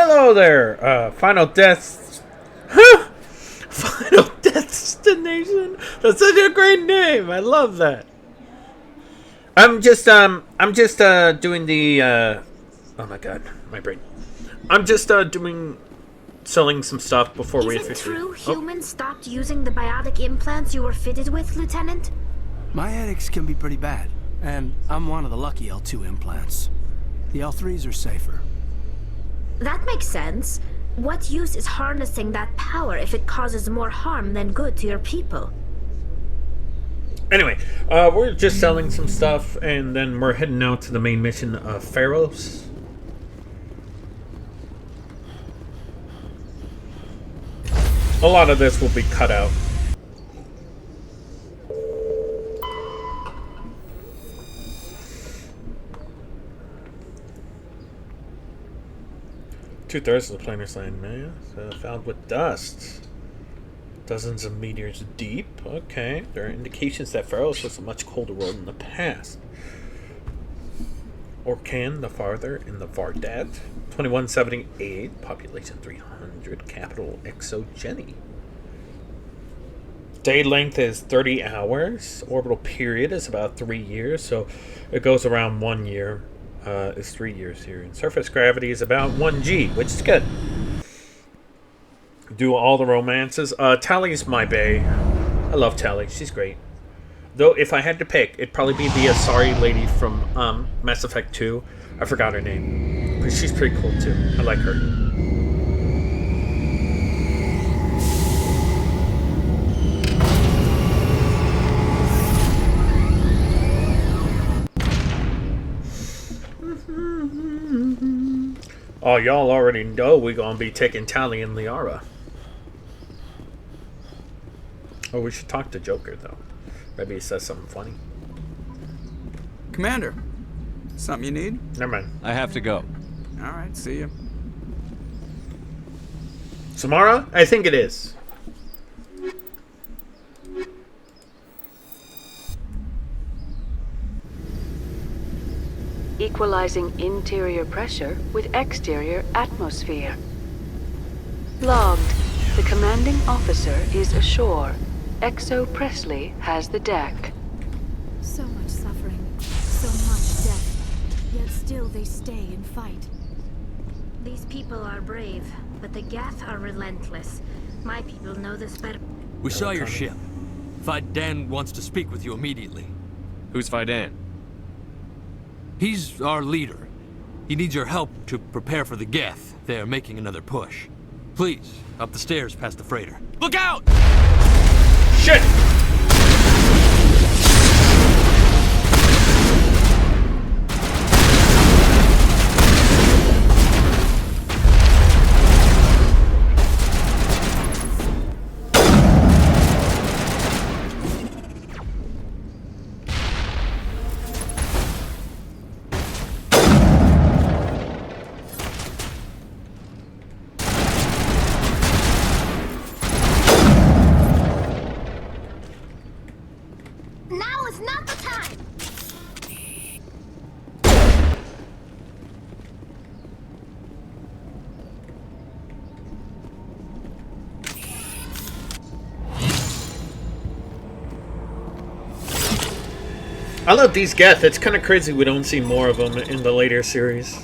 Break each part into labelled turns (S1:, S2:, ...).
S1: Hello there, Final Death. Huh? Final Destination. That's such a great name. I love that. I'm just doing the. Oh my god, my brain. I'm just selling some stuff before we.
S2: Is it true humans stopped using the biotic implants you were fitted with, Lieutenant?
S3: My headaches can be pretty bad, and I'm one of the lucky L2 implants. The L3s are safer.
S2: That makes sense. What use is harnessing that power if it causes more harm than good to your people?
S1: Anyway, we're just selling some stuff, and then we're heading out to the main mission of Feros. A lot of this will be cut out. Two-thirds of the planet's land mass found with dust. Dozens of meters deep. Okay. There are indications that Feros was a much colder world in the past. Orkan, the farther, in the Vardat. 2178. Population 300. Capital Exogeny. Day length is 30 hours. Orbital period is about 3 years. So it goes around 1 year. Is 3 years here. And surface gravity is about 1G, which is good. Do all the romances. Tally's my bae. I love Tally. She's great. Though, if I had to pick, it'd probably be the Asari lady from Mass Effect 2. I forgot her name. But she's pretty cool, too. I like her. Oh, y'all already know we're gonna be taking Tally and Liara. Oh, we should talk to Joker, though. Maybe he says something funny.
S4: Commander, something you need?
S1: Never mind.
S5: I have to go.
S4: All right, see you.
S1: Samara? I think it is.
S6: Equalizing interior pressure with exterior atmosphere. Logged. The commanding officer is ashore. Exo Presley has the deck.
S7: So much suffering, so much death, yet still they stay and fight.
S2: These people are brave, but the Geth are relentless. My people know this better.
S8: We saw your ship. Faidan wants to speak with you immediately.
S5: Who's Faidan?
S8: He's our leader. He needs your help to prepare for the Geth. They're making another push. Please, up the stairs past the freighter. Look out!
S1: Shit!
S2: Now is not the time!
S1: I love these Geth. It's kind of crazy we don't see more of them in the later series.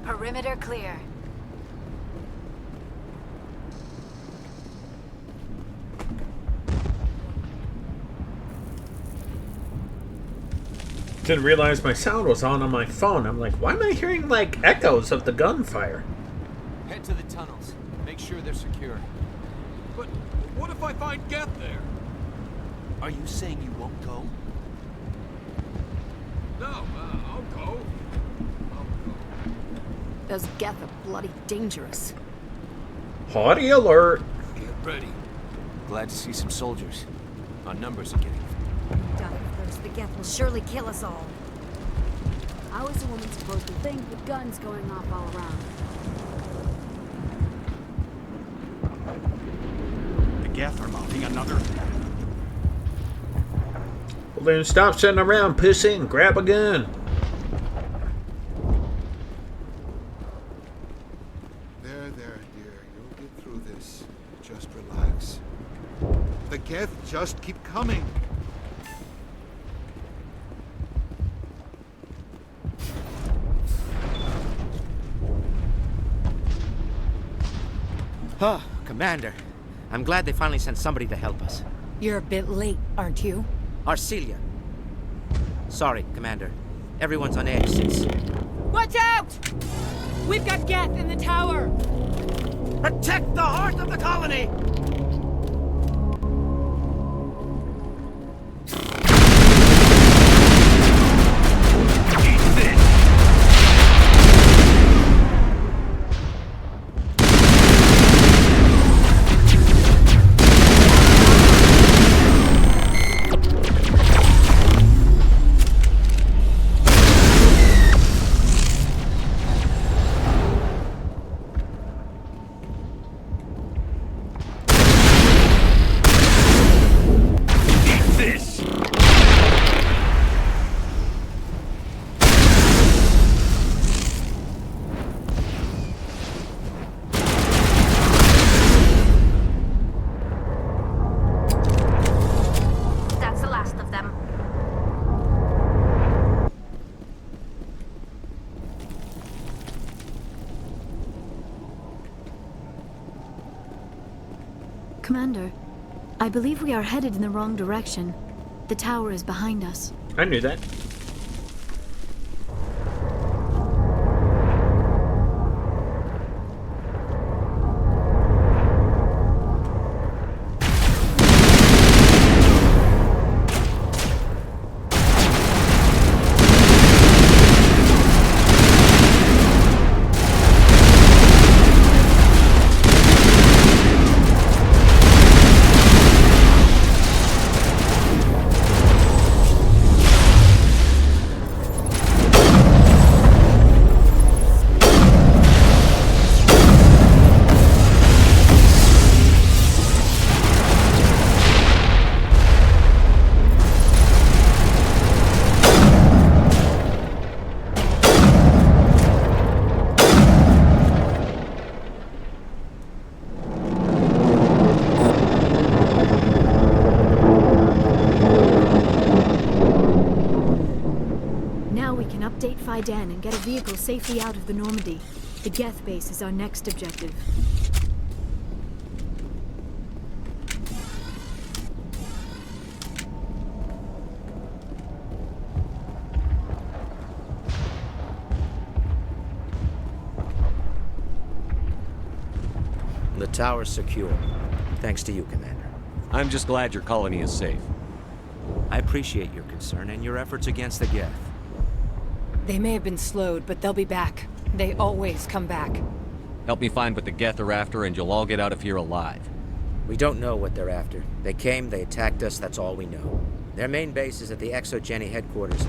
S7: Perimeter clear.
S1: Didn't realize my sound was on my phone. I'm like, why am I hearing like echoes of the gunfire?
S9: Head to the tunnels. Make sure they're secure.
S8: But what if I find Geth there?
S9: Are you saying you won't go?
S8: No, I'll go.
S7: Those Geth are bloody dangerous.
S1: Haughty alert.
S8: Get ready.
S9: Glad to see some soldiers. Our numbers are getting...
S7: Die first, the Geth will surely kill us all. How is a woman supposed to think with guns going off all around?
S5: The Geth are mounting another attack.
S1: Well, then stop sitting around, pussy, and grab a gun.
S10: There, dear. You'll get through this. Just relax. The Geth just keep coming.
S11: Oh, Commander. I'm glad they finally sent somebody to help us.
S12: You're a bit late, aren't you?
S11: Arcelia. Sorry, Commander. Everyone's on edge since...
S12: Watch out! We've got Geth in the tower!
S11: Protect the heart of the colony!
S7: Commander, I believe we are headed in the wrong direction. The tower is behind us.
S1: I knew that.
S7: Update Faidan and get a vehicle safely out of the Normandy. The Geth base is our next objective.
S11: The tower's secure. Thanks to you, Commander.
S13: I'm just glad your colony is safe.
S11: I appreciate your concern and your efforts against the Geth.
S12: They may have been slowed, but they'll be back. They always come back.
S13: Help me find what the Geth are after, and you'll all get out of here alive.
S11: We don't know what they're after. They came, they attacked us, that's all we know. Their main base is at the Exogeny headquarters.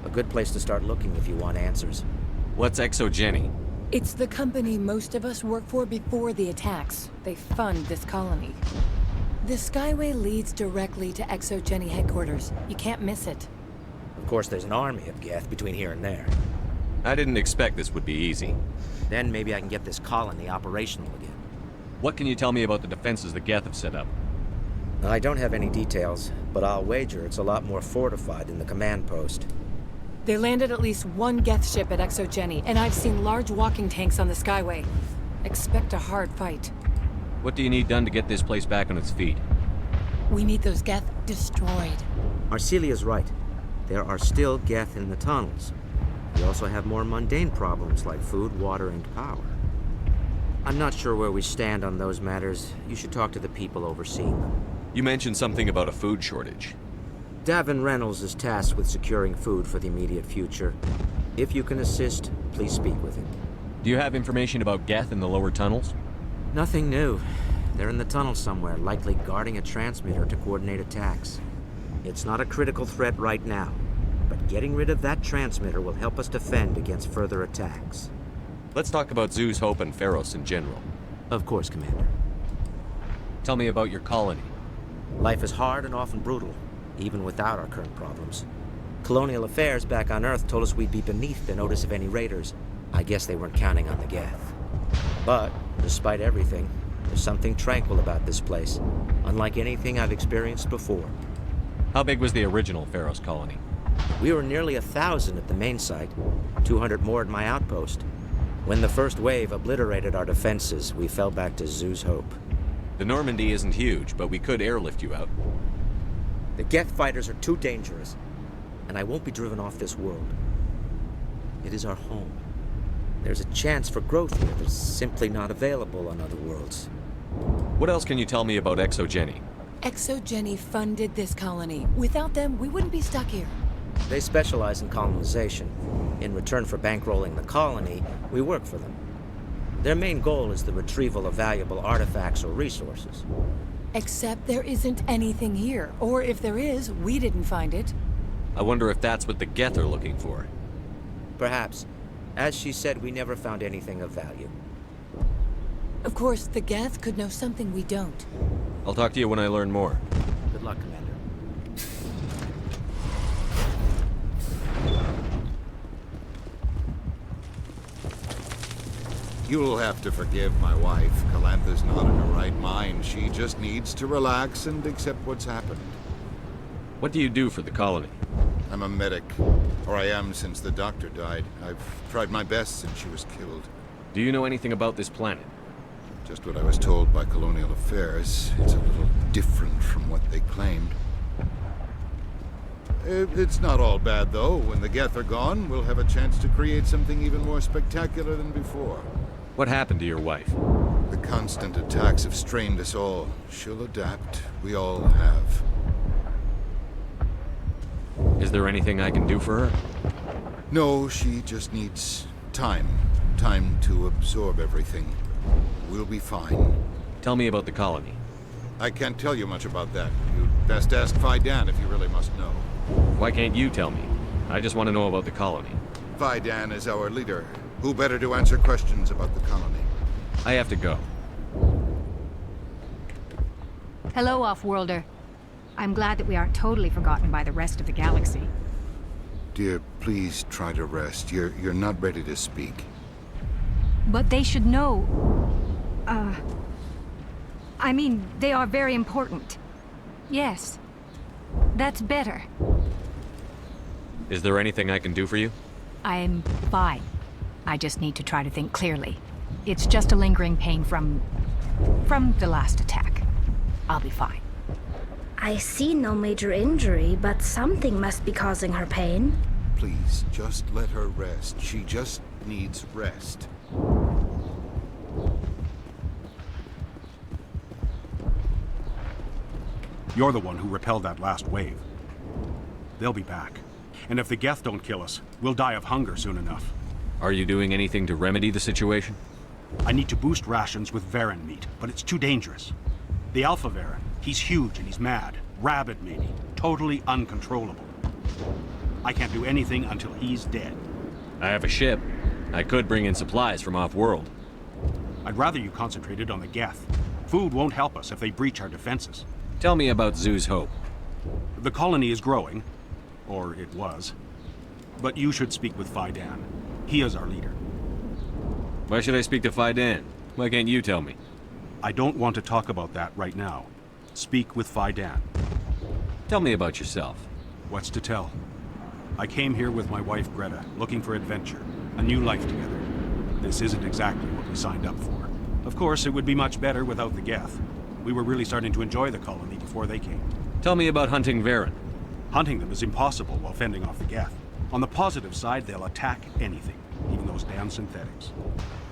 S11: A good place to start looking if you want answers.
S13: What's Exogeny?
S12: It's the company most of us work for before the attacks. They fund this colony. The Skyway leads directly to Exogeny headquarters. You can't miss it.
S11: Of course, there's an army of Geth between here and there.
S13: I didn't expect this would be easy.
S11: Then maybe I can get this colony operational again.
S13: What can you tell me about the defenses the Geth have set up?
S11: I don't have any details, but I'll wager it's a lot more fortified than the command post.
S12: They landed at least one Geth ship at Exogeny, and I've seen large walking tanks on the Skyway. Expect a hard fight.
S13: What do you need done to get this place back on its feet?
S12: We need those Geth destroyed.
S11: Arcelia's right. There are still Geth in the tunnels. We also have more mundane problems like food, water, and power. I'm not sure where we stand on those matters. You should talk to the people overseeing them.
S13: You mentioned something about a food shortage.
S11: Davin Reynolds is tasked with securing food for the immediate future. If you can assist, please speak with him.
S13: Do you have information about Geth in the lower tunnels?
S11: Nothing new. They're in the tunnel somewhere, likely guarding a transmitter to coordinate attacks. It's not a critical threat right now. But getting rid of that transmitter will help us defend against further attacks.
S13: Let's talk about Zoo's Hope and Feros in general.
S11: Of course, Commander.
S13: Tell me about your colony.
S11: Life is hard and often brutal, even without our current problems. Colonial affairs back on Earth told us we'd be beneath the notice of any raiders. I guess they weren't counting on the Geth. But, despite everything, there's something tranquil about this place, unlike anything I've experienced before.
S13: How big was the original Feros colony?
S11: We were nearly 1,000 at the main site, 200 more at my outpost. When the first wave obliterated our defenses, we fell back to Zoo's Hope.
S13: The Normandy isn't huge, but we could airlift you out.
S11: The Geth fighters are too dangerous, and I won't be driven off this world. It is our home. There's a chance for growth here that's simply not available on other worlds.
S13: What else can you tell me about ExoGeni?
S12: ExoGeni funded this colony. Without them, we wouldn't be stuck here.
S11: They specialize in colonization. In return for bankrolling the colony, we work for them. Their main goal is the retrieval of valuable artifacts or resources.
S12: Except there isn't anything here. Or if there is, we didn't find it.
S13: I wonder if that's what the Geth are looking for.
S11: Perhaps. As she said, we never found anything of value.
S12: Of course, the Geth could know something we don't.
S13: I'll talk to you when I learn more.
S11: Good luck, Commander.
S10: You'll have to forgive my wife. Calantha's not in her right mind. She just needs to relax and accept what's happened.
S13: What do you do for the colony?
S10: I'm a medic. Or I am since the doctor died. I've tried my best since she was killed.
S13: Do you know anything about this planet?
S10: Just what I was told by Colonial Affairs. It's a little different from what they claimed. It's not all bad, though. When the Geth are gone, we'll have a chance to create something even more spectacular than before.
S13: What happened to your wife?
S10: The constant attacks have strained us all. She'll adapt. We all have.
S13: Is there anything I can do for her?
S10: No, she just needs time. Time to absorb everything. We'll be fine.
S13: Tell me about the colony.
S10: I can't tell you much about that. You'd best ask Fidan if you really must know.
S13: Why can't you tell me? I just want to know about the colony.
S10: Fidan is our leader. Who better to answer questions about the colony?
S13: I have to go.
S14: Hello, Off-Worlder. I'm glad that we aren't totally forgotten by the rest of the galaxy.
S10: Dear, please try to rest. You're not ready to speak.
S14: But they should know... I mean, they are very important. Yes. That's better.
S13: Is there anything I can do for you?
S14: I'm fine. I just need to try to think clearly. It's just a lingering pain from the last attack. I'll be fine.
S2: I see no major injury, but something must be causing her pain.
S10: Please, just let her rest. She just needs rest.
S5: You're the one who repelled that last wave. They'll be back. And if the Geth don't kill us, we'll die of hunger soon enough.
S13: Are you doing anything to remedy the situation?
S5: I need to boost rations with Varen meat, but it's too dangerous. The Alpha Varen, he's huge and he's mad. Rabid, maybe. Totally uncontrollable. I can't do anything until he's dead.
S13: I have a ship. I could bring in supplies from off-world.
S5: I'd rather you concentrated on the Geth. Food won't help us if they breach our defenses.
S13: Tell me about Zoo's Hope.
S5: The colony is growing. Or it was. But you should speak with Fidan. He is our leader.
S13: Why should I speak to Fidan? Why can't you tell me?
S5: I don't want to talk about that right now. Speak with Fidan.
S13: Tell me about yourself.
S5: What's to tell? I came here with my wife Greta, looking for adventure, a new life together. This isn't exactly what we signed up for. Of course, it would be much better without the Geth. We were really starting to enjoy the colony before they came.
S13: Tell me about hunting Varen.
S5: Hunting them is impossible while fending off the Geth. On the positive side, they'll attack anything, even those damn synthetics.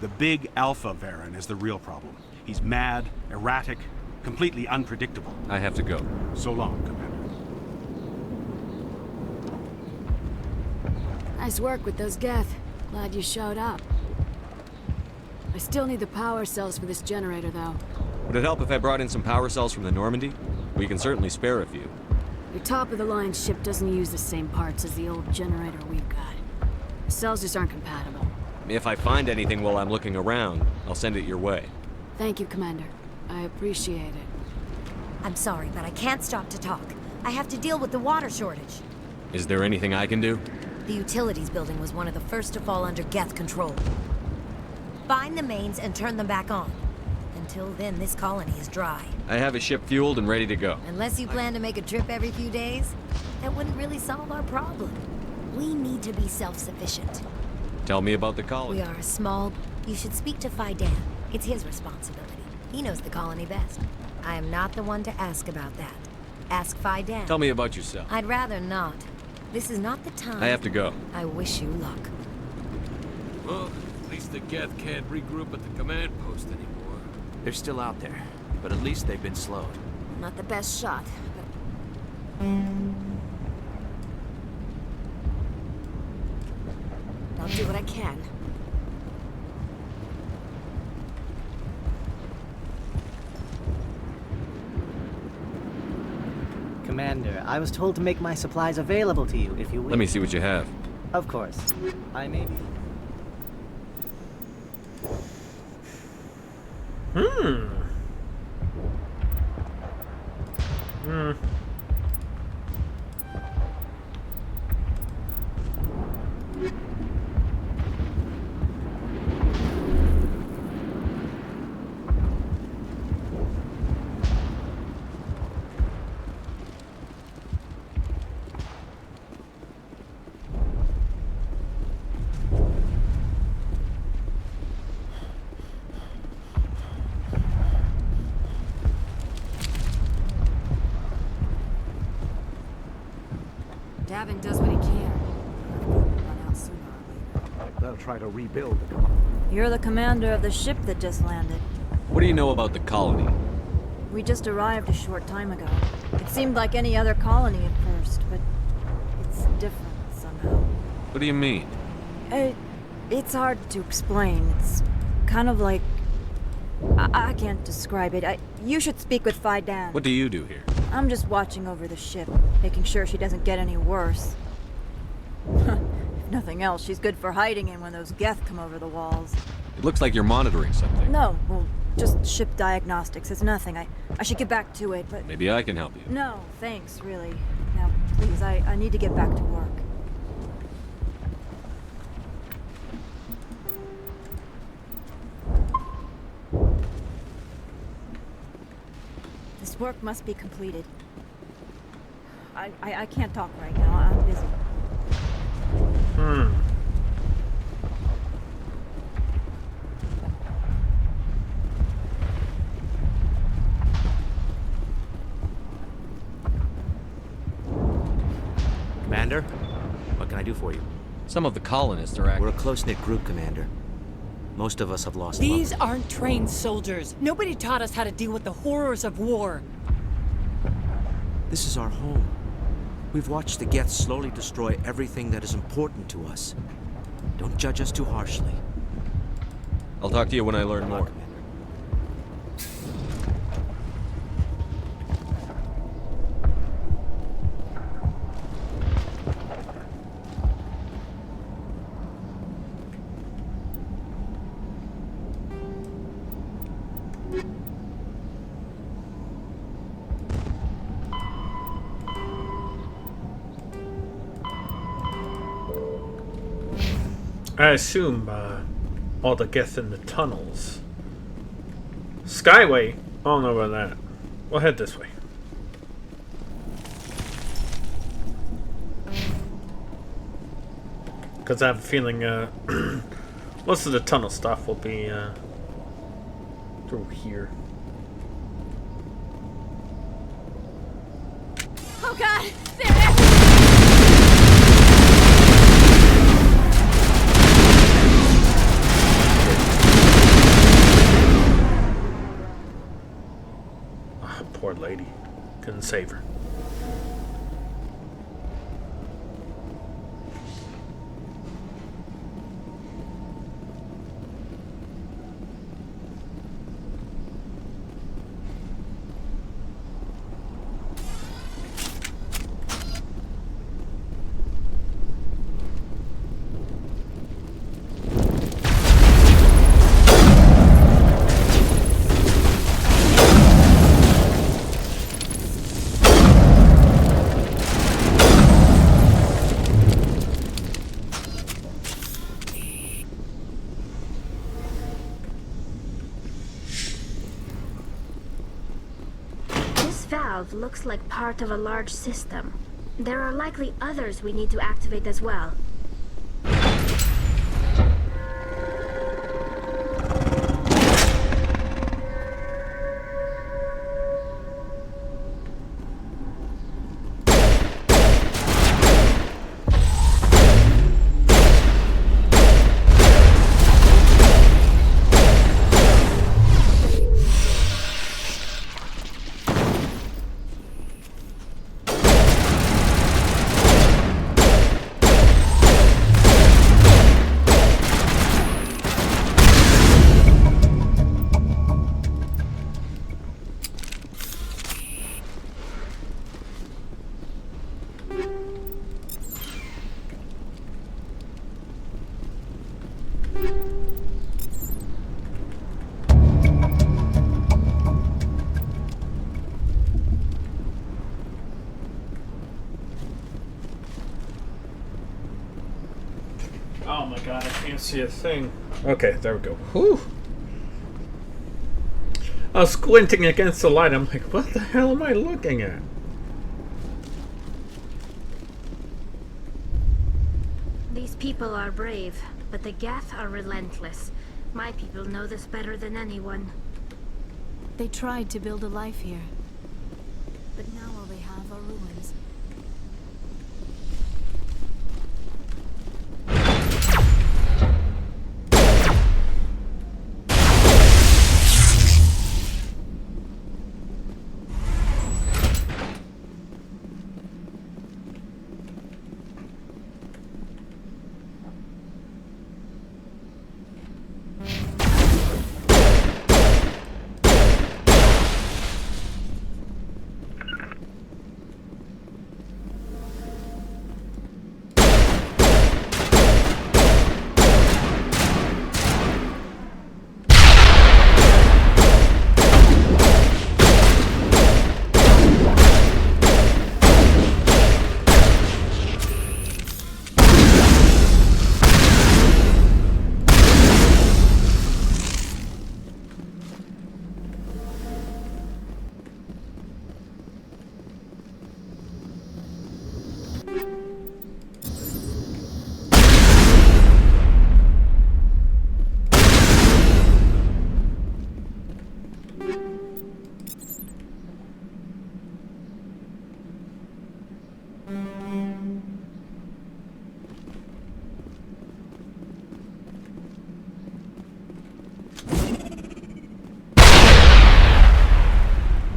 S5: The big Alpha Varen is the real problem. He's mad, erratic, completely unpredictable.
S13: I have to go.
S5: So long, Commander.
S7: Nice work with those Geth. Glad you showed up. I still need the power cells for this generator, though.
S13: Would it help if I brought in some power cells from the Normandy? We can certainly spare a few.
S15: Your top-of-the-line ship doesn't use the same parts as the old generator we've got. The cells just aren't compatible.
S13: If I find anything while I'm looking around, I'll send it your way.
S15: Thank you, Commander. I appreciate it.
S16: I'm sorry, but I can't stop to talk. I have to deal with the water shortage.
S13: Is there anything I can do?
S16: The utilities building was one of the first to fall under Geth control. Find the mains and turn them back on. Until then, this colony is dry.
S13: I have a ship fueled and ready to go.
S16: Unless you plan to make a trip every few days, that wouldn't really solve our problem. We need to be self-sufficient.
S13: Tell me about the colony.
S16: We are a small... You should speak to Fidan. It's his responsibility. He knows the colony best. I am not the one to ask about that. Ask Fidan.
S13: Tell me about yourself.
S16: I'd rather not. This is not the time.
S13: I have to go.
S16: I wish you luck.
S8: Well, at least the Geth can't regroup at the command post anymore.
S9: They're still out there, but at least they've been slowed.
S15: Not the best shot, but... I'll do what I can.
S17: Commander, I was told to make my supplies available to you if you wish.
S13: Let me see what you have.
S17: Of course. I may be...
S15: Davin does what he can. Run out sooner or later.
S18: They'll try to rebuild the colony.
S19: You're the commander of the ship that just landed.
S13: What do you know about the colony?
S19: We just arrived a short time ago. It seemed like any other colony at first, but it's different somehow.
S13: What do you mean?
S19: It's hard to explain. It's kind of like... I can't describe it. You should speak with Fidan.
S13: What do you do here?
S19: I'm just watching over the ship, making sure she doesn't get any worse. If nothing else, she's good for hiding in when those Geth come over the walls.
S13: It looks like you're monitoring something.
S19: No, well, just ship diagnostics. It's nothing. I should get back to it, but...
S13: Maybe I can help you.
S19: No, thanks, really. Now, please, I need to get back to work. This work must be completed. I can't talk right now. I'm busy.
S11: Commander, what can I do for you?
S13: Some of the colonists are acting...
S11: We're a close-knit group, Commander. Most of us have lost
S12: These
S11: loved
S12: aren't trained soldiers. Nobody taught us how to deal with the horrors of war.
S11: This is our home. We've watched the Geth slowly destroy everything that is important to us. Don't judge us too harshly.
S13: I'll talk to you when I learn more.
S1: I assume all the Geth in the tunnels. Skyway? I don't know about that. We'll head this way. Because I have a feeling most of the tunnel stuff will be through here.
S15: Oh god!
S1: Poor lady. Couldn't save her.
S2: itself looks like part of a large system. There are likely others we need to activate as well.
S1: Oh my god, I can't see a thing. Okay, there we go. Whew. I was squinting against the light. I'm like, what the hell am I looking at?
S2: These people are brave, but the Geth are relentless. My people know this better than anyone.
S15: They tried to build a life here, but now all they have are ruins.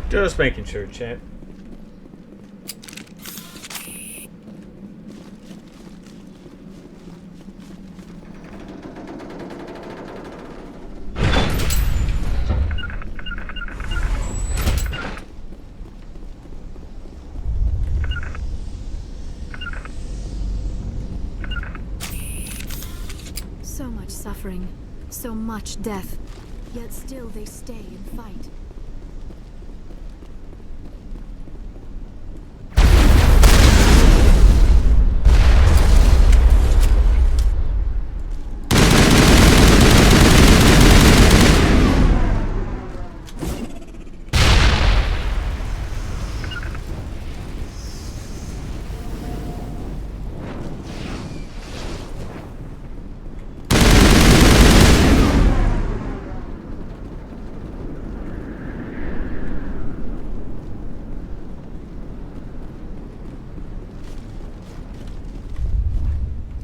S1: Just making sure, chat.
S7: So much suffering, so much death, yet still they stay and fight.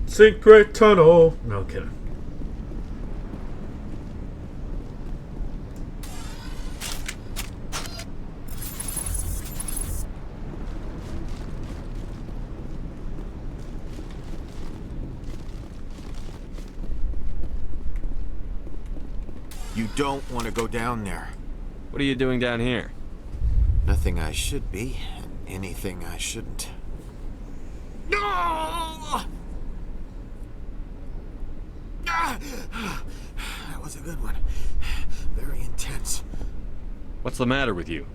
S1: Secret tunnel. No kidding.
S18: You don't want to go down there.
S13: What are you doing down here?
S18: Nothing I should be, and anything I shouldn't. No! That was a good one. Very intense.
S13: What's the matter with you?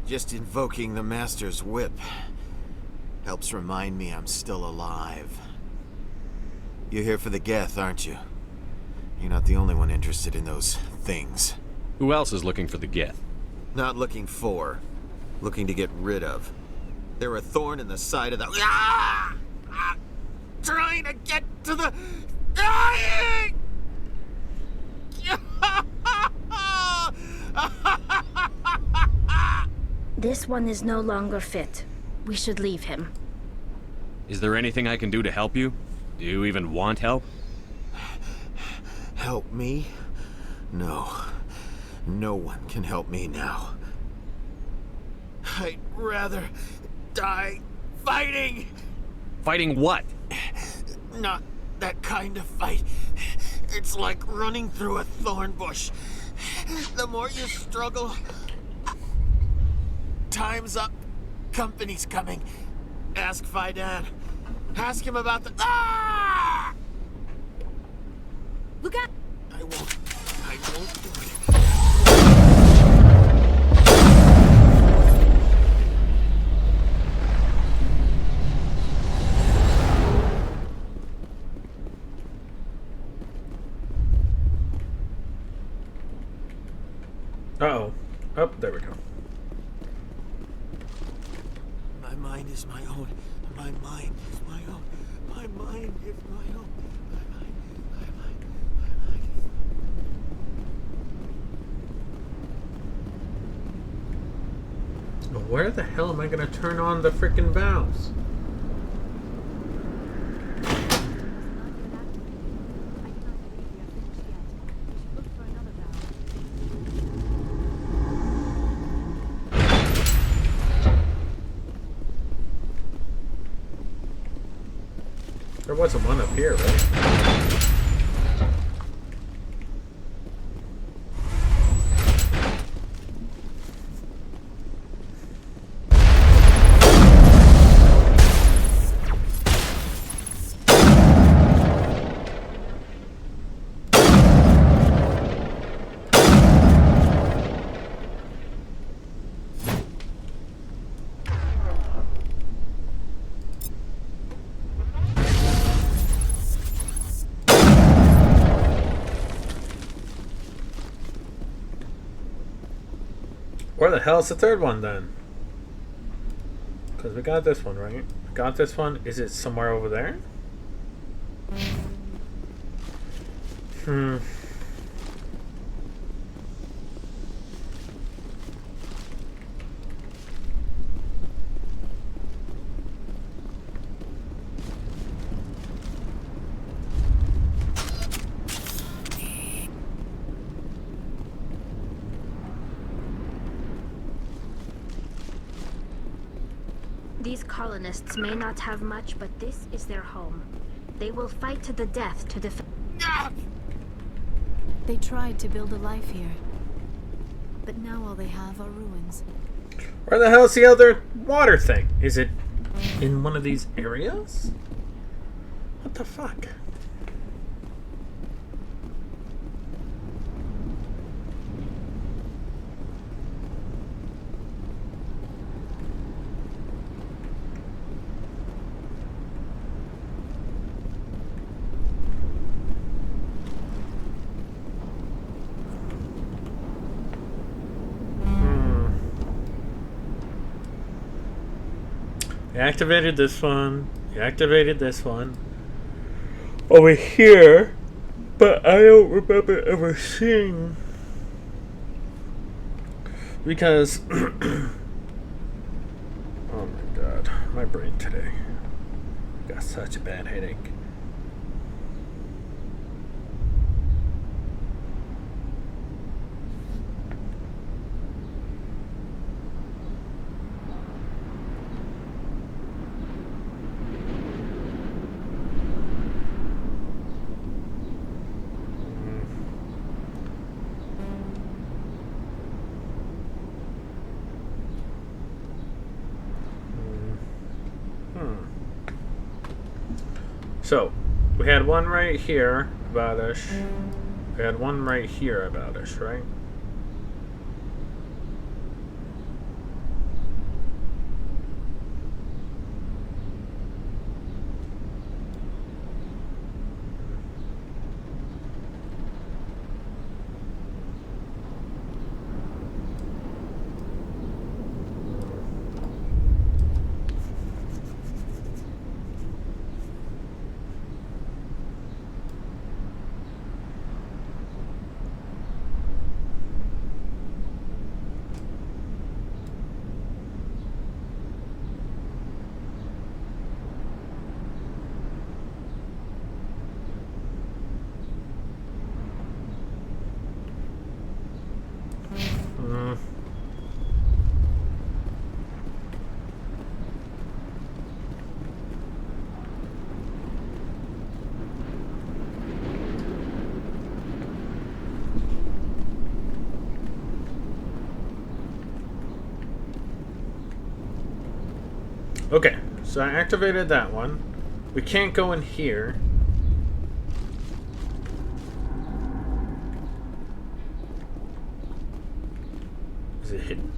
S18: Just invoking the Master's whip helps remind me I'm still alive. You're here for the Geth, aren't you? You're not the only one interested in those things.
S13: Who else is looking for the Geth?
S18: Not looking for. looking to get rid of. They're a thorn in the side of the... Ah! Ah! Trying to get to the... Dying!
S2: This one is no longer fit. We should leave him.
S13: Is there anything I can do to help you? Do you even want help?
S18: Help me? No. No one can help me now. I'd rather die fighting!
S13: Fighting what?
S18: Not that kind of fight. It's like running through a thorn bush. The more you struggle... Time's up. Company's coming. Ask Faidan. Ask him about the... Ah!
S16: Look out!
S18: I won't do it.
S1: Uh-oh. Oh, there we go.
S18: My mind is my own. My mind is my own. My mind is my own.
S1: Well, where the hell am I gonna turn on the frickin' valves? There wasn't one up here, right? Where the hell's the third one then? Because we got this one, right? We got this one. Is it somewhere over there?
S2: These colonists may not have much, but this is their home. They will fight to the death to defend.
S7: They tried to build a life here, but now all they have are ruins.
S1: Where the hell's the other water thing? Is it in one of these areas? What the fuck? You activated this one. You activated this one. Over here. But I don't remember ever seeing. Because. Oh my god. My brain today. Got such a bad headache. So, we had one right here about us. We had one right here about us, right? Okay, so I activated that one. We can't go in here. Is it hidden?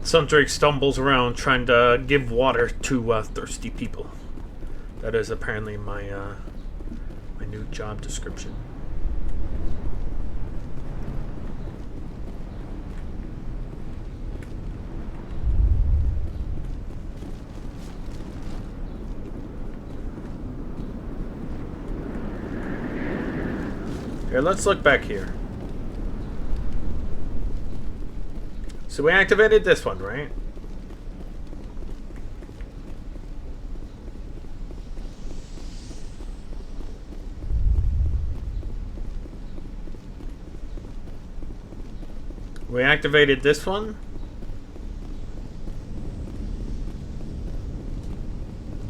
S1: Sundrake stumbles around trying to give water to thirsty people. That is apparently my my new job description. Here, let's look back here. So we activated this one, right? We activated this one.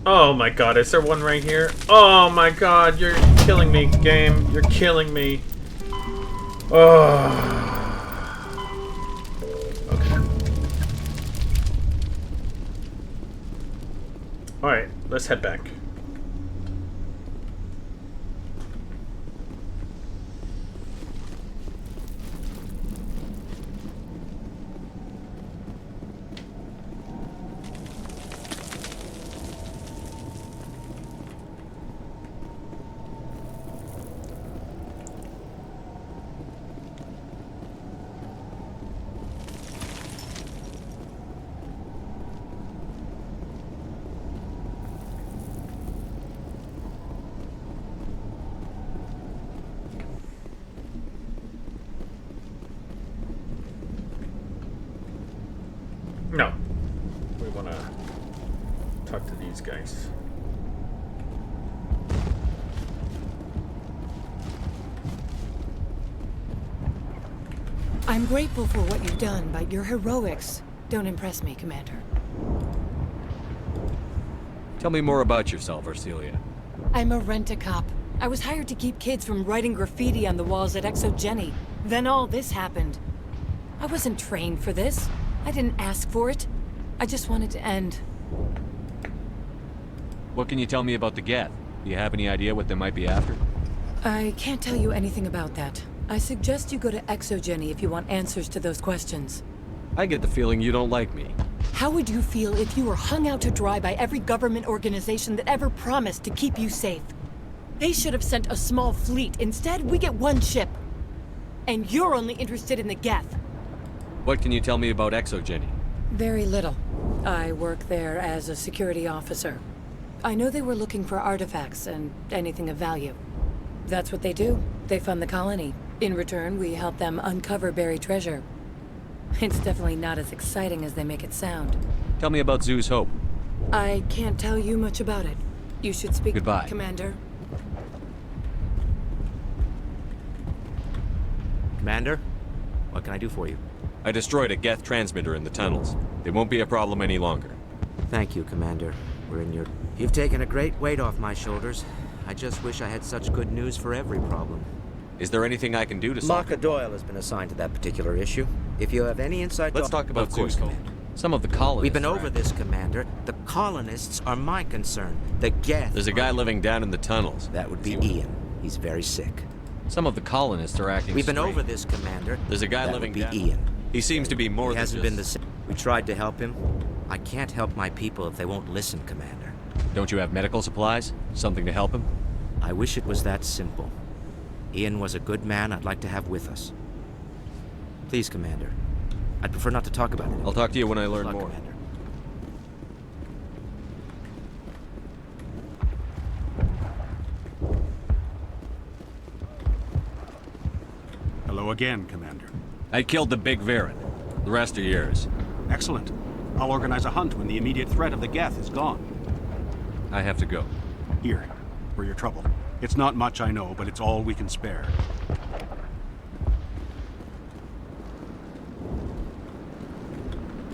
S1: Oh my god, is there one right here? Oh my god, you're killing me, game. You're killing me. Oh. Okay. Alright, let's head back. No. We want to talk to these guys.
S12: I'm grateful for what you've done, but your heroics don't impress me, Commander.
S13: Tell me more about yourself, Arcelia.
S12: I'm a rent-a-cop. I was hired to keep kids from writing graffiti on the walls at Exogeny. Then all this happened. I wasn't trained for this. I didn't ask for it. I just wanted to end.
S13: What can you tell me about the Geth? Do you have any idea what they might be after?
S12: I can't tell you anything about that. I suggest you go to Exogeny if you want answers to those questions.
S13: I get the feeling you don't like me.
S12: How would you feel if you were hung out to dry by every government organization that ever promised to keep you safe? They should have sent a small fleet. Instead, we get one ship. And you're only interested in the Geth.
S13: What can you tell me about Exogeny?
S12: Very little. I work there as a security officer. I know they were looking for artifacts and anything of value. That's what they do. They fund the colony. In return, we help them uncover buried treasure. It's definitely not as exciting as they make it sound.
S13: Tell me about Zoo's Hope.
S12: I can't tell you much about it. You should speak
S13: Goodbye,
S12: Commander.
S11: Commander, what can I do for you?
S13: I destroyed a Geth transmitter in the tunnels. They won't be a problem any longer.
S11: Thank you, Commander. We're in your... You've taken a great weight off my shoulders. I just wish I had such good news for every problem.
S13: Is there anything I can do to solve
S11: Maka Doyle has been assigned to that particular issue. If you have any insight...
S13: Let's talk about Zoo's Hope. Some of the colonists...
S11: We've been over this, Commander. The colonists are my concern. The Geth...
S13: There's a guy living down in the tunnels.
S11: That would be Ian. He's very sick.
S13: Some of the colonists are acting
S11: We've been
S13: strange.
S11: over this, Commander.
S13: There's a guy
S11: that
S13: living
S11: would be
S13: down...
S11: Ian.
S13: He seems to be more
S11: he
S13: than
S11: hasn't
S13: just...
S11: been the same. We tried to help him. I can't help my people if they won't listen, Commander.
S13: Don't you have medical supplies? Something to help him?
S11: I wish it was that simple. Ian was a good man I'd like to have with us. Please, Commander. I'd prefer not to talk about it.
S13: I'll talk to you when I learn more.
S11: Commander.
S5: Hello again, Commander.
S13: I killed the big Varen. The rest are yours.
S5: Excellent. I'll organize a hunt when the immediate threat of the Geth is gone.
S13: I have to go.
S5: Here, for your trouble. It's not much, I know, but it's all we can spare.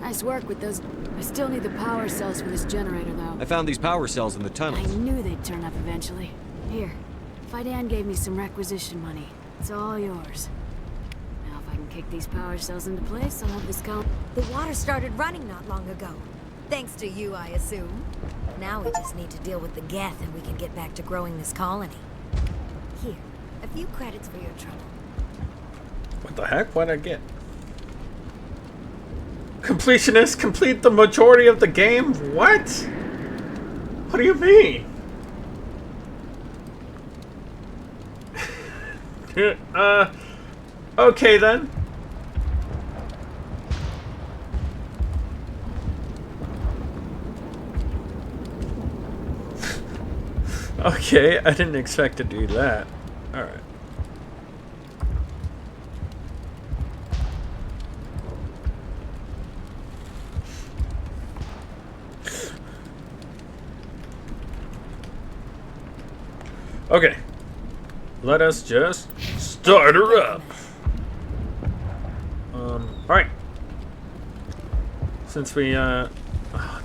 S15: Nice work with those. I still need the power cells for this generator, though.
S13: I found these power cells in the tunnels.
S15: I knew they'd turn up eventually. Here, Fidan gave me some requisition money. It's all yours. Now, if I can kick these power cells into place, I'll have this colony.
S16: The water started running not long ago. Thanks to you, I assume. Now we just need to deal with the Geth and we can get back to growing this colony. Here, a few credits for your trouble.
S1: What the heck? What'd I get? Completionists complete the majority of the game? What? What do you mean? Okay then. Okay, I didn't expect to do that. Alright. Okay. Let us just start her up. Alright. Since we,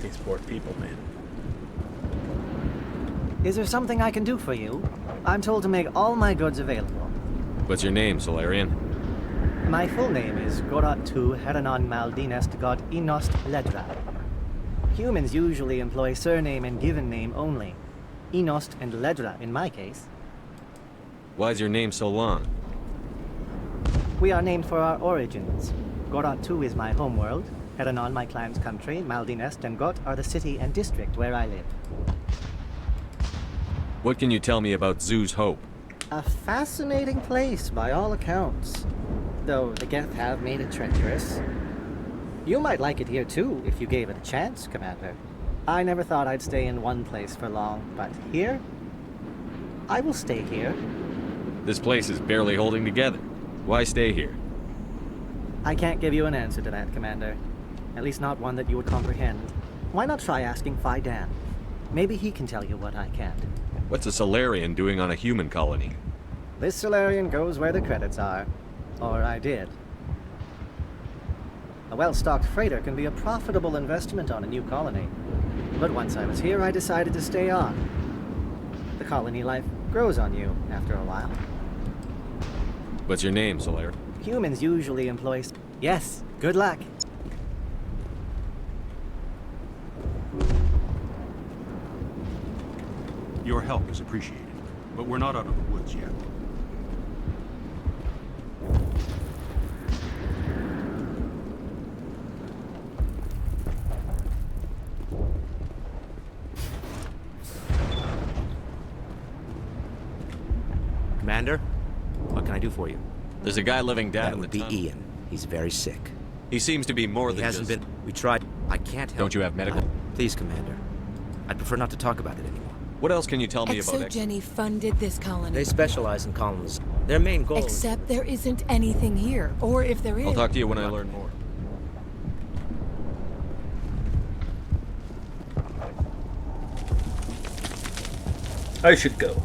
S1: these poor people, man.
S17: Is there something I can do for you? I'm told to make all my goods available.
S13: What's your name, Solarian?
S17: My full name is Gorat Tu Heranon Maldinest God Inost Ledra. Humans usually employ surname and given name only. Inost and Ledra in my case.
S13: Why's your name so long?
S17: We are named for our origins. Gorat Tu is my homeworld, Heranon my clan's country, Maldinest and Got are the city and district where I live.
S13: What can you tell me about Zoo's Hope?
S17: A fascinating place by all accounts, though the Geth have made it treacherous. You might like it here too, if you gave it a chance, Commander. I never thought I'd stay in one place for long, but here? I will stay here.
S13: This place is barely holding together. Why stay here?
S17: I can't give you an answer to that, Commander. At least not one that you would comprehend. Why not try asking Phi Dan? Maybe he can tell you what I can't.
S13: What's a Solarian doing on a human colony?
S17: This Solarian goes where the credits are. Or I did. A well-stocked freighter can be a profitable investment on a new colony. But once I was here, I decided to stay on. The colony life grows on you after a while.
S13: What's your name, Solar?
S17: Humans usually employ... Yes, good luck.
S5: Your help is appreciated, but we're not out of the woods yet.
S11: Commander, what can I do for you?
S13: There's a guy living down
S11: That
S13: in the
S11: would be
S13: tunnel.
S11: Ian. He's very sick.
S13: He seems to be more
S11: He
S13: than
S11: hasn't
S13: just...
S11: been... We tried... I can't help.
S13: Don't you have medical...
S11: Please, Commander. I'd prefer not to talk about it anymore.
S13: What else can you tell me about
S12: Exogeny funded this colony.
S11: They specialize in colonies. Their main goal
S12: Except there isn't anything here. Or if there is...
S13: I'll talk to you when I learn more.
S1: I should go.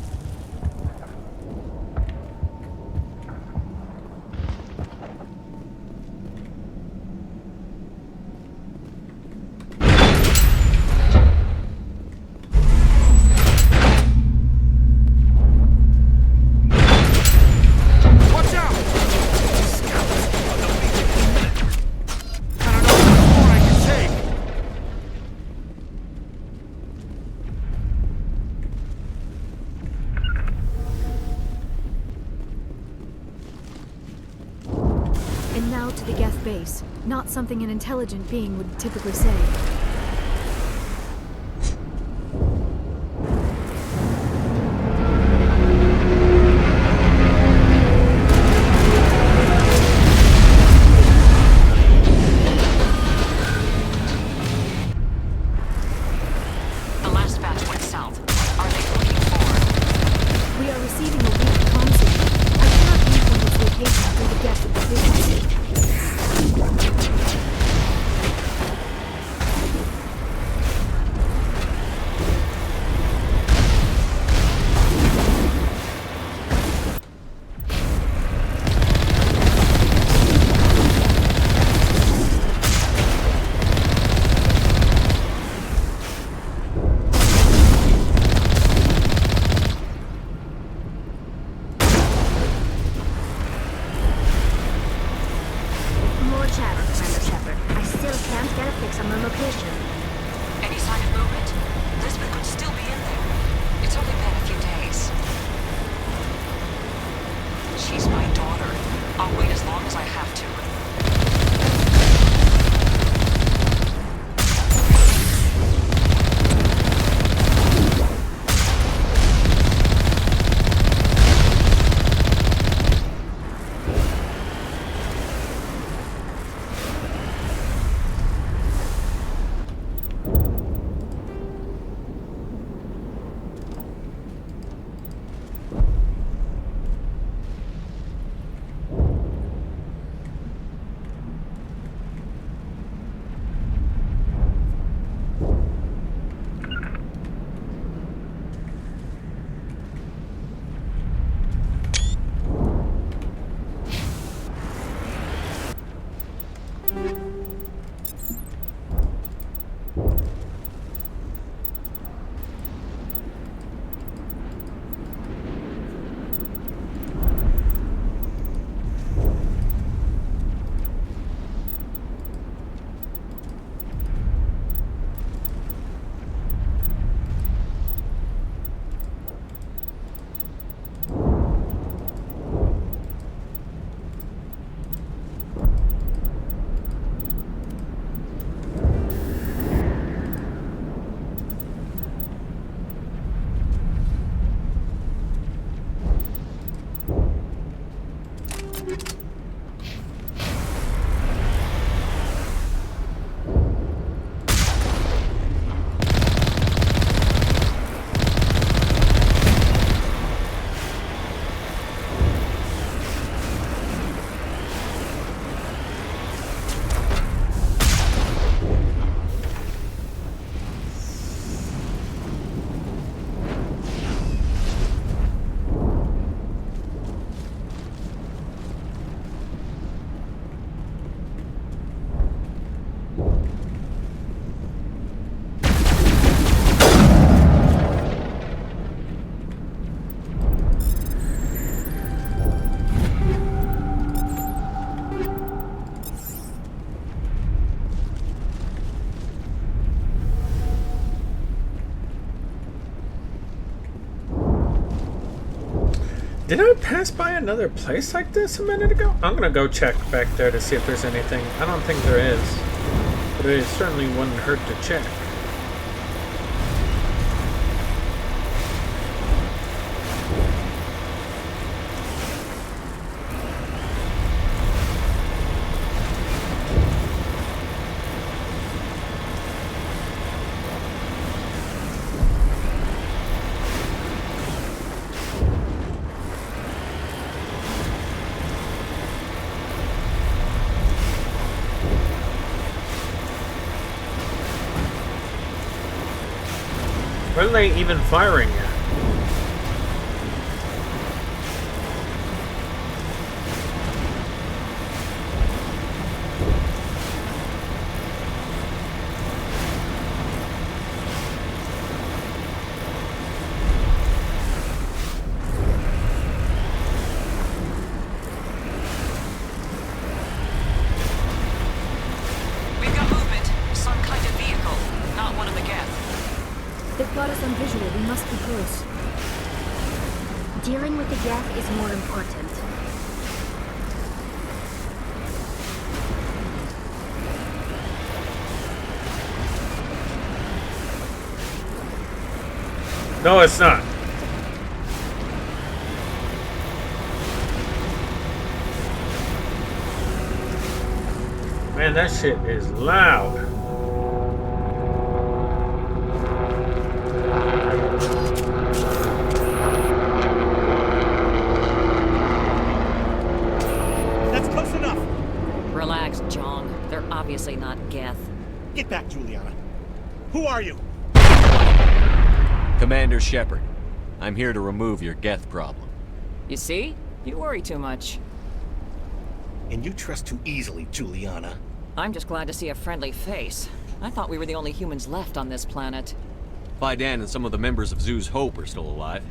S7: And now to the Geth base. Not something an intelligent being would typically say.
S14: The last batch went south. Are they looking for?
S7: We are receiving a weak comm signal. I cannot pinpoint its location through the Geth of the business.
S1: Did I pass by another place like this a minute ago? I'm gonna go check back there to see if there's anything. I don't think there is. But it certainly wouldn't hurt to check. Where are they even firing at?
S20: We've got movement. Some kind of vehicle. Not one of the Geth.
S7: They've got us on visual. We must be close.
S2: Dealing with the Geth is more important.
S1: No, it's not. Man, that shit is loud.
S21: That's close enough.
S20: Relax, John. They're obviously not Geth.
S21: Get back, Juliana. Who are you?
S13: Commander Shepard. I'm here to remove your Geth problem.
S20: You see? You worry too much.
S21: And you trust too easily, Juliana.
S20: I'm just glad to see a friendly face. I thought we were the only humans left on this planet.
S13: Fidan and some of the members of Zoo's Hope are still alive.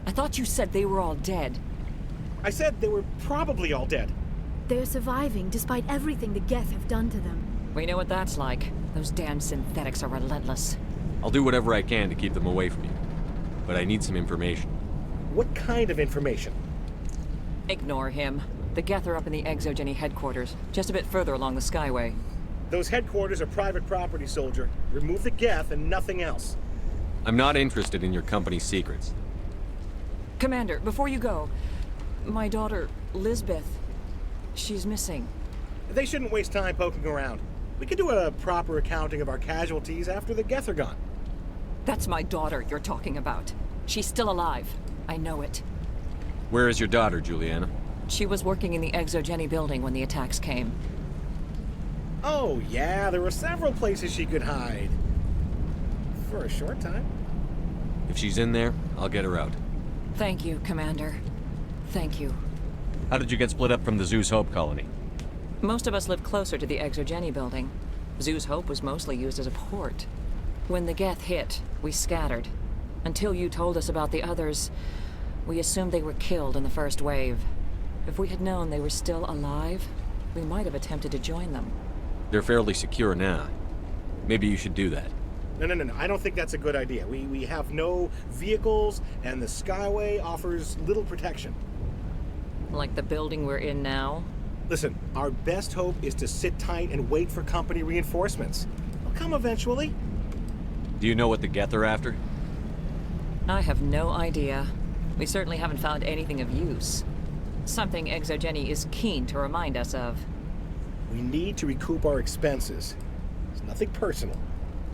S20: I thought you said they were all dead.
S21: I said they were probably all dead.
S7: They're surviving despite everything the Geth have done to them.
S20: We know what that's like. Those damn synthetics are relentless.
S13: I'll do whatever I can to keep them away from you. But I need some information.
S21: What kind of information?
S20: Ignore him. The Geth are up in the Exogeny headquarters, just a bit further along the Skyway.
S21: Those headquarters are private property, soldier. Remove the Geth and nothing else.
S13: I'm not interested in your company's secrets.
S20: Commander, before you go, my daughter, Lisbeth, she's missing.
S21: They shouldn't waste time poking around. We can do a proper accounting of our casualties after the Geth are gone.
S20: That's my daughter you're talking about. She's still alive. I know it.
S13: Where is your daughter, Juliana?
S20: She was working in the Exogeny building when the attacks came.
S21: Oh, yeah, there were several places she could hide. For a short time.
S13: If she's in there, I'll get her out.
S20: Thank you, Commander. Thank you.
S13: How did you get split up from the Zeus Hope colony?
S20: Most of us lived closer to the Exogeny building. Zeus Hope was mostly used as a port. When the Geth hit, we scattered. Until you told us about the others, we assumed they were killed in the first wave. If we had known they were still alive, we might have attempted to join them.
S13: They're fairly secure now. Maybe you should do that.
S21: No. I don't think that's a good idea. We have no vehicles, and the Skyway offers little protection.
S20: Like the building we're in now?
S21: Listen, our best hope is to sit tight and wait for company reinforcements. They'll come eventually.
S13: Do you know what the Geth are after?
S20: I have no idea. We certainly haven't found anything of use. Something Exogeny is keen to remind us of.
S21: We need to recoup our expenses. It's nothing personal.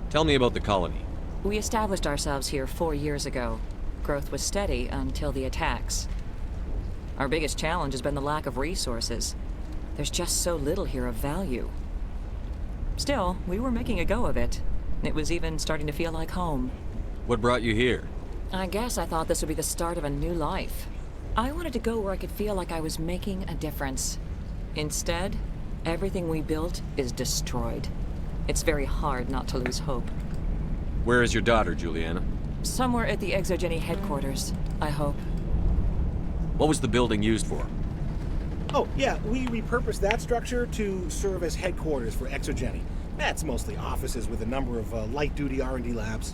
S13: Tell me about the colony.
S20: We established ourselves here 4 years ago. Growth was steady until the attacks. Our biggest challenge has been the lack of resources. There's just so little here of value. Still, we were making a go of it. It was even starting to feel like home.
S13: What brought you here?
S20: I guess I thought this would be the start of a new life. I wanted to go where I could feel like I was making a difference. Instead, everything we built is destroyed. It's very hard not to lose hope.
S13: Where is your daughter, Juliana?
S20: Somewhere at the Exogeny headquarters, I hope.
S13: What was the building used for?
S21: Oh, yeah, we repurposed that structure to serve as headquarters for Exogeny. That's mostly offices with a number of light-duty R&D labs.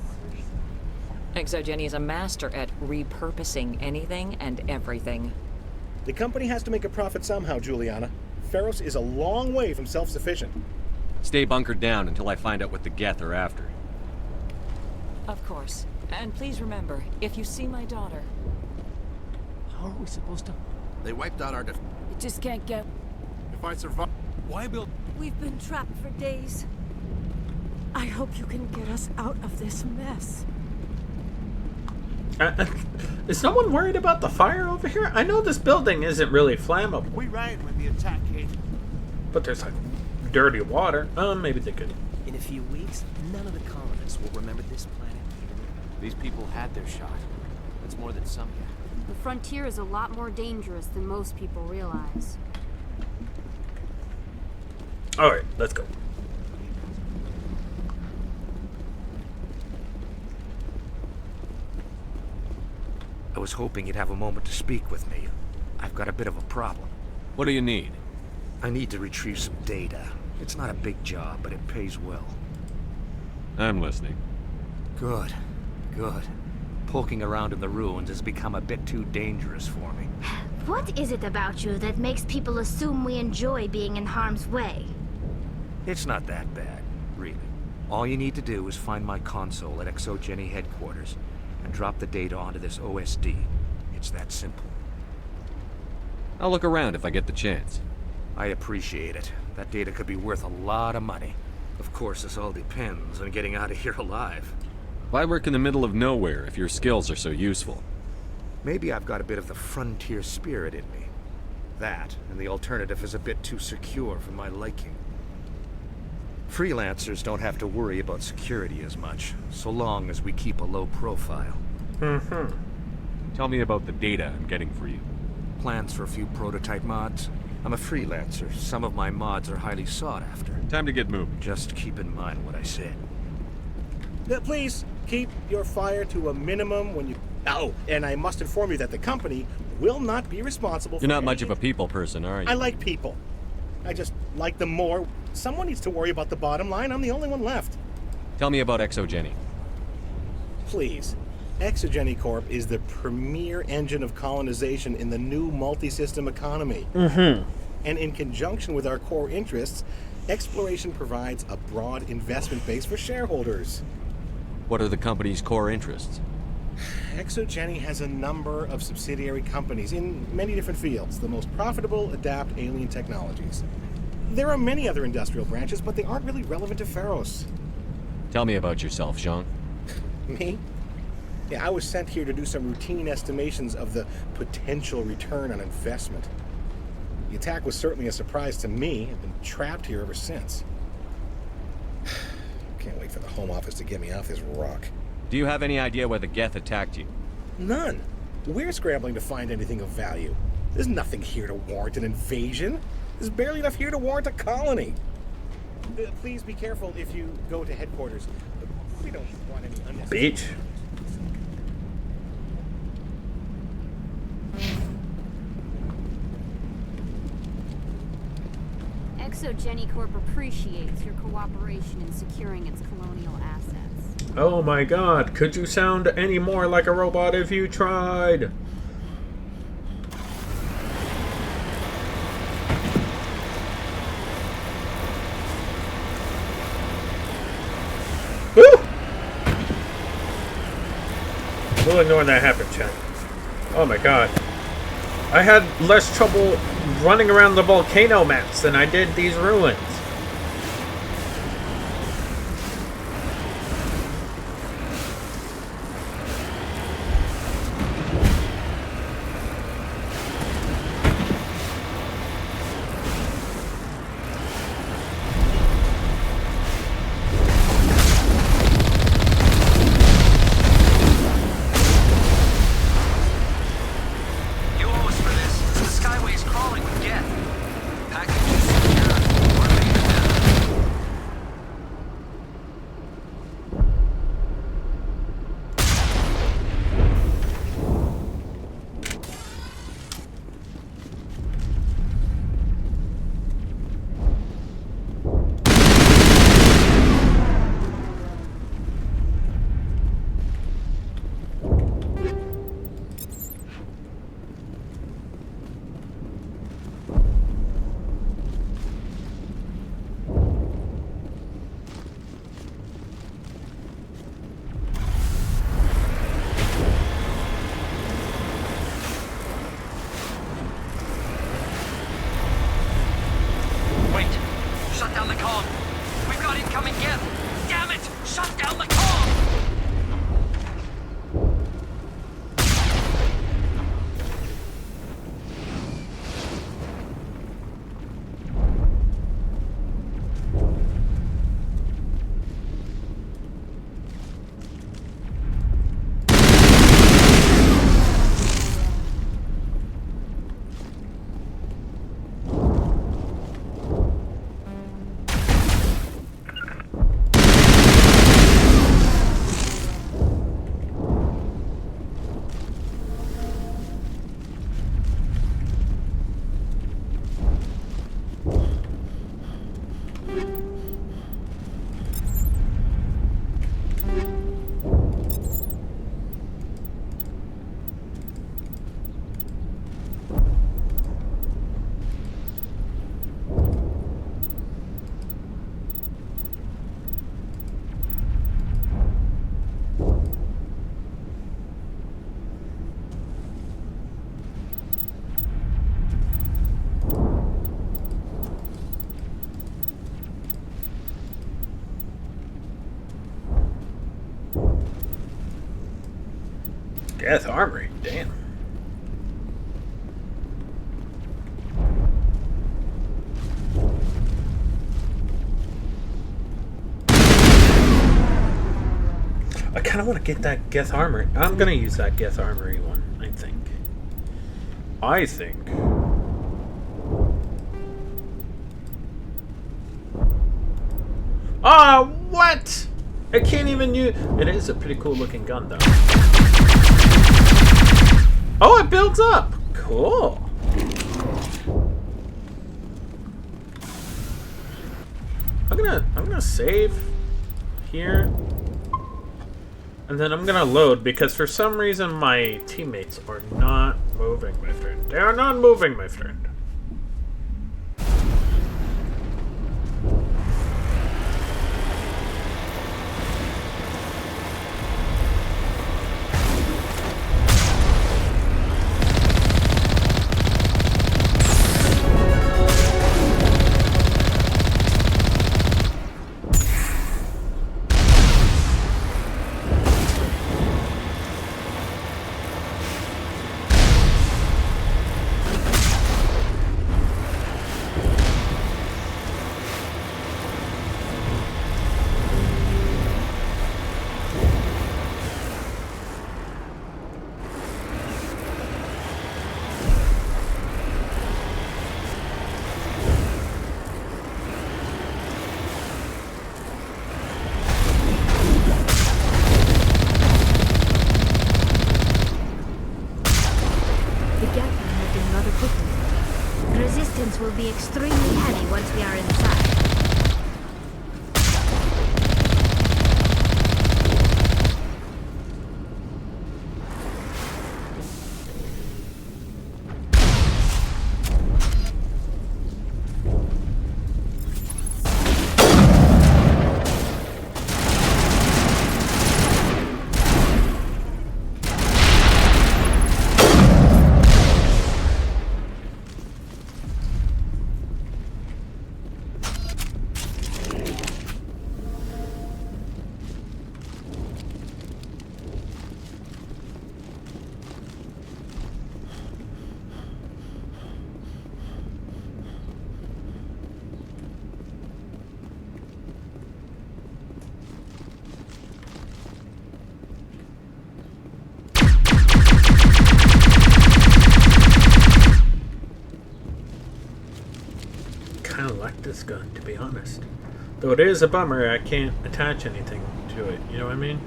S20: ExoGeni is a master at repurposing anything and everything.
S21: The company has to make a profit somehow, Juliana. Feros is a long way from self-sufficient.
S13: Stay bunkered down until I find out what the Geth are after.
S20: Of course. And please remember, if you see my daughter...
S9: How are we supposed to... They wiped out our...
S15: You just can't get...
S9: If I survive... Why build...
S15: We've been trapped for days. I hope you can get us out of this mess.
S1: Is someone worried about the fire over here? I know this building isn't really flammable.
S10: We ran when the attack came.
S1: But there's like dirty water. Maybe they could.
S9: In a few weeks, none of the colonists will remember this planet. These people had their shot. That's more than some get.
S15: The frontier is a lot more dangerous than most people realize.
S1: Alright, let's go.
S11: I was hoping you'd have a moment to speak with me. I've got a bit of a problem.
S13: What do you need?
S11: I need to retrieve some data. It's not a big job, but it pays well.
S13: I'm listening.
S11: Good. Good. Poking around in the ruins has become a bit too dangerous for me.
S2: What is it about you that makes people assume we enjoy being in harm's way?
S11: It's not that bad, really. All you need to do is find my console at ExoGeni headquarters and drop the data onto this OSD. It's that simple.
S13: I'll look around if I get the chance.
S11: I appreciate it. That data could be worth a lot of money. Of course, this all depends on getting out of here alive.
S13: Why work in the middle of nowhere if your skills are so useful?
S11: Maybe I've got a bit of the frontier spirit in me. That, and the alternative is a bit too secure for my liking. Freelancers don't have to worry about security as much, so long as we keep a low profile.
S13: Tell me about the data I'm getting for you.
S11: Plans for a few prototype mods? I'm a freelancer. Some of my mods are highly sought after.
S13: Time to get moving.
S11: Just keep in mind what I said.
S21: Please, keep your fire to a minimum when you... Oh, and I must inform you that the company will not be responsible for...
S13: You're not much of a people person, are you?
S21: I like people. I just like them more. Someone needs to worry about the bottom line. I'm the only one left.
S13: Tell me about ExoGeni.
S21: Please. ExoGeni Corp is the premier engine of colonization in the new multi-system economy. And in conjunction with our core interests, exploration provides a broad investment base for shareholders.
S13: What are the company's core interests?
S21: ExoGeni has a number of subsidiary companies in many different fields. The most profitable adapt alien technologies. There are many other industrial branches, but they aren't really relevant to Feros.
S13: Tell me about yourself, Jean.
S21: Me? Yeah, I was sent here to do some routine estimations of the potential return on investment. The attack was certainly a surprise to me. I've been trapped here ever since. Can't wait for the Home Office to get me off this rock.
S13: Do you have any idea why the Geth attacked you?
S21: None. We're scrambling to find anything of value. There's nothing here to warrant an invasion. There's barely enough here to warrant a colony. Please be careful if you go to headquarters. We don't want any unnecessary...
S1: Beach.
S15: ExoGeni Corp appreciates your cooperation in securing its colonial assets.
S1: Oh my god, could you sound any more like a robot if you tried? Woo! We'll ignore that happen, chat. Oh my god. I had less trouble running around the volcano maps than I did these ruins.
S3: You owe us for this. The Skyway's crawling with Geth. Package is secure. We're making
S1: Death Armory, damn. I kind of want to get that Geth Armory. I'm going to use that Geth Armory one, I think. Ah, what? I can't even use... It is a pretty cool looking gun, though. Oh, it builds up. Cool. I'm gonna save here. And then I'm gonna load because for some reason my teammates are not moving, my friend. They are not moving, my friend.
S2: Will be extremely heavy once we are inside. Kind of like this gun, to be honest. Though it is a bummer I can't attach anything to it, you know what I mean?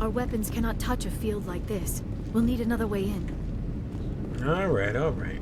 S7: Our weapons cannot touch a field like this. We'll need another way in.
S1: Alright, alright.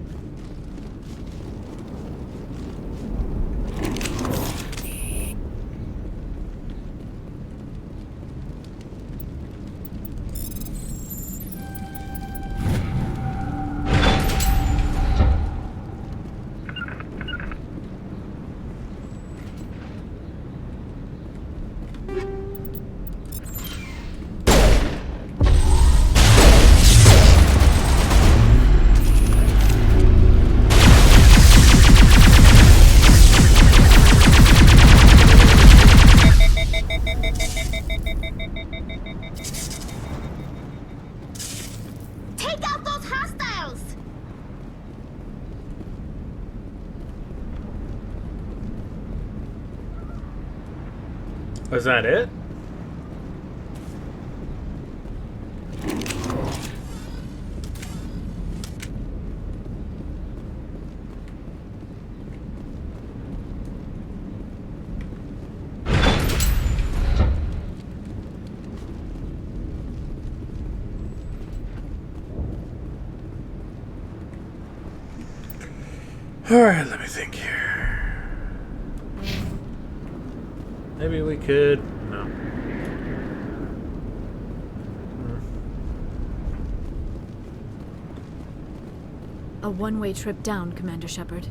S1: Was that it? Alright, let me think here. Maybe we could... No.
S7: A one-way trip down, Commander Shepard.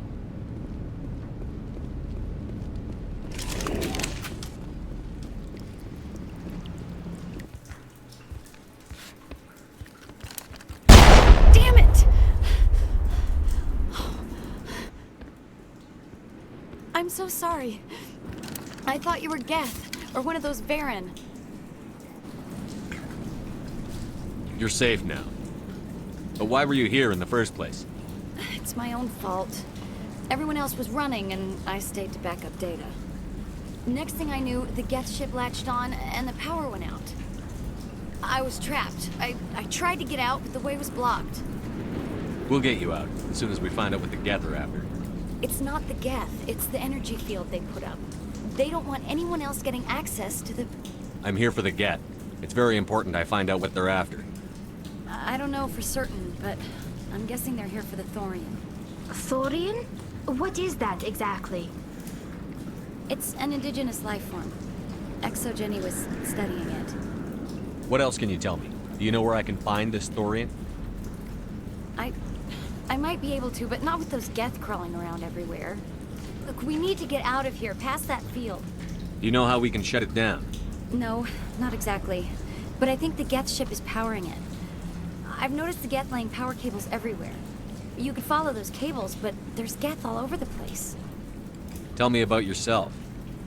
S7: Damn it!
S15: I'm so sorry. I thought you were Geth, or one of those Baron.
S13: You're safe now. But why were you here in the first place?
S15: It's my own fault. Everyone else was running, and I stayed to back up data. Next thing I knew, the Geth ship latched on, and the power went out. I was trapped. I tried to get out, but the way was blocked.
S13: We'll get you out as soon as we find out what the Geth are after.
S15: It's not the Geth, it's the energy field they put up. They don't want anyone else getting access to the...
S13: I'm here for the Geth. It's very important I find out what they're after.
S15: I don't know for certain, but I'm guessing they're here for the Thorian.
S2: Thorian? What is that exactly?
S15: It's an indigenous life form. Exogeny was studying it.
S13: What else can you tell me? Do you know where I can find this Thorian?
S15: I might be able to, but not with those Geth crawling around everywhere. Look, we need to get out of here, past that field.
S13: Do you know how we can shut it down?
S15: No, not exactly. But I think the Geth ship is powering it. I've noticed the Geth laying power cables everywhere. You could follow those cables, but there's Geth all over the place.
S13: Tell me about yourself.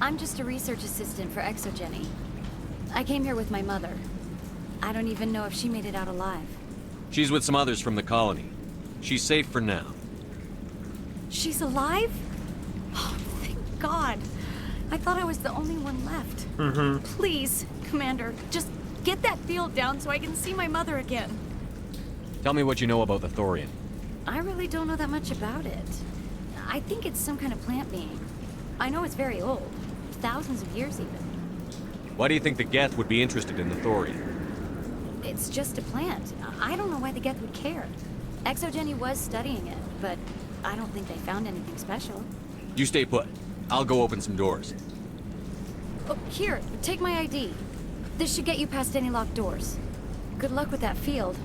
S15: I'm just a research assistant for Exogeny. I came here with my mother. I don't even know if she made it out alive.
S13: She's with some others from the colony. She's safe for now.
S15: She's alive? Oh, thank God. I thought I was the only one left. Please, Commander, just get that field down so I can see my mother again.
S13: Tell me what you know about the Thorian.
S15: I really don't know that much about it. I think it's some kind of plant being. I know it's very old. Thousands of years even.
S13: Why do you think the Geth would be interested in the Thorian?
S15: It's just a plant. I don't know why the Geth would care. Exogeny was studying it, but I don't think they found anything special.
S13: You stay put. I'll go open some doors.
S15: Oh, here, take my ID. This should get you past any locked doors. Good luck with that field.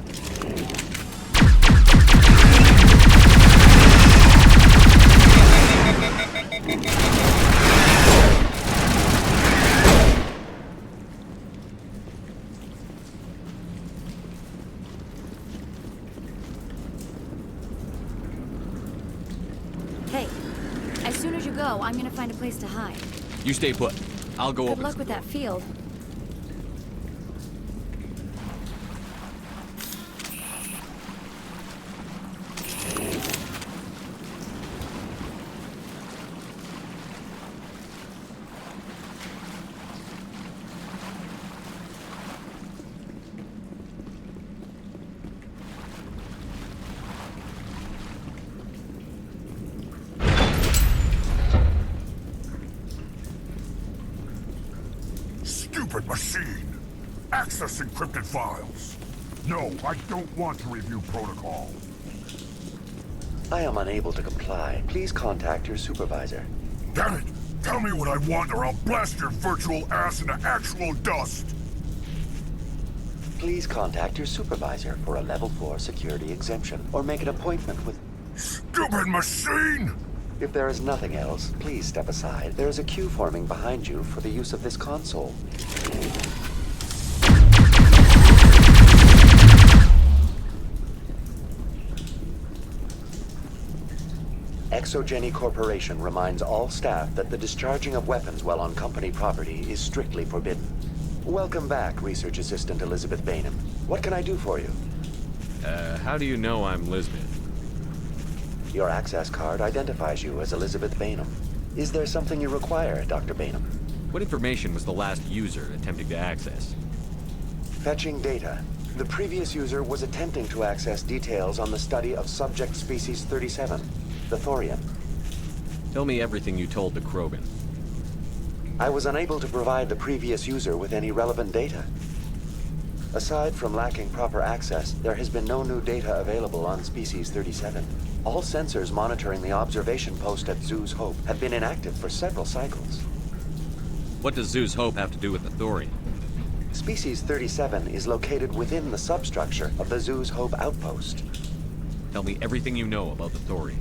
S15: Hey, as soon as you go, I'm gonna find a place to hide.
S13: You stay put. I'll go
S15: Good
S13: open
S15: luck
S13: some
S15: with that field.
S3: Stupid machine! Access encrypted files! No, I don't want to review protocol.
S22: I am unable to comply. Please contact your supervisor.
S3: Damn it! Tell me what I want or I'll blast your virtual ass into actual dust!
S22: Please contact your supervisor for a level 4 security exemption, or make an appointment with...
S3: Stupid machine!
S22: If there is nothing else, please step aside. There is a queue forming behind you for the use of this console. Exogeny Corporation reminds all staff that the discharging of weapons while on company property is strictly forbidden. Welcome back, Research Assistant Elizabeth Bainham. What can I do for you?
S13: How do you know I'm Lisbeth?
S22: Your access card identifies you as Elizabeth Bainham. Is there something you require, Dr. Bainham?
S13: What information was the last user attempting to access?
S22: Fetching data. The previous user was attempting to access details on the study of subject species 37, the Thorian.
S13: Tell me everything you told the Krogan.
S22: I was unable to provide the previous user with any relevant data. Aside from lacking proper access, there has been no new data available on Species 37. All sensors monitoring the observation post at Zoo's Hope have been inactive for several cycles.
S13: What does Zoo's Hope have to do with the Thorian?
S22: Species 37 is located within the substructure of the Zoo's Hope outpost.
S13: Tell me everything you know about the Thorian.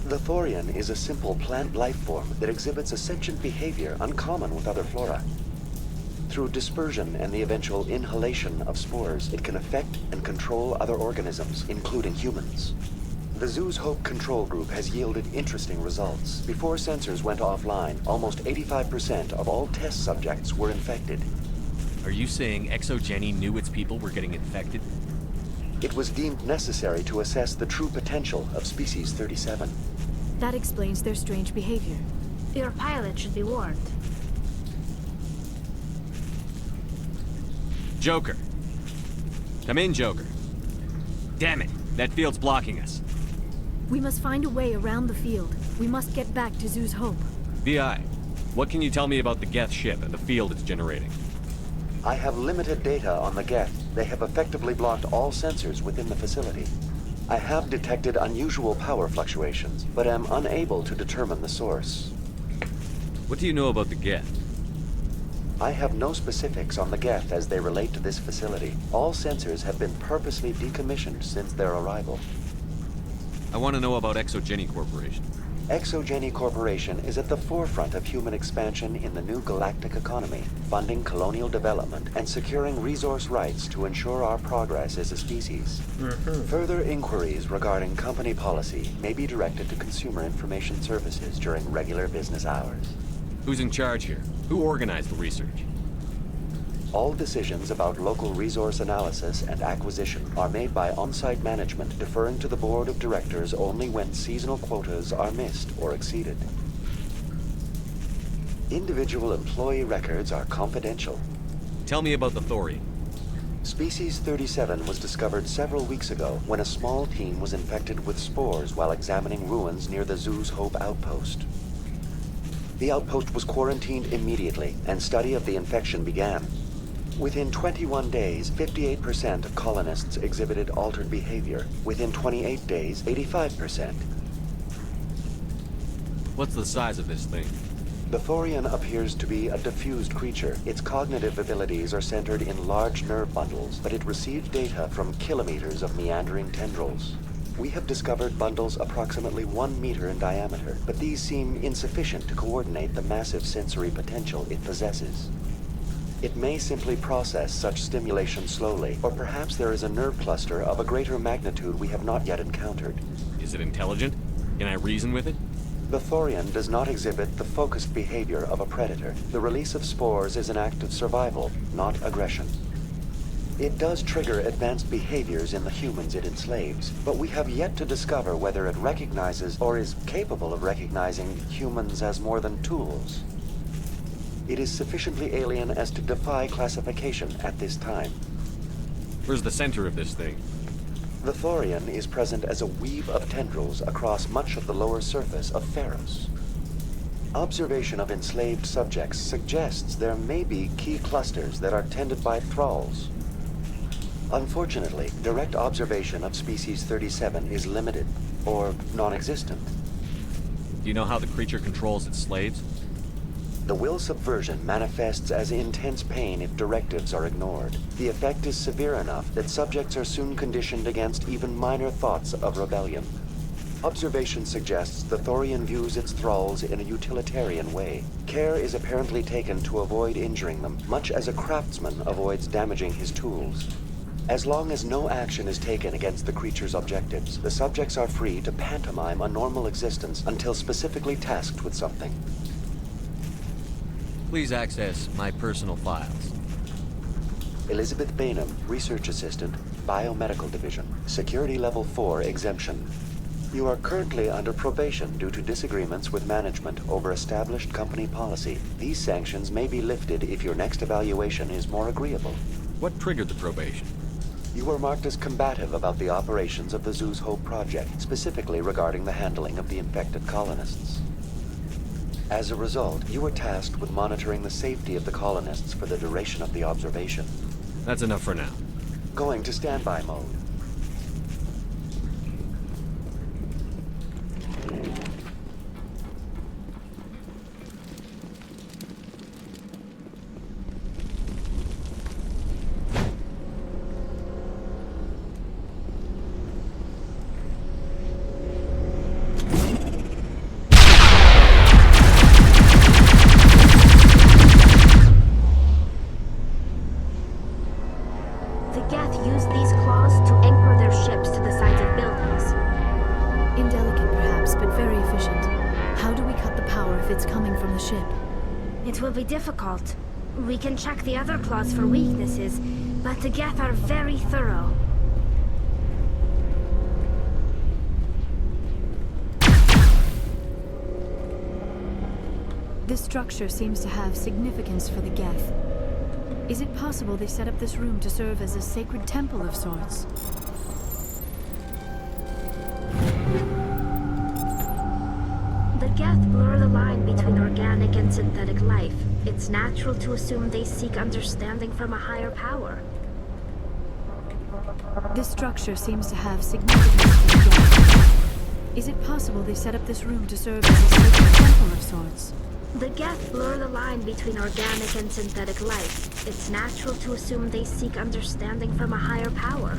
S22: The Thorian is a simple plant life form that exhibits a sentient behavior uncommon with other flora. Through dispersion and the eventual inhalation of spores, it can affect and control other organisms, including humans. The Zeus Hope control group has yielded interesting results. Before sensors went offline, almost 85% of all test subjects were infected.
S13: Are you saying Exogeny knew its people were getting infected?
S22: It was deemed necessary to assess the true potential of Species 37.
S7: That explains their strange behavior.
S2: Your pilot should be warned.
S13: Joker. Come in, Joker. Damn it, that field's blocking us.
S7: We must find a way around the field. We must get back to Zeus Hope.
S13: VI, what can you tell me about the Geth ship and the field it's generating?
S22: I have limited data on the Geth. They have effectively blocked all sensors within the facility. I have detected unusual power fluctuations, but am unable to determine the source.
S13: What do you know about the Geth?
S22: I have no specifics on the Geth as they relate to this facility. All sensors have been purposely decommissioned since their arrival.
S13: I want to know about Exogeny Corporation.
S22: Exogeny Corporation is at the forefront of human expansion in the new galactic economy, funding colonial development and securing resource rights to ensure our progress as a species. Further inquiries regarding company policy may be directed to Consumer Information Services during regular business hours.
S13: Who's in charge here? Who organized the research?
S22: All decisions about local resource analysis and acquisition are made by on-site management, deferring to the board of directors only when seasonal quotas are missed or exceeded. Individual employee records are confidential.
S13: Tell me about the Thorian.
S22: Species 37 was discovered several weeks ago when a small team was infected with spores while examining ruins near the Zeus Hope outpost. The outpost was quarantined immediately, and study of the infection began. Within 21 days, 58% of colonists exhibited altered behavior. Within 28 days, 85%.
S13: What's the size of this thing?
S22: The Thorian appears to be a diffused creature. Its cognitive abilities are centered in large nerve bundles, but it receives data from kilometers of meandering tendrils. We have discovered bundles approximately 1 meter in diameter, but these seem insufficient to coordinate the massive sensory potential it possesses. It may simply process such stimulation slowly, or perhaps there is a nerve cluster of a greater magnitude we have not yet encountered.
S13: Is it intelligent? Can I reason with it?
S22: The Thorian does not exhibit the focused behavior of a predator. The release of spores is an act of survival, not aggression. It does trigger advanced behaviors in the humans it enslaves, but we have yet to discover whether it recognizes or is capable of recognizing humans as more than tools. It is sufficiently alien as to defy classification at this time.
S13: Where's the center of this thing?
S22: The Thorian is present as a weave of tendrils across much of the lower surface of Feros. Observation of enslaved subjects suggests there may be key clusters that are tended by thralls. Unfortunately, direct observation of Species 37 is limited, or non-existent.
S13: Do you know how the creature controls its slaves?
S22: The will subversion manifests as intense pain if directives are ignored. The effect is severe enough that subjects are soon conditioned against even minor thoughts of rebellion. Observation suggests the Thorian views its thralls in a utilitarian way. Care is apparently taken to avoid injuring them, much as a craftsman avoids damaging his tools. As long as no action is taken against the creature's objectives, the subjects are free to pantomime a normal existence until specifically tasked with something.
S13: Please access my personal files.
S22: Elizabeth Bainham, Research Assistant, Biomedical Division, Security Level 4 Exemption. You are currently under probation due to disagreements with management over established company policy. These sanctions may be lifted if your next evaluation is more agreeable.
S13: What triggered the probation?
S22: You were marked as combative about the operations of the Zeus Hope project, specifically regarding the handling of the infected colonists. As a result, you were tasked with monitoring the safety of the colonists for the duration of the observation.
S13: That's enough for now.
S22: Going to standby mode.
S2: The Geth used these claws to
S7: but very efficient. How do we cut the power if it's coming from the ship?
S2: It will be difficult. We can check the other claws for weaknesses, but the Geth are very thorough.
S7: This structure seems to have significance for the Geth. Is it possible they set up this room to serve as a sacred temple of sorts?
S2: The Geth blur the line between organic and synthetic life. It's natural to assume they seek understanding from a higher power.
S7: This structure seems to have significance for the Geth. Is it possible they set up this room to serve as a sacred temple of sorts?
S2: The Geth blur the line between organic and synthetic life. It's natural to assume they seek understanding from a higher power.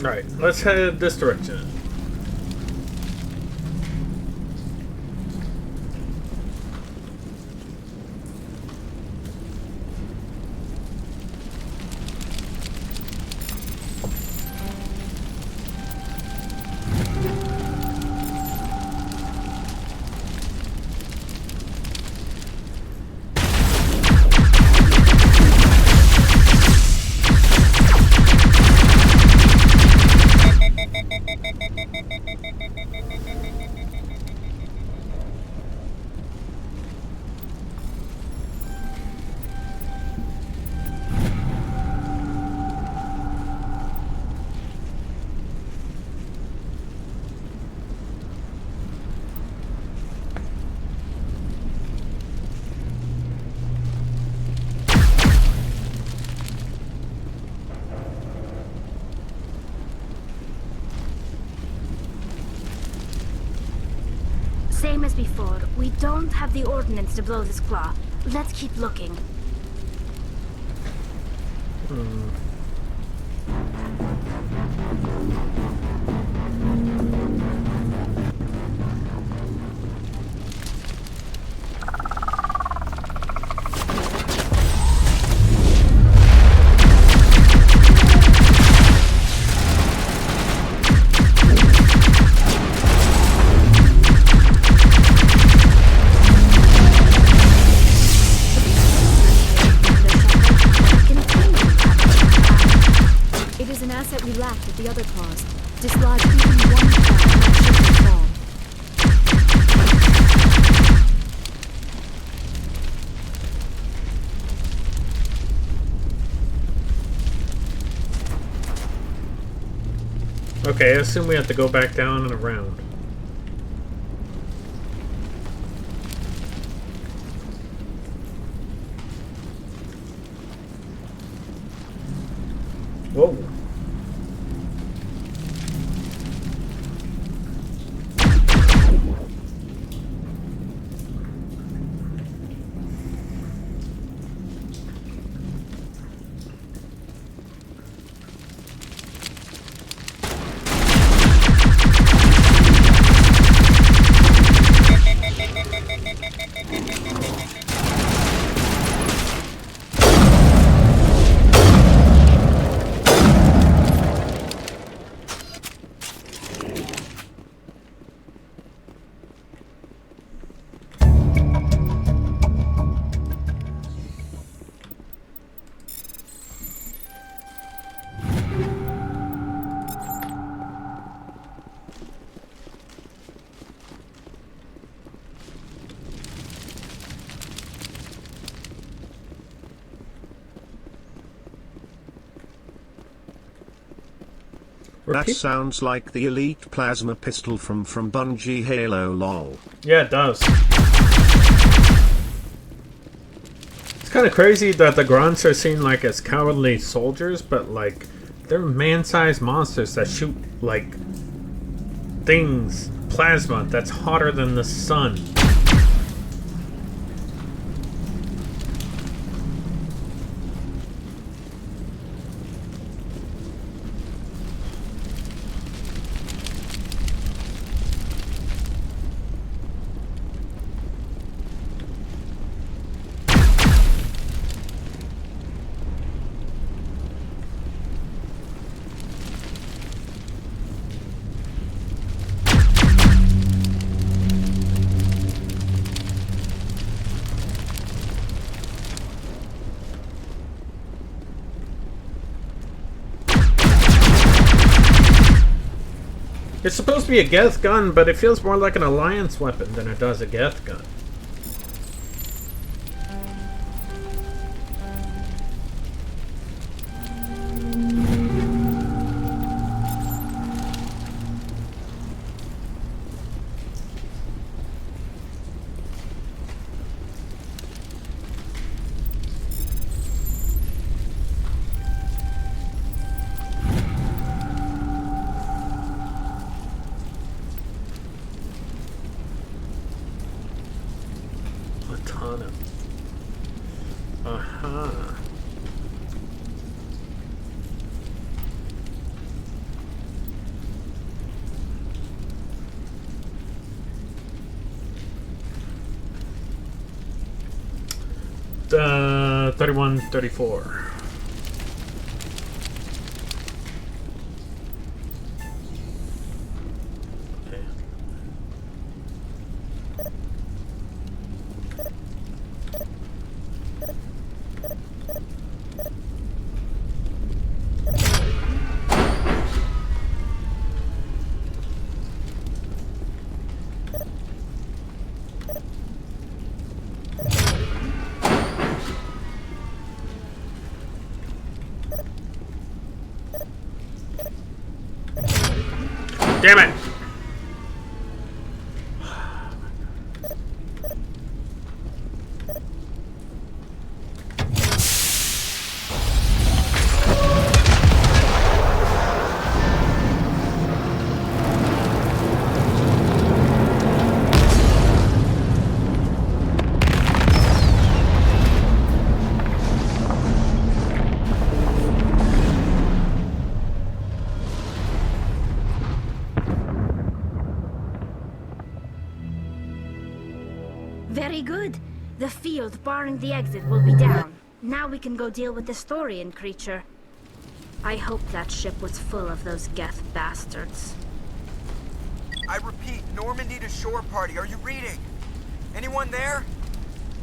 S1: Alright, let's head this direction.
S2: Same as before, we don't have the ordnance to blow this claw. Let's keep looking.
S7: It is an asset we lacked at the other claws. Dislodge even one claw and that ship will fall.
S1: Okay, I assume we have to go back down and around. Whoa.
S4: That sounds like the elite plasma pistol from Bungie Halo lol.
S1: Yeah, it does. It's kind kind of crazy that the grunts are seen like as cowardly soldiers, but like they're man-sized monsters that shoot like things, plasma that's hotter than the sun. It's supposed to be a Geth gun, but it feels more like an Alliance weapon than it does a Geth gun. Aha. 31, 34. Damn it!
S2: Very good. The field barring the exit will be down. Now we can go deal with the Storian creature. I hope that ship was full of those Geth bastards.
S6: I repeat, Normandy to shore party. Are you reading? Anyone there?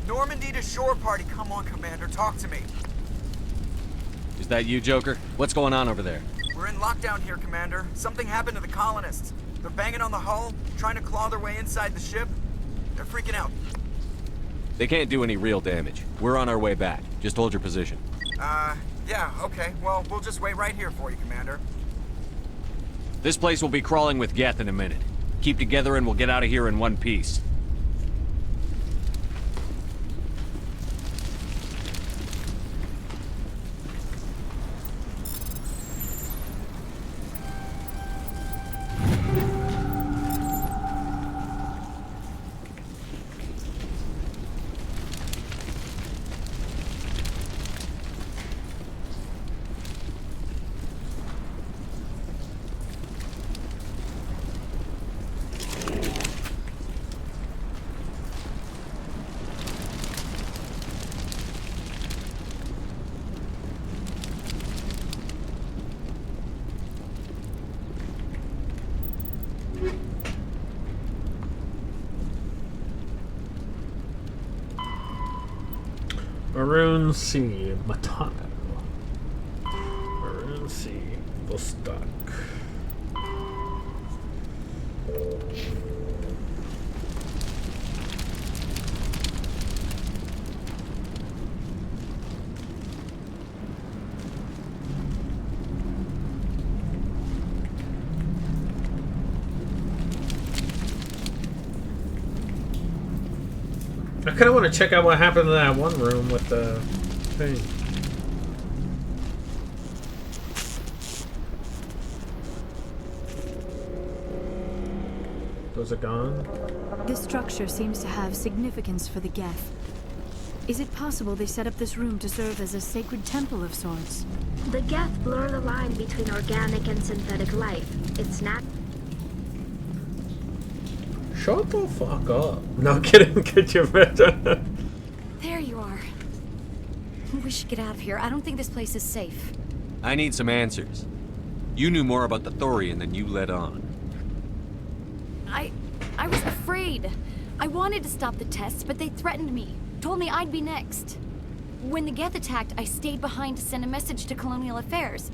S6: Normandy to shore party. Come on, Commander. Talk to me.
S13: Is that you, Joker? What's going on over there?
S6: We're in lockdown here, Commander. Something happened to the colonists. They're banging on the hull, trying to claw their way inside the ship. They're freaking out.
S13: They can't do any real damage. We're on our way back. Just hold your position.
S6: Yeah, okay. Well, we'll just wait right here for you, Commander.
S13: This place will be crawling with Geth in a minute. Keep together and we'll get out of here in one piece.
S1: Maroon Sea, Matano. Maroon Sea, Vostok. I kind of want to check out what happened in that one room with the thing. Those are gone.
S7: This structure seems to have significance for the Geth. Is it possible they set up this room to serve as a sacred temple of sorts?
S2: The Geth blur the line between organic and synthetic life. It's not.
S1: Shut the fuck up. No kidding. Get your better.
S15: There you are. We should get out of here. I don't think this place is safe.
S13: I need some answers. You knew more about the Thorian than you let on.
S15: I was afraid. I wanted to stop the tests, but they threatened me. Told me I'd be next. When the Geth attacked, I stayed behind to send a message to Colonial Affairs.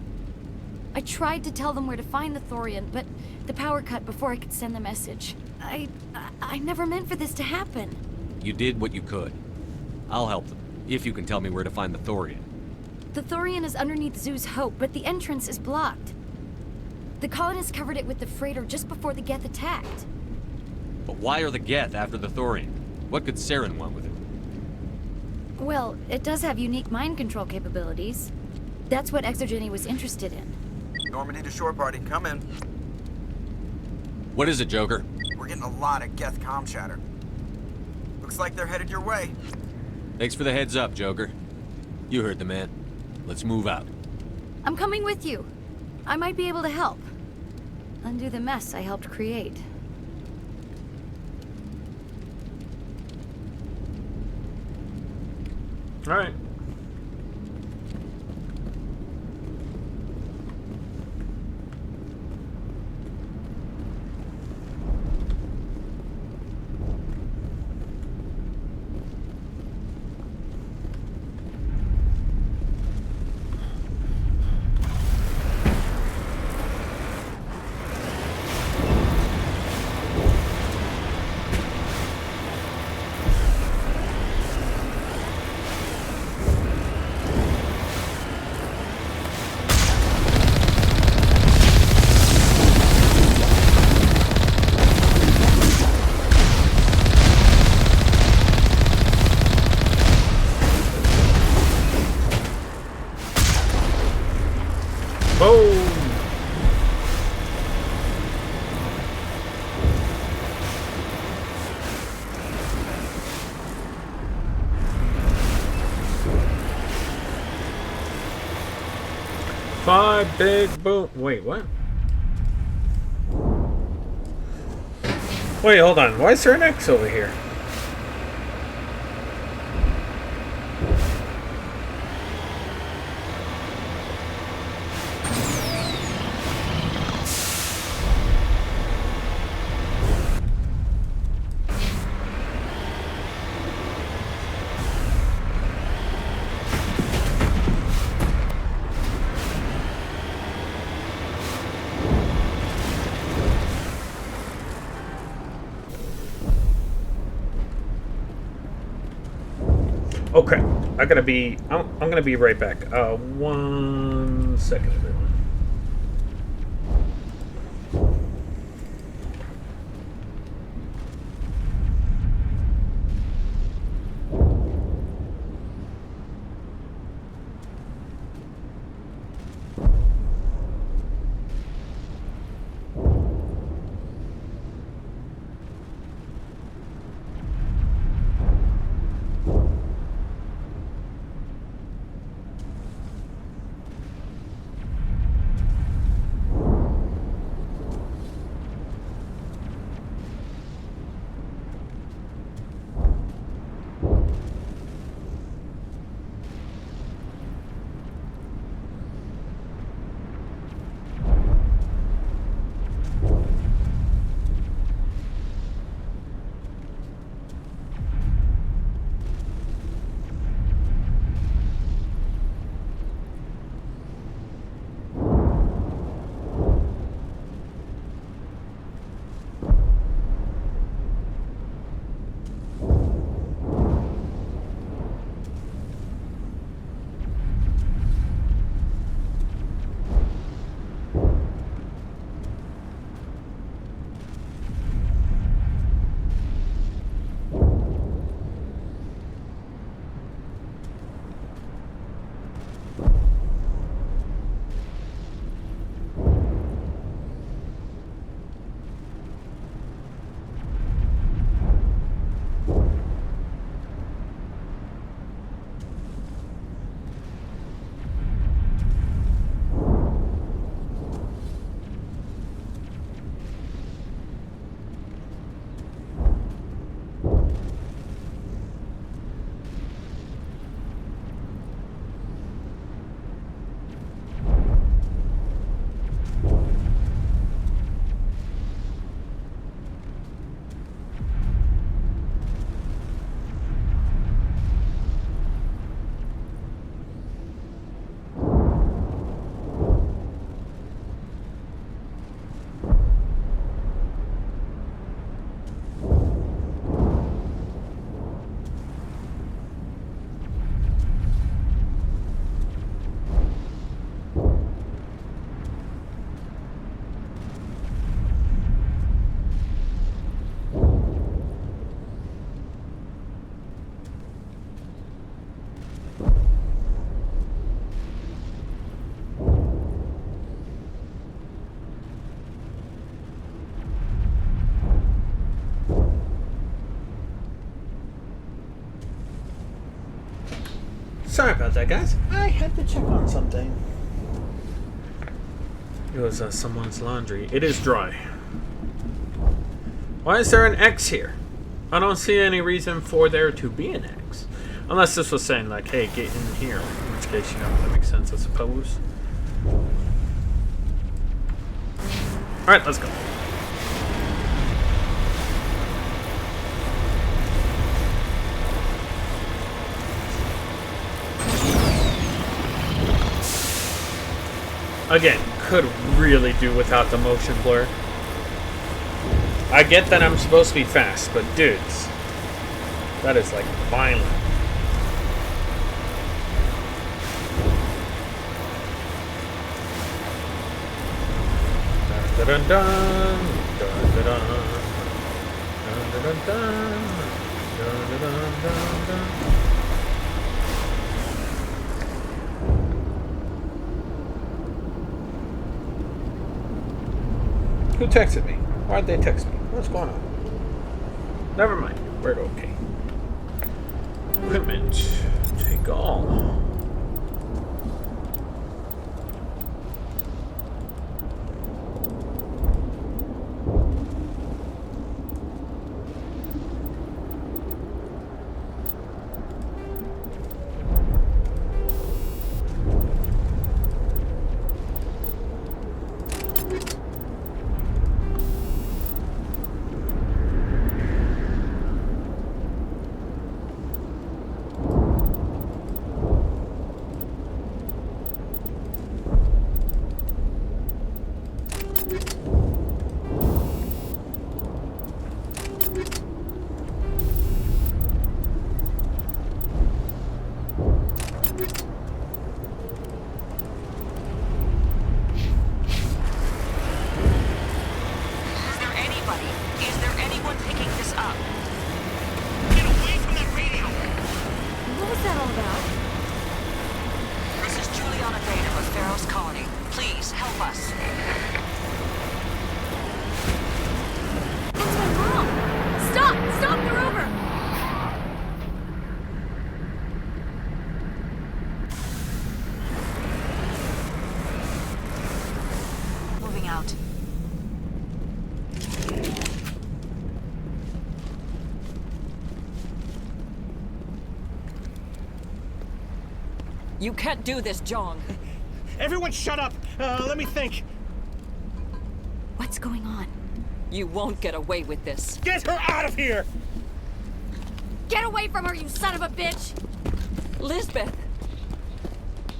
S15: I tried to tell them where to find the Thorian, but the power cut before I could send the message. I never meant for this to happen.
S13: You did what you could. I'll help them, if you can tell me where to find the Thorian.
S15: The Thorian is underneath Zoo's Hope, but the entrance is blocked. The colonists covered it with the freighter just before the Geth attacked.
S13: But why are the Geth after the Thorian? What could Saren want with it?
S15: Well, it does have unique mind control capabilities. That's what Exogeny was interested in.
S6: Normandy to shore party, come in.
S13: What is it, Joker?
S6: We're getting a lot of Geth comm chatter. Looks like they're headed your way.
S13: Thanks for the heads up, Joker. You heard the man. Let's move out.
S15: I'm coming with you. I might be able to help. Undo the mess I helped create.
S1: All right. Five big boom. Wait, what? Wait, hold on. Why is there an X over here? Okay, I'm gonna be right back. 1 second, everyone. about that, guys. I had to check on something. It was someone's laundry. It is dry. Why is there an X here? I don't see any reason for there to be an X. Unless this was saying, like, hey, get in here. In which case, you know, that makes sense, I suppose. Alright, let's go. Again, could really do without the motion blur. I get that I'm supposed to be fast, but dudes, that is like violent. Dun dun dun dun dun dun dun dun dun dun dun. Who texted me? Why'd they text me? What's going on? Never mind. We're okay. Equipment. Take all.
S20: Feros colony. Please, help us.
S15: It's been wrong! Stop! Stop the rover!
S20: Moving out. You can't do this, Jong.
S21: Everyone shut up! Let me think.
S15: What's going on?
S20: You won't get away with this.
S21: Get her out of here!
S15: Get away from her, you son of a bitch!
S20: Lisbeth!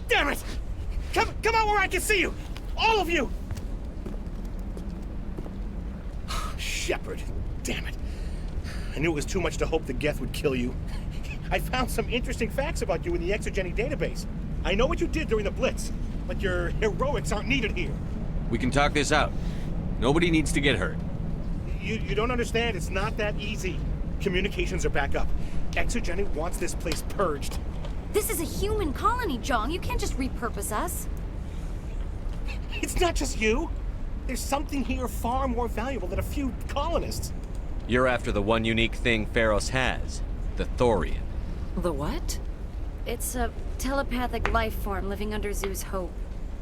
S21: Damn it! Come out where I can see you! All of you! Shepard, damn it. I knew it was too much to hope the Geth would kill you. I found some interesting facts about you in the Exogeny database. I know what you did during the Blitz, but your heroics aren't needed here.
S13: We can talk this out. Nobody needs to get hurt.
S21: You don't understand. It's not that easy. Communications are back up. Exogeny wants this place purged.
S15: This is a human colony, Jong. You can't just repurpose us.
S21: It's not just you. There's something here far more valuable than a few colonists.
S13: You're after the one unique thing Feros has. The Thorian.
S20: The what?
S15: It's a telepathic life form living under Zeus' Hope.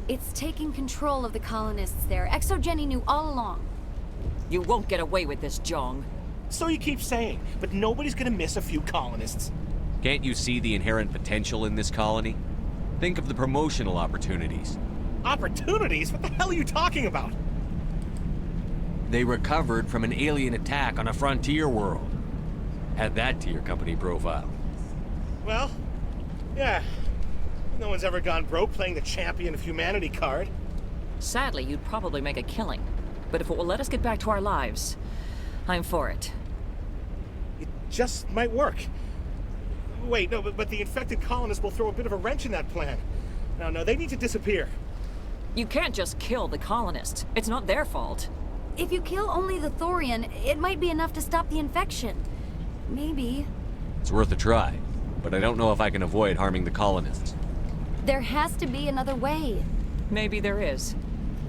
S15: It's taking control of the colonists there. Exogeny knew all along.
S20: You won't get away with this, Jong.
S21: So you keep saying, but nobody's gonna miss a few colonists.
S13: Can't you see the inherent potential in this colony? Think of the promotional opportunities.
S21: Opportunities? What the hell are you talking about?
S13: They recovered from an alien attack on a frontier world. Add that to your company profile.
S21: Well, yeah. No one's ever gone broke playing the champion of humanity card.
S20: Sadly, you'd probably make a killing. But if it will let us get back to our lives, I'm for it.
S21: It just might work. Wait, no, but the infected colonists will throw a bit of a wrench in that plan. No, they need to disappear.
S20: You can't just kill the colonists. It's not their fault.
S15: If you kill only the Thorian, it might be enough to stop the infection. Maybe.
S13: It's worth a try, but I don't know if I can avoid harming the colonists.
S15: There has to be another way.
S20: Maybe there is.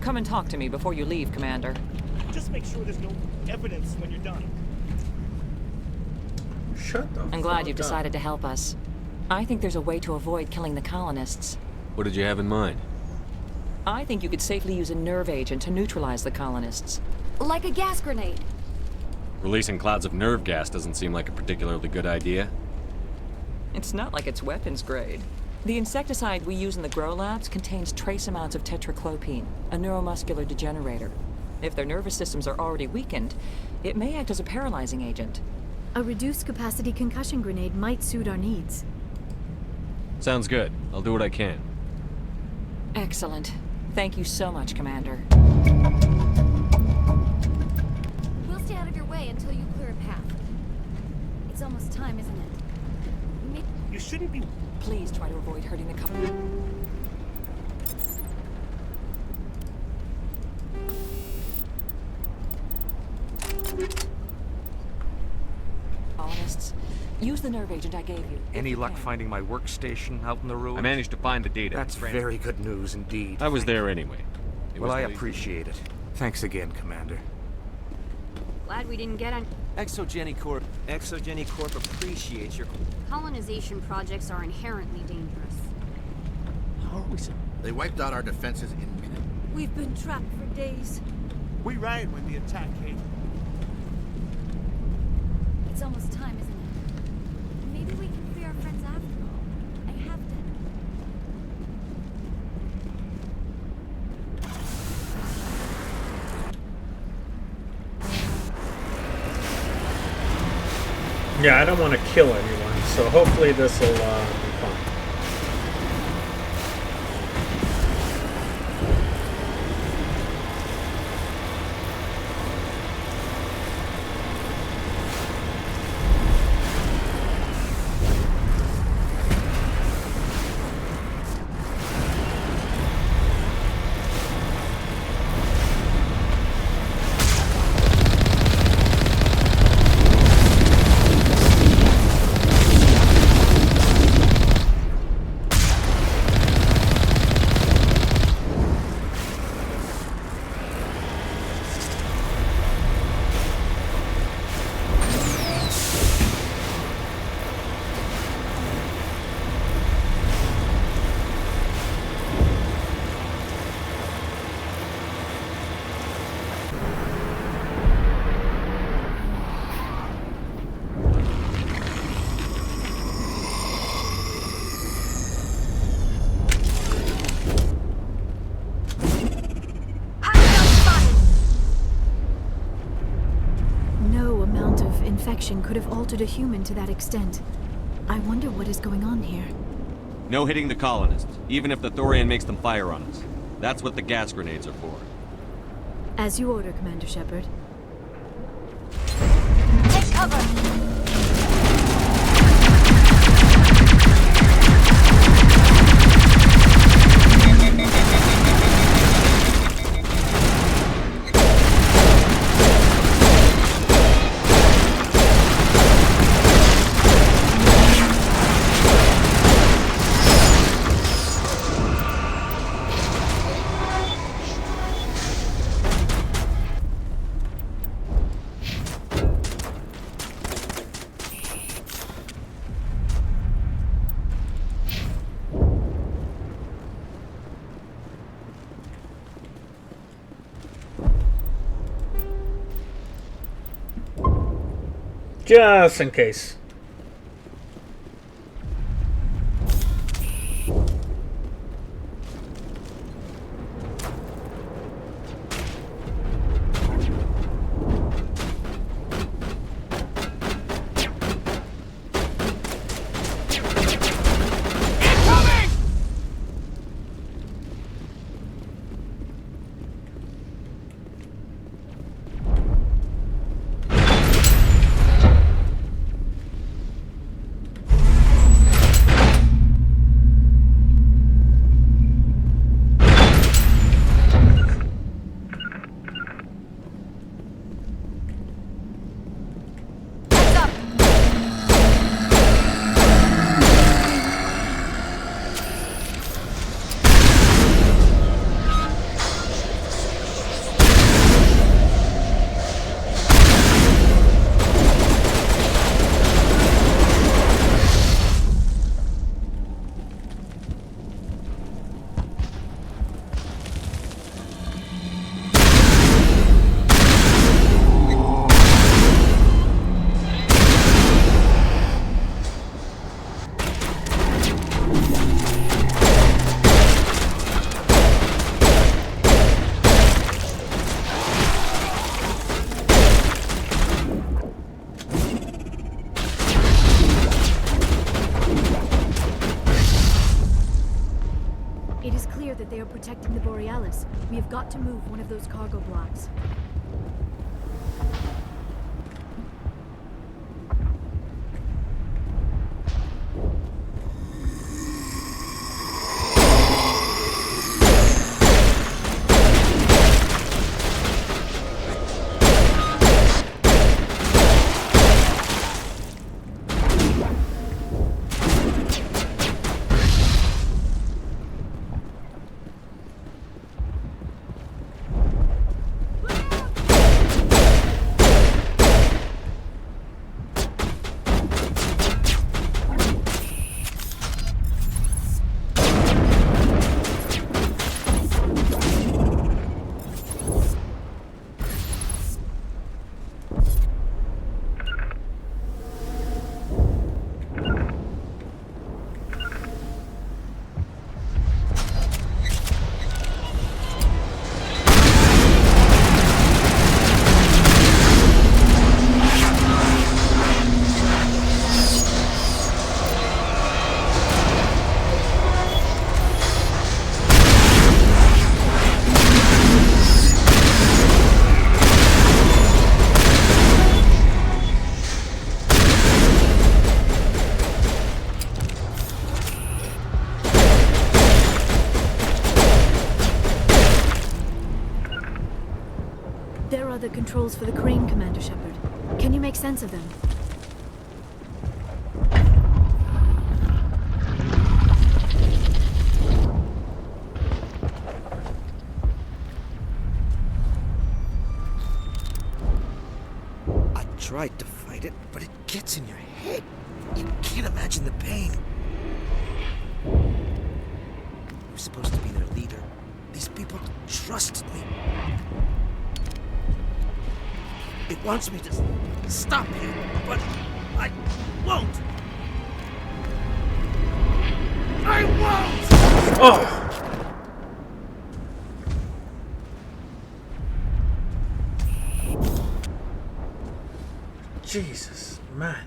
S20: Come and talk to me before you leave, Commander.
S21: Just make sure there's no evidence when you're done.
S1: Shut the
S20: I'm glad you've
S1: fuck up.
S20: decided to help us. I think there's a way to avoid killing the colonists.
S13: What did you have in mind?
S20: I think you could safely use a nerve agent to neutralize the colonists.
S15: Like a gas grenade.
S13: Releasing clouds of nerve gas doesn't seem like a particularly good idea.
S20: It's not like it's weapons grade. The insecticide we use in the grow labs contains trace amounts of tetraclopine, a neuromuscular degenerator. If their nervous systems are already weakened, it may act as a paralyzing agent.
S7: A reduced capacity concussion grenade might suit our needs.
S13: Sounds good. I'll do what I can.
S20: Excellent. Thank you so much, Commander.
S15: We'll stay out of your way until you clear a path. It's almost time, isn't it?
S21: You shouldn't be...
S20: Please try to avoid hurting the colonists. Use the nerve agent I gave you.
S8: Any luck finding my workstation out in the road?
S13: I managed to find the data.
S8: That's very good news indeed.
S13: I was there anyway.
S8: Well, I appreciate it. Thanks again, Commander.
S19: Glad we didn't get on.
S9: Exogeny Corp appreciates your...
S19: Colonization projects are inherently dangerous.
S9: How are we so...
S10: They wiped out our defenses in minutes.
S19: We've been trapped for days.
S21: We ran when the attack came.
S15: It's almost time, isn't it? Maybe we can free our friends after all. I have to.
S1: Yeah, I don't want to kill anyone, so hopefully this will be fun.
S7: Infection could have altered a human to that extent. I wonder what is going on here.
S13: No hitting the colonists, even if the Thorian makes them fire on us. That's what the gas grenades are for.
S7: As you order, Commander Shepard.
S19: Take cover!
S1: Just in case.
S7: protecting the Borealis. We have got to move one of those cargo blocks. There are the controls for the crane, Commander Shepard. Can you make sense of them?
S11: I tried to fight it, but it gets in your head. You can't imagine the pain. I'm supposed to be their leader. These people trusted me. It wants me to stop you, but I won't. I won't!
S1: Oh! Jesus, man.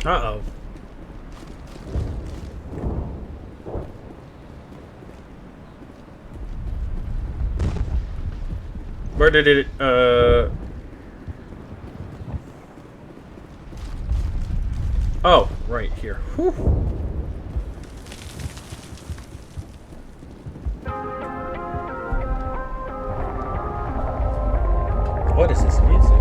S1: Uh-oh. Where did it, Oh, right here. Whew. What is this music?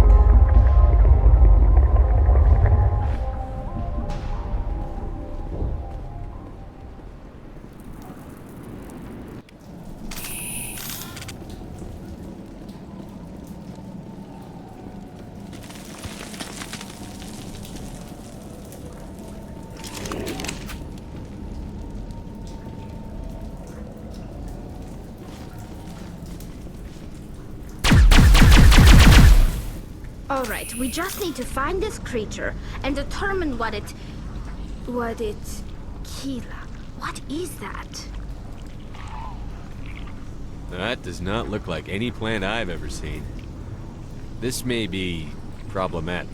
S2: Alright, we just need to find this creature and determine what it... Keela. What is that?
S13: That does not look like any plant I've ever seen. This may be problematic.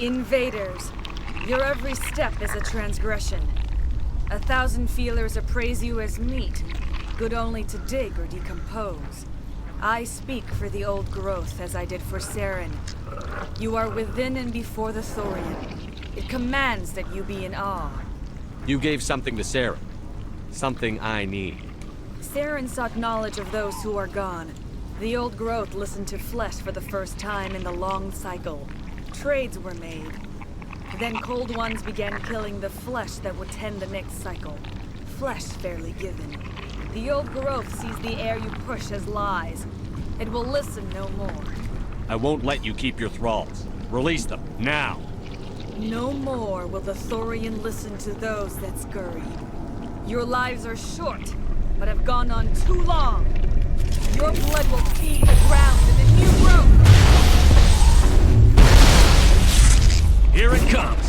S16: Invaders, your every step is a transgression. 1,000 feelers appraise you as meat, good only to dig or decompose. I speak for the old growth as I did for Saren. You are within and before the Thorian. It commands that you be in awe.
S13: You gave something to Sarah. Something I need.
S16: Saren sought knowledge of those who are gone. The old growth listened to flesh for the first time in the long cycle. Trades were made. Then cold ones began killing the flesh that would tend the next cycle. Flesh fairly given. The old growth sees the air you push as lies. It will listen no more.
S13: I won't let you keep your thralls. Release them, now!
S16: No more will the Thorian listen to those that scurry. Your lives are short, but have gone on too long. Your blood will feed the ground in a new growth.
S13: Here it comes!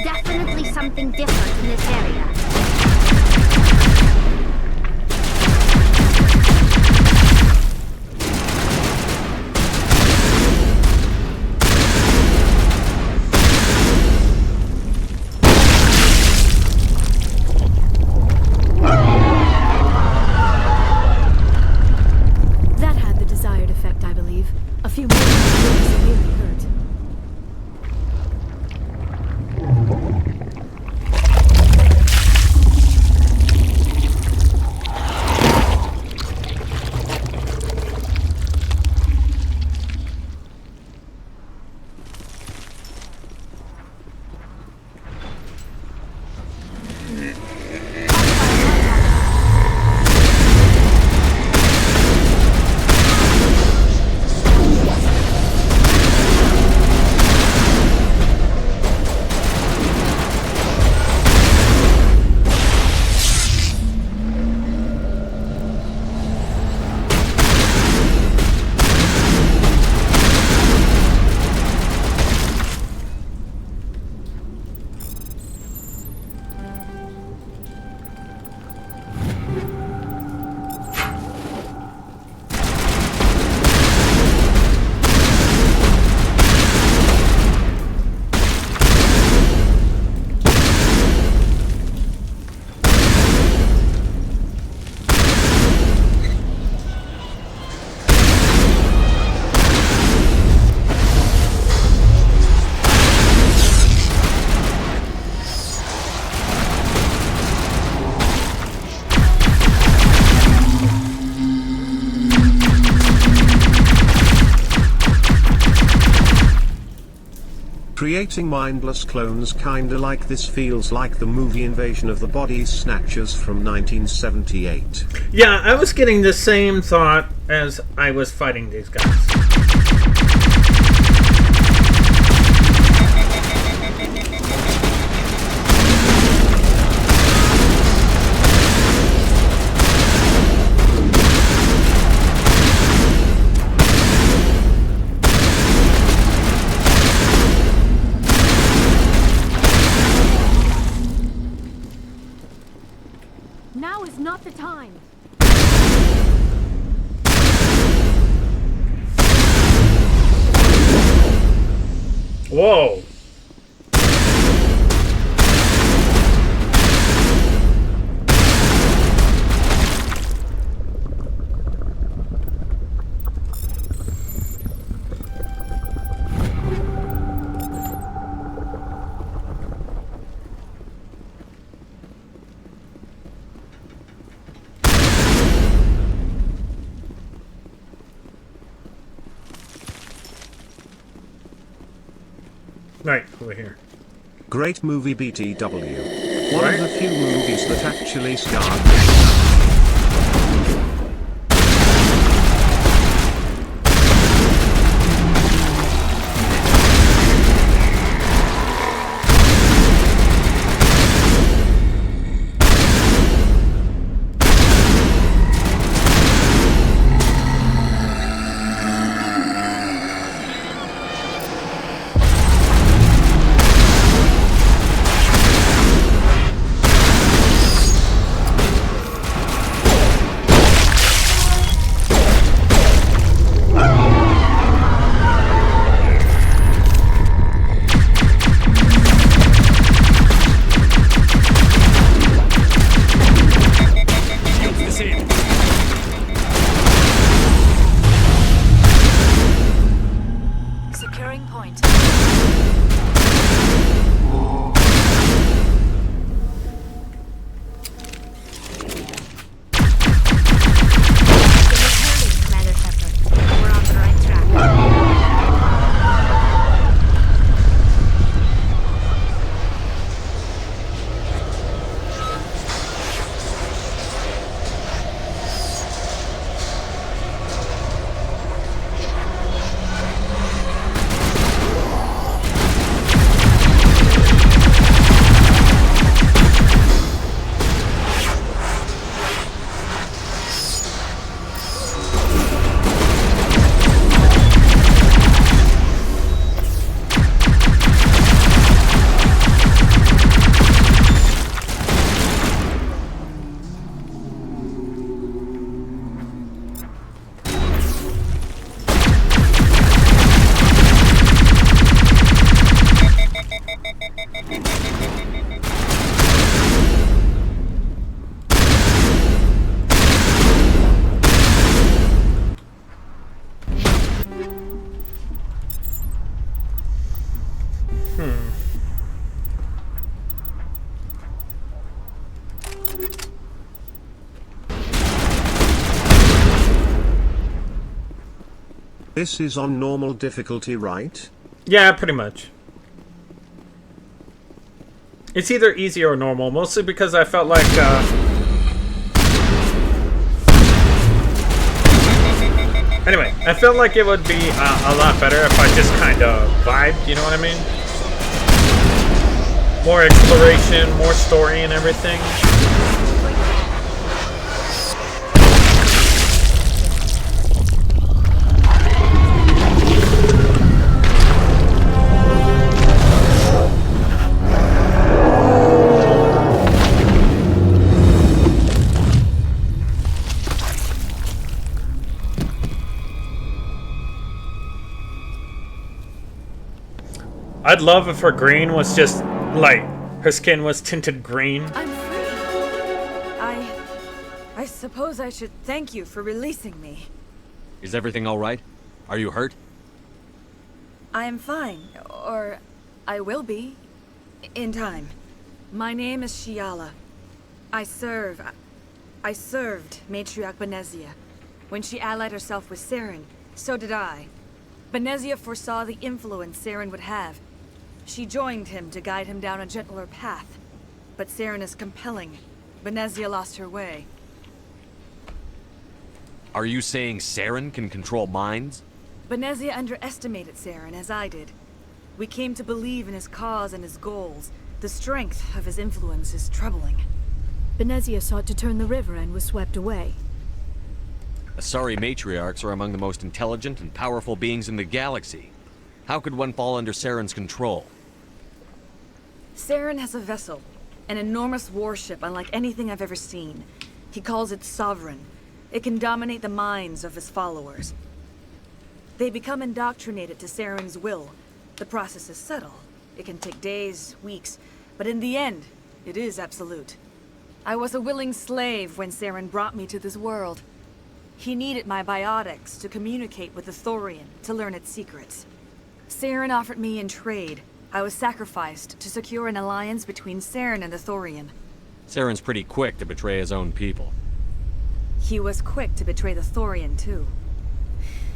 S2: Definitely something different in this area.
S7: That had the desired effect, I believe. A few more were severely hurt.
S4: Creating mindless clones kinda like this feels like the movie Invasion of the Body Snatchers from 1978.
S1: Yeah, I was getting the same thought as I was fighting these guys.
S19: Now is not the time.
S1: Whoa. Right, over here.
S4: Great movie BTW. One
S1: Right.
S4: of the few movies that actually starred. this is on normal difficulty, right?
S1: Yeah, pretty much. It's either easy or normal, mostly because I felt like, anyway, I felt like it would be a lot better if I just kind of vibed, you know what I mean? More exploration, more story and everything. I'd love if her green was just, like, her skin was tinted green.
S16: I'm free. I suppose I should thank you for releasing me.
S13: Is everything all right? Are you hurt?
S16: I am fine, or I will be, in time. My name is Shiala. I served Matriarch Benezia. When she allied herself with Saren, so did I. Benezia foresaw the influence Saren would have. She joined him to guide him down a gentler path. But Saren is compelling. Benezia lost her way.
S13: Are you saying Saren can control minds?
S16: Benezia underestimated Saren, as I did. We came to believe in his cause and his goals. The strength of his influence is troubling.
S7: Benezia sought to turn the river and was swept away.
S13: Asari matriarchs are among the most intelligent and powerful beings in the galaxy. How could one fall under Saren's control?
S16: Saren has a vessel, an enormous warship unlike anything I've ever seen. He calls it Sovereign. It can dominate the minds of his followers. They become indoctrinated to Saren's will. The process is subtle. It can take days, weeks, but in the end, it is absolute. I was a willing slave when Saren brought me to this world. He needed my biotics to communicate with the Thorian, to learn its secrets. Saren offered me in trade. I was sacrificed to secure an alliance between Saren and the Thorian.
S13: Saren's pretty quick to betray his own people.
S16: He was quick to betray the Thorian, too.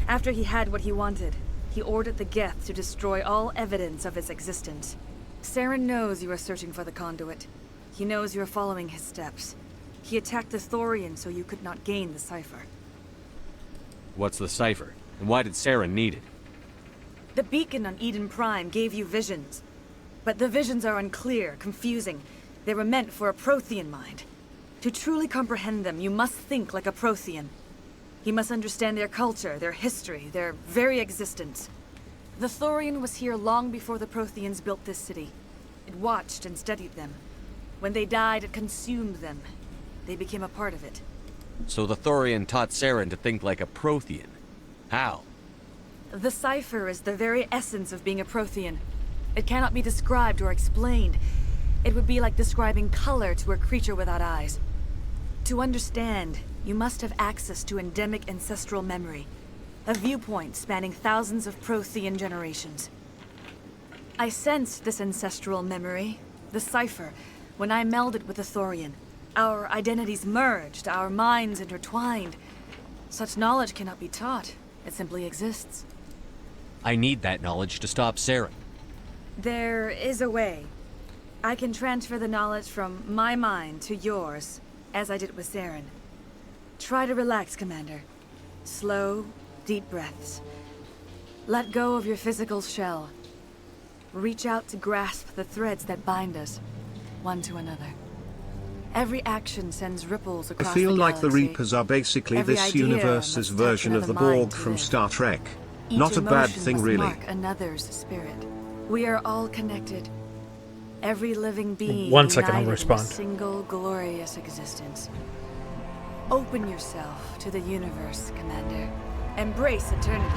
S16: After he had what he wanted, he ordered the Geth to destroy all evidence of its existence. Saren knows you are searching for the conduit. He knows you are following his steps. He attacked the Thorian so you could not gain the cipher.
S13: What's the cipher? And why did Saren need it?
S16: The beacon on Eden Prime gave you visions. But the visions are unclear, confusing. They were meant for a Prothean mind. To truly comprehend them, you must think like a Prothean. You must understand their culture, their history, their very existence. The Thorian was here long before the Protheans built this city. It watched and studied them. When they died, it consumed them. They became a part of it.
S13: So the Thorian taught Saren to think like a Prothean. How?
S16: The cipher is the very essence of being a Prothean. It cannot be described or explained. It would be like describing color to a creature without eyes. To understand, you must have access to endemic ancestral memory, a viewpoint spanning thousands of Prothean generations. I sensed this ancestral memory, the cipher, when I melded with the Thorian. Our identities merged, our minds intertwined. Such knowledge cannot be taught. It simply exists.
S13: I need that knowledge to stop Saren.
S16: There is a way. I can transfer the knowledge from my mind to yours, as I did with Saren. Try to relax, Commander. Slow, deep breaths. Let go of your physical shell. Reach out to grasp the threads that bind us, one to another. Every action sends ripples across the
S4: I feel
S16: galaxy.
S4: like the Reapers are basically
S16: Every
S4: this
S16: idea
S4: universe's
S16: must touch
S4: version of
S16: another
S4: the
S16: mind
S4: Borg
S16: to
S4: from
S16: live.
S4: Star Trek.
S16: Each
S4: Not a bad
S16: emotion
S4: thing,
S16: must
S4: really.
S16: mark another's spirit. We are all connected. Every living being
S1: 1 second, I'll
S16: united in a
S1: respond.
S16: single glorious existence. Open yourself to the universe, Commander. Embrace eternity.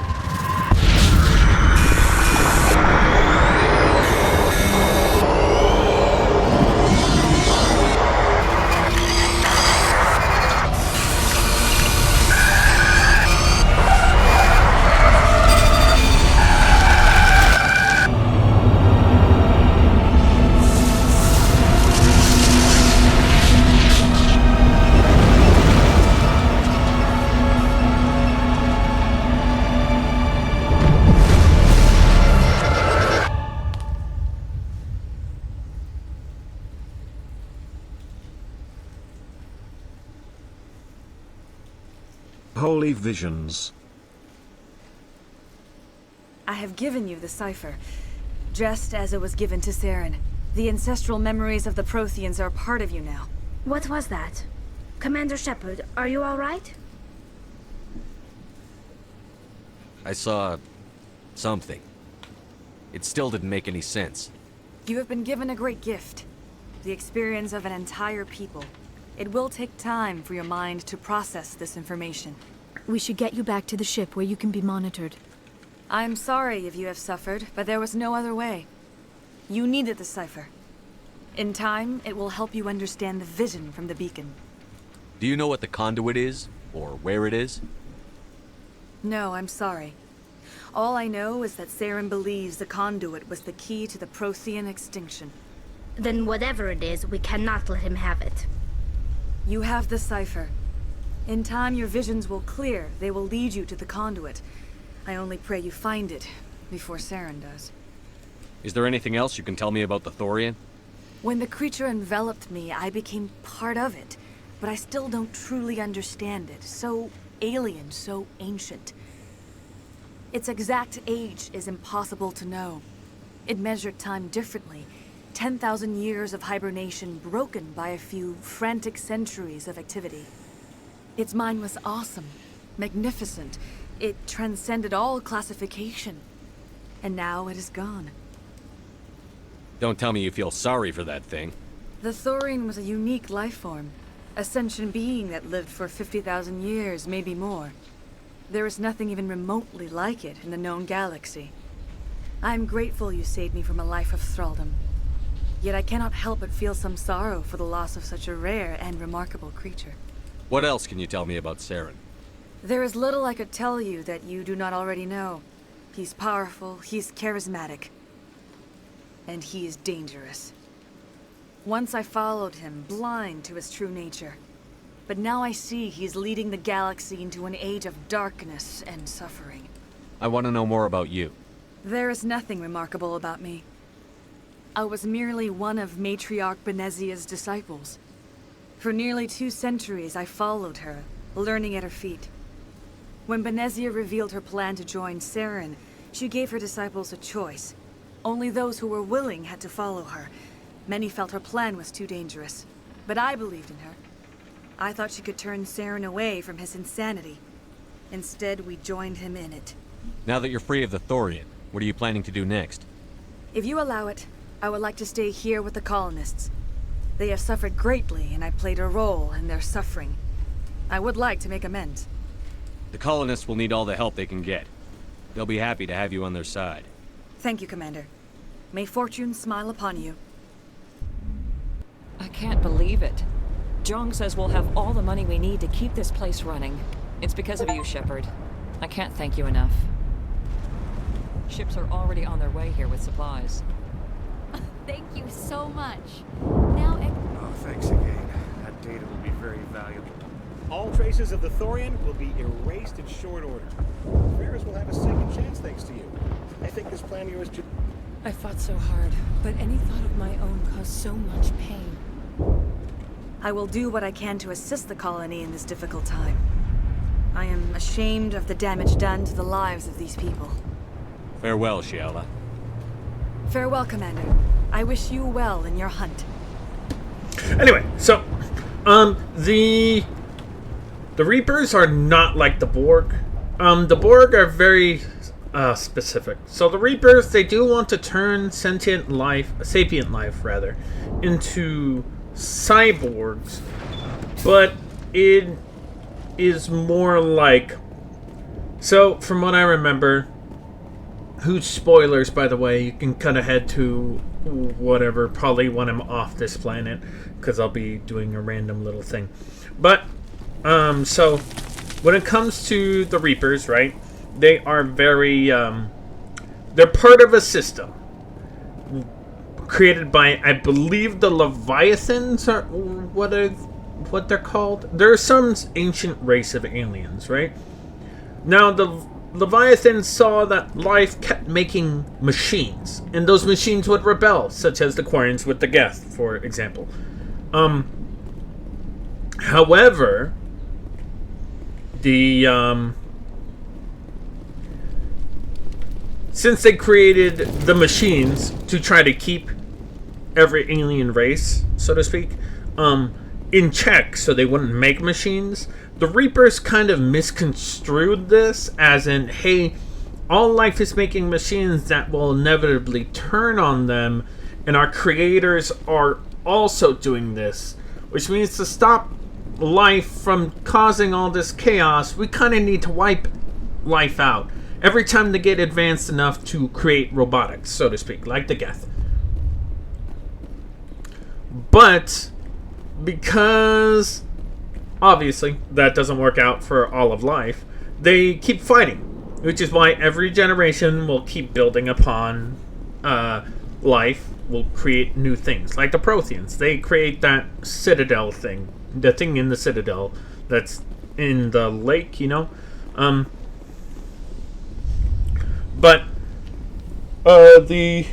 S4: bodily visions.
S16: I have given you the cipher, just as it was given to Saren. The ancestral memories of the Protheans are part of you now.
S2: What was that? Commander Shepard, are you all right?
S13: I saw something. It still didn't make any sense.
S16: You have been given a great gift. The experience of an entire people. It will take time for your mind to process this information.
S7: We should get you back to the ship where you can be monitored.
S16: I am sorry if you have suffered, but there was no other way. You needed the cipher. In time, it will help you understand the vision from the beacon.
S13: Do you know what the conduit is? Or where it is?
S16: No, I'm sorry. All I know is that Saren believes the conduit was the key to the Prothean extinction.
S2: Then whatever it is, we cannot let him have it.
S16: You have the cipher. In time, your visions will clear. They will lead you to the conduit. I only pray you find it before Saren does.
S13: Is there anything else you can tell me about the Thorian?
S16: When the creature enveloped me, I became part of it. But I still don't truly understand it. So alien, so ancient. Its exact age is impossible to know. It measured time differently. 10,000 years of hibernation broken by a few frantic centuries of activity. Its mind was awesome, magnificent. It transcended all classification. And now it is gone.
S13: Don't tell me you feel sorry for that thing.
S16: The Thorian was a unique life form. A sentient being that lived for 50,000 years, maybe more. There is nothing even remotely like it in the known galaxy. I am grateful you saved me from a life of thraldom. Yet I cannot help but feel some sorrow for the loss of such a rare and remarkable creature.
S13: What else can you tell me about Saren?
S16: There is little I could tell you that you do not already know. He's powerful, he's charismatic. And he is dangerous. Once I followed him, blind to his true nature. But now I see he's leading the galaxy into an age of darkness and suffering.
S13: I want to know more about you.
S16: There is nothing remarkable about me. I was merely one of Matriarch Benezia's disciples. For nearly 2 centuries I followed her, learning at her feet. When Benezia revealed her plan to join Saren, she gave her disciples a choice. Only those who were willing had to follow her. Many felt her plan was too dangerous, but I believed in her. I thought she could turn Saren away from his insanity. Instead, we joined him in it.
S13: Now that you're free of the Thorian, what are you planning to do next?
S16: If you allow it, I would like to stay here with the colonists. They have suffered greatly, and I played a role in their suffering. I would like to make amends.
S13: The colonists will need all the help they can get. They'll be happy to have you on their side.
S16: Thank you, Commander. May fortune smile upon you.
S20: I can't believe it. Jong says we'll have all the money we need to keep this place running. It's because of you, Shepard. I can't thank you enough. Ships are already on their way here with supplies.
S15: Thank you so much. Now,
S21: Oh, thanks again. That data will be very valuable. All traces of the Thorian will be erased in short order. Feros will have a second chance thanks to you. I think this plan of yours should...
S12: I fought so hard, but any thought of my own caused so much pain.
S16: I will do what I can to assist the colony in this difficult time. I am ashamed of the damage done to the lives of these people.
S13: Farewell, Shiala.
S16: Farewell, Commander. I wish you well in your hunt.
S1: Anyway, so, the Reapers are not like the Borg. The Borg are very specific. So the Reapers, they do want to turn sapient life, into cyborgs, but it is more like... So, from what I remember, huge spoilers, by the way, you can kind of head to whatever, probably when I'm off this planet, because I'll be doing a random little thing. But, so, when it comes to the Reapers, right, they are very, they're part of a system created by, I believe, the Leviathans, are what they're called. They're some ancient race of aliens, right? Now, the Leviathan saw that life kept making machines, and those machines would rebel, such as the Quarians with the Geth, for example. However, since they created the machines to try to keep every alien race, so to speak, in check so they wouldn't make machines, the Reapers kind of misconstrued this as in, hey, all life is making machines that will inevitably turn on them, and our creators are also doing this, which means to stop life from causing all this chaos, we kind of need to wipe life out every time they get advanced enough to create robotics, so to speak, like the Geth. But because obviously that doesn't work out for all of life, they keep fighting, which is why every generation will keep building upon life, will create new things. Like the Protheans, they create that citadel thing, the thing in the citadel that's in the lake, you know. But the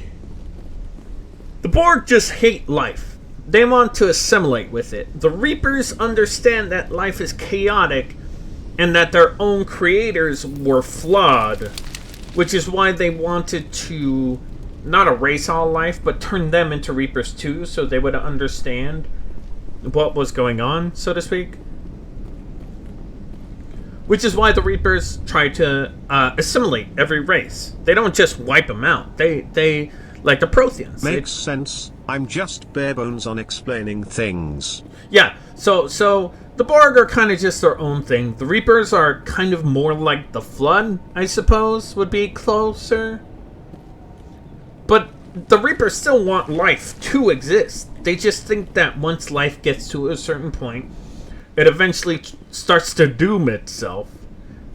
S1: Borg just hate life. They want to assimilate with it. The Reapers understand that life is chaotic and that their own creators were flawed, which is why they wanted to not erase all life, but turn them into Reapers too, so they would understand what was going on, so to speak. Which is why the Reapers try to assimilate every race. They don't just wipe them out. They like the Protheans.
S4: Makes sense. I'm just bare bones on explaining things.
S1: Yeah, so the Borg are kind of just their own thing. The Reapers are kind of more like the Flood, I suppose, would be closer. But the Reapers still want life to exist. They just think that once life gets to a certain point, it eventually starts to doom itself,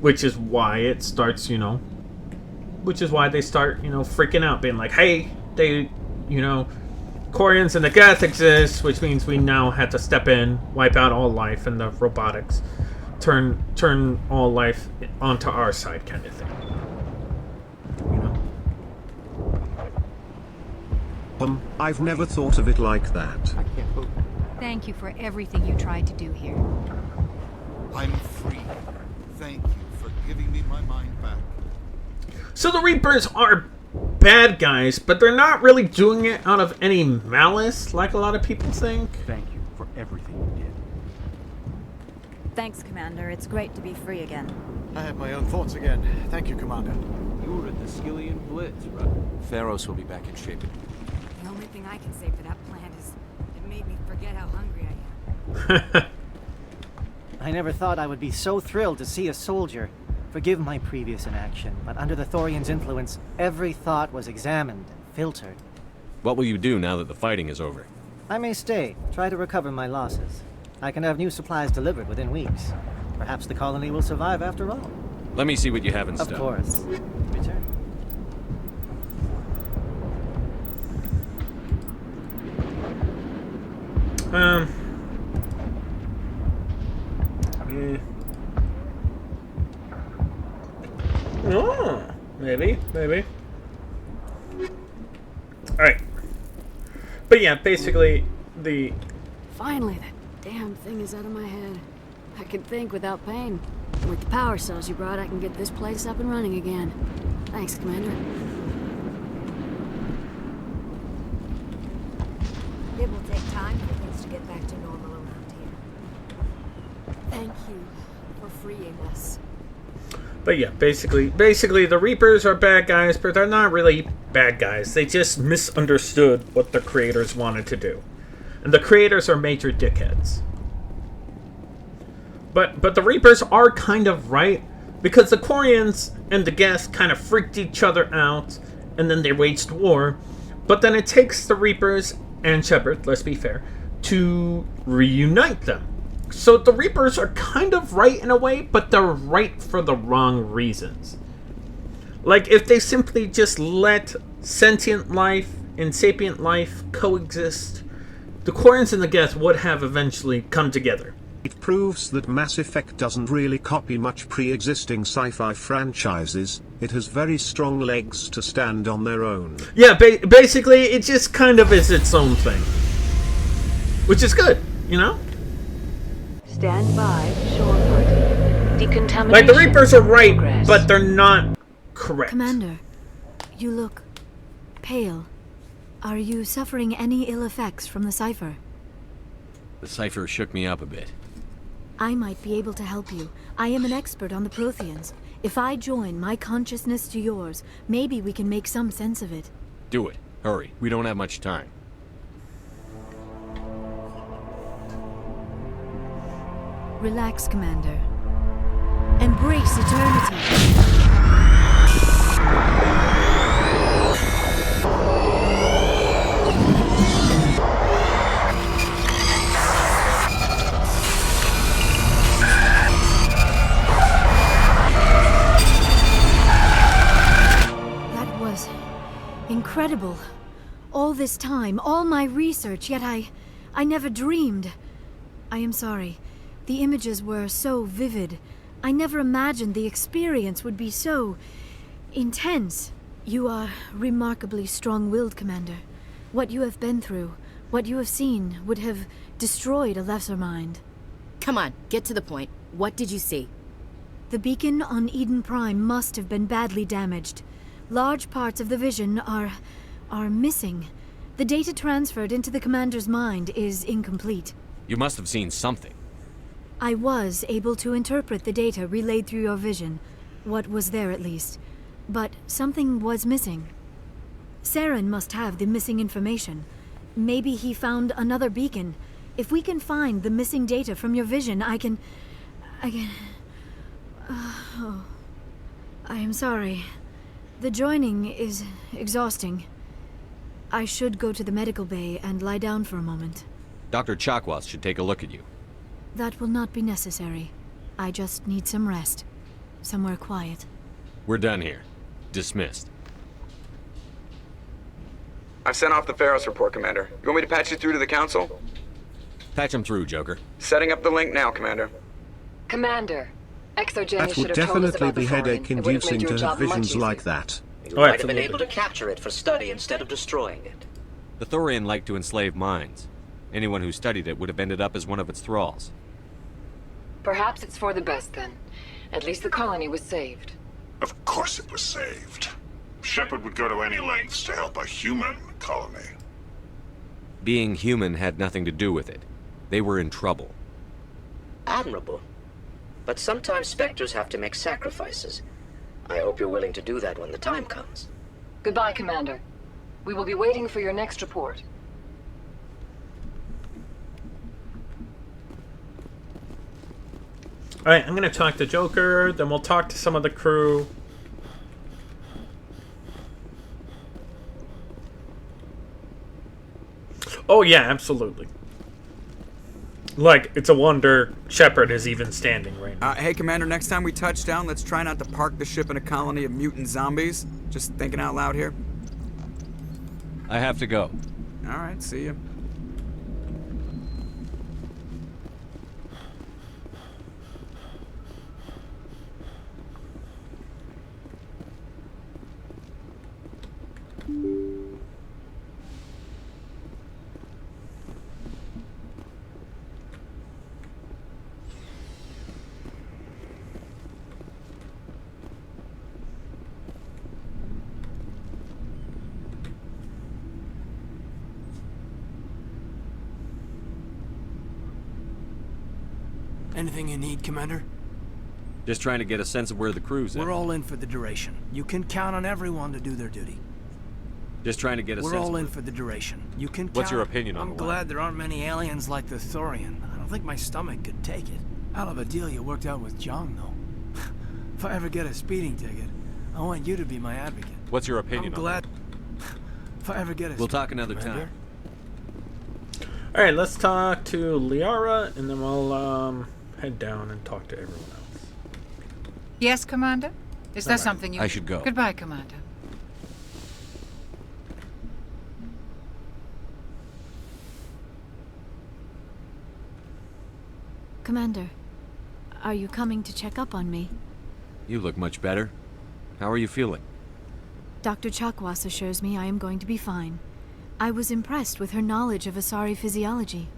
S1: which is why it starts, which is why they start, freaking out, being like, hey, Quarians and the Geth exist, which means we now had to step in, wipe out all life and the robotics, turn all life onto our side, kind of thing.
S4: I've never thought of it like that.
S14: Thank you for everything you tried to do here.
S10: I'm free. Thank you for giving me my mind back.
S1: So the Reapers are bad guys, but they're not really doing it out of any malice, like a lot of people think.
S5: Thank you for everything you did.
S7: Thanks, Commander. It's great to be free again.
S9: I have my own thoughts again. Thank you, Commander.
S8: You were at the Skillian Blitz, right? Feros will be back in shape.
S19: The only thing I can say for that plant is it made me forget how hungry I am.
S17: I never thought I would be so thrilled to see a soldier. Forgive my previous inaction, but under the Thorians' influence, every thought was examined and filtered.
S13: What will you do now that the fighting is over?
S17: I may stay, try to recover my losses. I can have new supplies delivered within weeks. Perhaps the colony will survive after all.
S13: Let me see what you have in stock.
S17: Of course. Return.
S1: Oh, maybe. Alright. But yeah, basically,
S19: Finally, that damn thing is out of my head. I can think without pain. With the power cells you brought, I can get this place up and running again. Thanks, Commander.
S18: It will take time for things to get back to normal around here.
S19: Thank you for freeing us.
S1: But yeah, basically the Reapers are bad guys, but they're not really bad guys. They just misunderstood what the creators wanted to do. And the creators are major dickheads. But the Reapers are kind of right, because the Quarians and the Geth kind of freaked each other out, and then they waged war. But then it takes the Reapers and Shepard, let's be fair, to reunite them. So the Reapers are kind of right in a way, but they're right for the wrong reasons. Like, if they simply just let sentient life and sapient life coexist, the Quarians and the Geth would have eventually come together.
S4: It proves that Mass Effect doesn't really copy much pre-existing sci-fi franchises. It has very strong legs to stand on their own.
S1: Yeah, basically, it just kind of is its own thing. Which is good,
S23: Stand by, shore party.
S1: Like, the Reapers are right, but they're not correct.
S7: Commander, you look pale. Are you suffering any ill effects from the cipher?
S13: The cipher shook me up a bit.
S7: I might be able to help you. I am an expert on the Protheans. If I join my consciousness to yours, maybe we can make some sense of it.
S13: Do it. Hurry. We don't have much time.
S7: Relax, Commander. Embrace eternity. That was incredible. All this time, all my research, yet I never dreamed. I am sorry. The images were so vivid. I never imagined the experience would be so intense. You are remarkably strong-willed, Commander. What you have been through, what you have seen, would have destroyed a lesser mind.
S3: Come on, get to the point. What did you see?
S7: The beacon on Eden Prime must have been badly damaged. Large parts of the vision are missing. The data transferred into the Commander's mind is incomplete.
S13: You must have seen something.
S7: I was able to interpret the data relayed through your vision. What was there, at least. But something was missing. Saren must have the missing information. Maybe he found another beacon. If we can find the missing data from your vision, I can... Oh. I am sorry. The joining is exhausting. I should go to the medical bay and lie down for a moment.
S13: Dr. Chakwas should take a look at you.
S7: That will not be necessary. I just need some rest. Somewhere quiet.
S13: We're done here. Dismissed.
S6: I've sent off the Feros report, Commander. You want me to patch you through to the Council?
S13: Patch him through, Joker.
S6: Setting up the link now, Commander.
S12: Commander, Exogeny
S4: That
S12: should
S4: would
S12: have told us
S4: definitely
S12: about
S4: be
S12: the Thorian.
S4: headache-inducing to have
S12: job much
S4: visions
S12: easier.
S4: like that.
S22: You might have been able to capture it for study instead of destroying it.
S13: The Thorian liked to enslave minds. Anyone who studied it would have ended up as one of its thralls.
S12: Perhaps it's for the best then. At least the colony was saved.
S23: Of course it was saved. Shepard would go to any lengths to help a human colony.
S13: Being human had nothing to do with it. They were in trouble.
S22: Admirable. But sometimes Spectres have to make sacrifices. I hope you're willing to do that when the time comes.
S12: Goodbye, Commander. We will be waiting for your next report.
S1: Alright, I'm gonna talk to Joker, then we'll talk to some of the crew. Oh yeah, absolutely. Like, it's a wonder Shepard is even standing right now.
S24: Hey, Commander, next time we touch down, let's try not to park the ship in a colony of mutant zombies. Just thinking out loud here.
S13: I have to go.
S24: Alright, see you.
S25: Anything you need, Commander?
S13: Just trying to get a sense of where the crew's at.
S25: We're all in for the duration. You can count on everyone to do their duty.
S13: Just trying to get a sense
S25: We're all
S13: of
S25: in for the duration. You can
S13: What's your
S25: count-
S13: opinion on
S25: I'm
S13: the
S25: glad there aren't many aliens like the Thorian. I don't think my stomach could take it. Hell of a deal you worked out with Jong, though. If I ever get a speeding ticket, I want you to be my advocate.
S13: What's your opinion
S25: I'm
S13: on
S25: glad. If I ever get a
S13: We'll talk another
S25: Commander?
S13: time.
S1: Alright, let's talk to Liara, and then we'll head down and talk to everyone else.
S26: Yes, Commander? Is there
S1: Alright.
S26: something you...
S13: I should go.
S26: Goodbye, Commander.
S7: Commander, are you coming to check up on me?
S13: You look much better. How are you feeling?
S7: Dr. Chakwas assures me I am going to be fine. I was impressed with her knowledge of Asari physiology.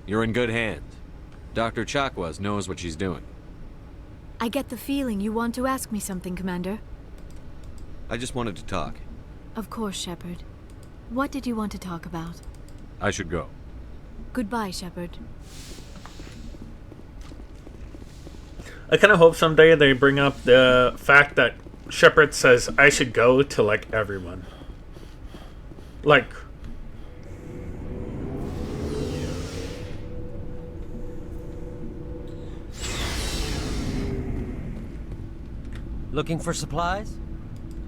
S13: You're in good hands. Dr. Chakwas knows what she's doing.
S7: I get the feeling you want to ask me something, Commander.
S13: I just wanted to talk.
S7: Of course, Shepard. What did you want to talk about?
S13: I should go.
S7: Goodbye, Shepard.
S1: I kind of hope someday they bring up the fact that Shepard says I should go to, like, everyone. Like...
S2: Looking for supplies?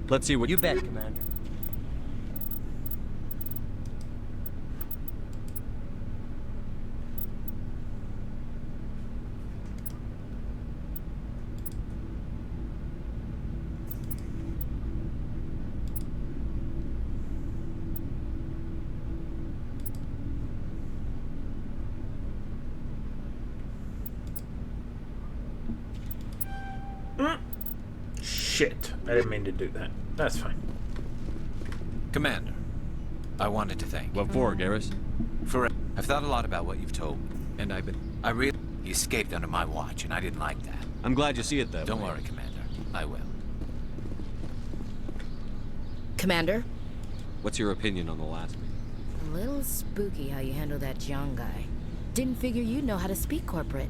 S13: Let's see what
S2: you bet, Commander.
S1: Shit. I didn't mean to do that. That's fine.
S9: Commander, I wanted to thank you.
S13: What for, Garrus?
S9: I've thought a lot about what you've told me, and I really... He escaped under my watch, and I didn't like that.
S13: I'm glad you see it that way.
S9: Don't worry, Commander. I will.
S3: Commander?
S13: What's your opinion on the last meeting?
S3: A little spooky how you handle that Jiang guy. Didn't figure you'd know how to speak corporate.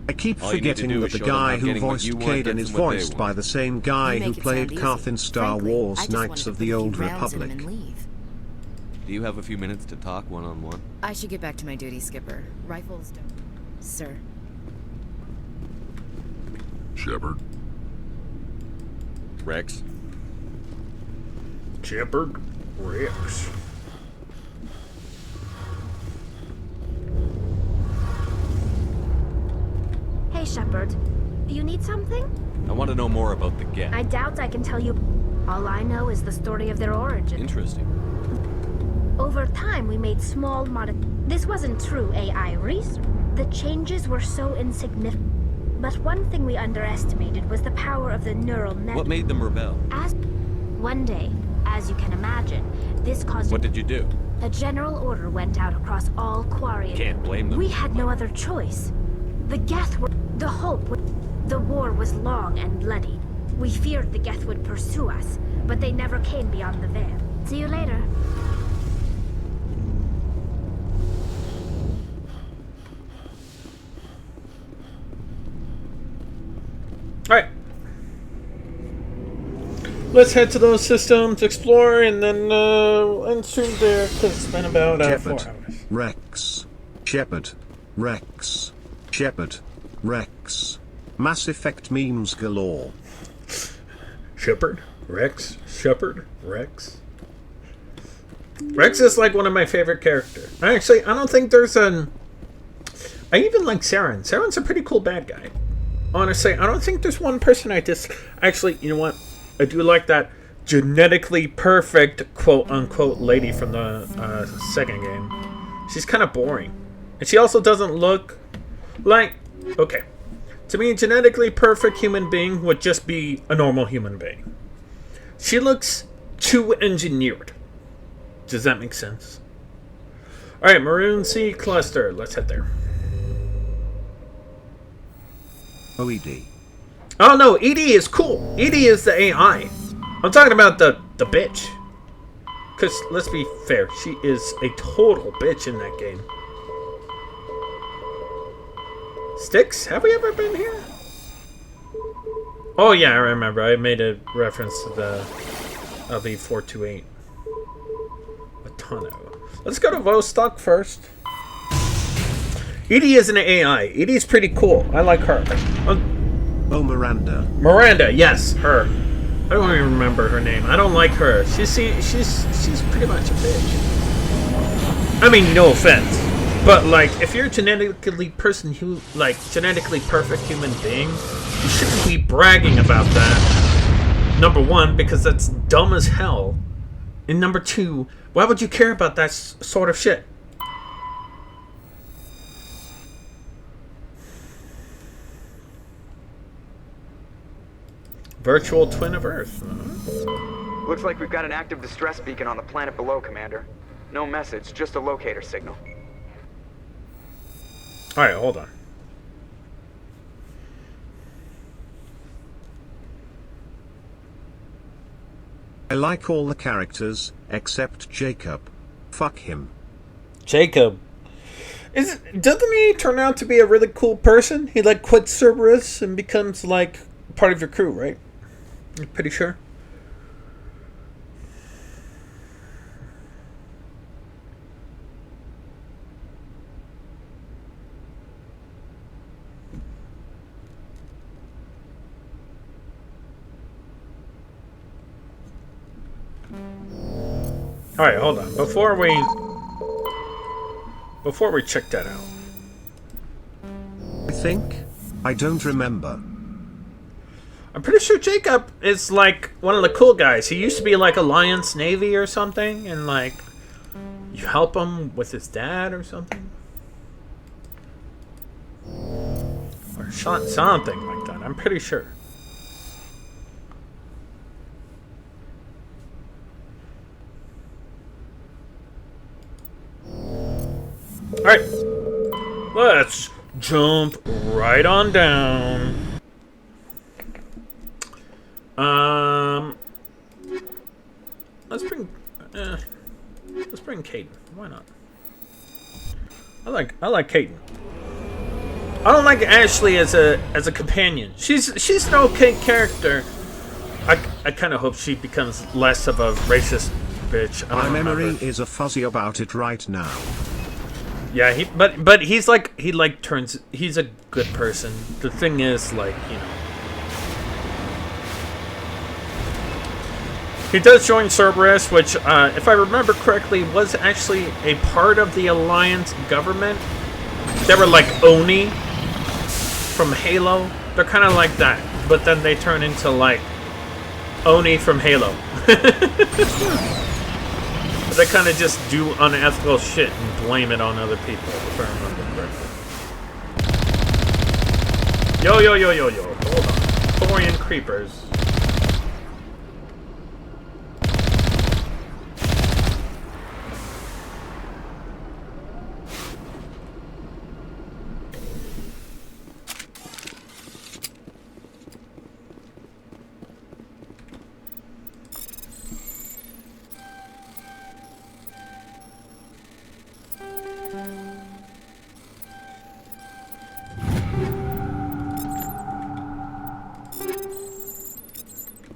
S4: I keep
S13: All you need to
S4: forgetting
S13: do
S4: that
S13: is
S4: the
S13: show them
S4: guy
S13: how
S4: who
S13: getting what
S4: voiced
S13: you want
S4: Kaden
S13: gets
S4: is
S13: them what they
S4: voiced
S13: want.
S4: by the same guy
S3: You
S4: who
S3: make it
S4: played
S3: sound
S4: Carth
S3: easy.
S4: in Star
S3: Frankly, I
S4: Wars
S3: just
S4: Knights
S3: wanted
S4: of
S3: to
S4: the
S3: put a few
S4: Old
S3: rounds in him
S4: Republic.
S3: and leave.
S13: Do you have a few minutes to talk one-on-one?
S3: I should get back to my duty, Skipper. Rifles don't... Sir.
S23: Shepard.
S13: Rex.
S1: Shepard. Rex.
S11: Hey, Shepard. You need something?
S13: I want to know more about the Geth.
S11: I doubt I can tell you. All I know is the story of their origin.
S13: Interesting.
S11: Over time, we made small This wasn't true AI research. The changes were so insignificant. But one thing we underestimated was the power of the neural net.
S13: What made them rebel?
S11: One day, as you can imagine, this caused...
S13: What did you do?
S11: A general order went out across all Quarian...
S13: Can't blame them.
S11: We had no other choice. The Geth were... The hope... The war was long and bloody. We feared the Geth would pursue us, but they never came beyond the veil. See you later.
S1: Alright. Let's head to those systems, explore, and then end stream there, because it's been about 4
S4: Shepard.
S1: hours.
S4: Rex. Shepard. Rex. Shepard. Rex. Mass Effect memes galore.
S1: Shepard. Rex. Shepard. Rex. Rex is like one of my favorite characters. Actually, I don't think there's an... I even like Saren. Saren's a pretty cool bad guy. Honestly, I don't think there's one person I just... Actually, you know what? I do like that genetically perfect, quote-unquote, lady from the second game. She's kind of boring. And she also doesn't look like... Okay. To me, a genetically perfect human being would just be a normal human being. She looks too engineered. Does that make sense? Alright, Maroon Sea Cluster. Let's head there.
S4: OED.
S1: Oh no, ED is cool. ED is the AI. I'm talking about the bitch. Because, let's be fair, she is a total bitch in that game. Sticks? Have we ever been here? Oh yeah, I remember. I made a reference to the LV-428. A ton of. Let's go to Vostok first. Edie is an AI. Edie's pretty cool. I like her.
S4: Oh, Miranda.
S1: Miranda, yes, her. I don't even remember her name. I don't like her. She's pretty much a bitch. I mean, no offense, but like, if you're a genetically genetically perfect human being, you shouldn't be bragging about that. Number one, because that's dumb as hell. And number two, why would you care about that sort of shit? Virtual twin of Earth.
S6: Looks like we've got an active distress beacon on the planet below, Commander. No message, just a locator signal.
S1: Alright, hold on.
S4: I like all the characters, except Jacob. Fuck him.
S1: Jacob. Doesn't he turn out to be a really cool person? He like quits Cerberus and becomes like part of your crew, right? I'm pretty sure. Alright, hold on. Before we check that out.
S4: I think? I don't remember.
S1: I'm pretty sure Jacob is like one of the cool guys. He used to be like Alliance Navy or something, and like you help him with his dad or something. Or something like that. I'm pretty sure. Alright, let's jump right on down. Let's bring Caden. Why not? I like Caden. I don't like Ashley as a companion. She's an okay character. I kind of hope she becomes less of a racist bitch.
S4: My memory is a fuzzy about it right now.
S1: Yeah, but he's like he's a good person. The thing is, like, you know, he does join Cerberus, which, if I remember correctly, was actually a part of the Alliance government. They were like Oni from Halo. They're kind of like that, but then they turn into like Oni from Halo. They kind of just do unethical shit and blame it on other people, if I remember correctly. Yo. Hold on. Thorian creepers.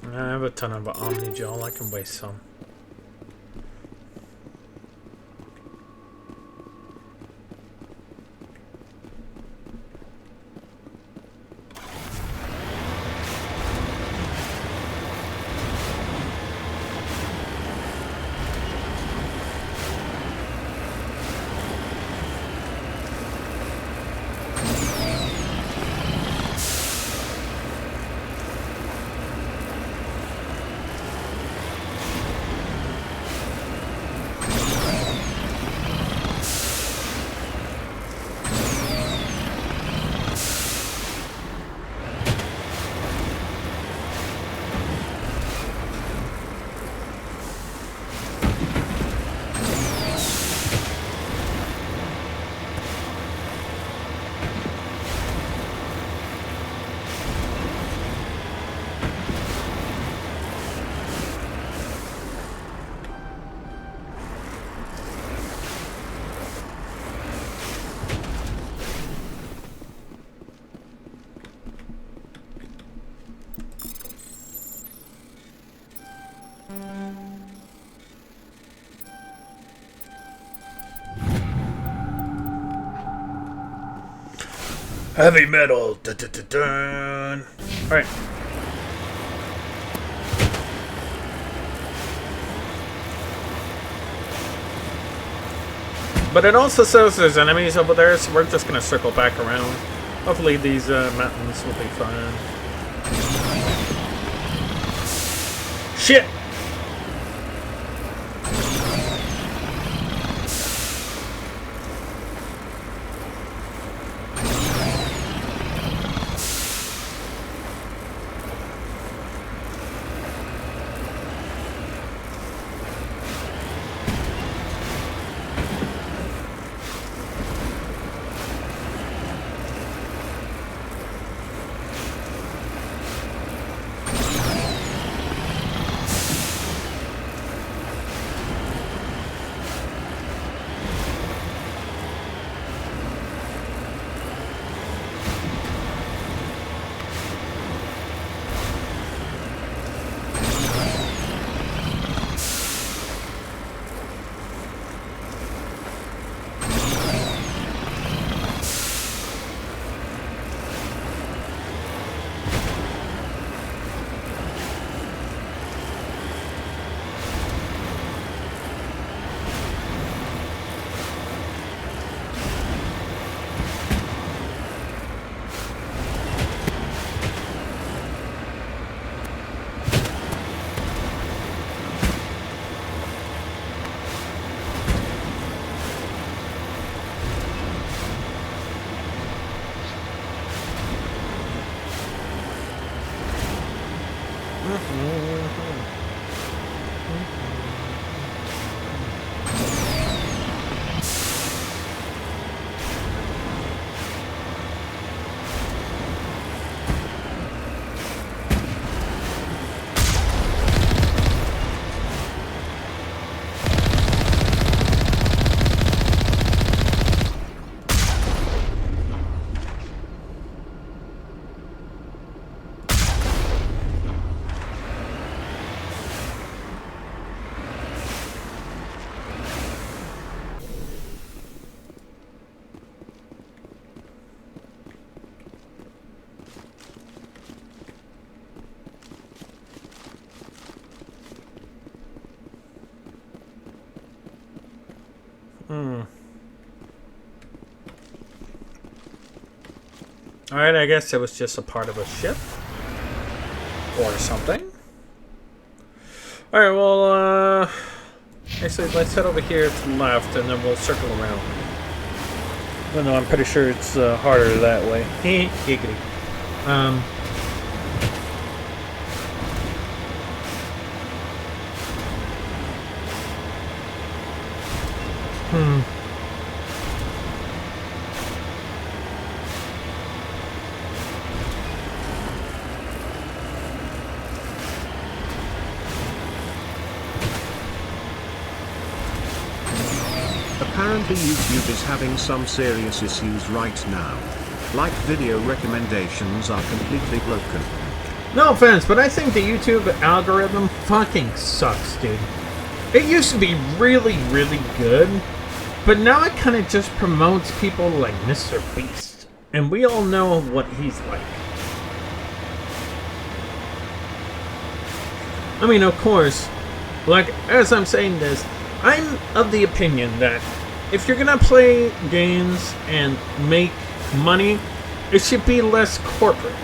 S1: I have a ton of Omni Gel, I can waste some. Heavy metal. Dun, dun, dun, dun. All right. But it also says there's enemies over there, so we're just gonna circle back around. Hopefully these mountains will be fun. Shit! Alright, I guess it was just a part of a ship. Or something. Alright, well, actually, let's head over here to the left, and then we'll circle around. Even though I'm pretty sure it's harder that way. Giggity.
S4: Apparently YouTube is having some serious issues right now. Like video recommendations are completely broken.
S1: No offense, but I think the YouTube algorithm fucking sucks, dude. It used to be really, really good, but now it kind of just promotes people like Mr. Beast. And we all know what he's like. I mean, of course, like, as I'm saying this, I'm of the opinion that if you're gonna play games and make money, it should be less corporate.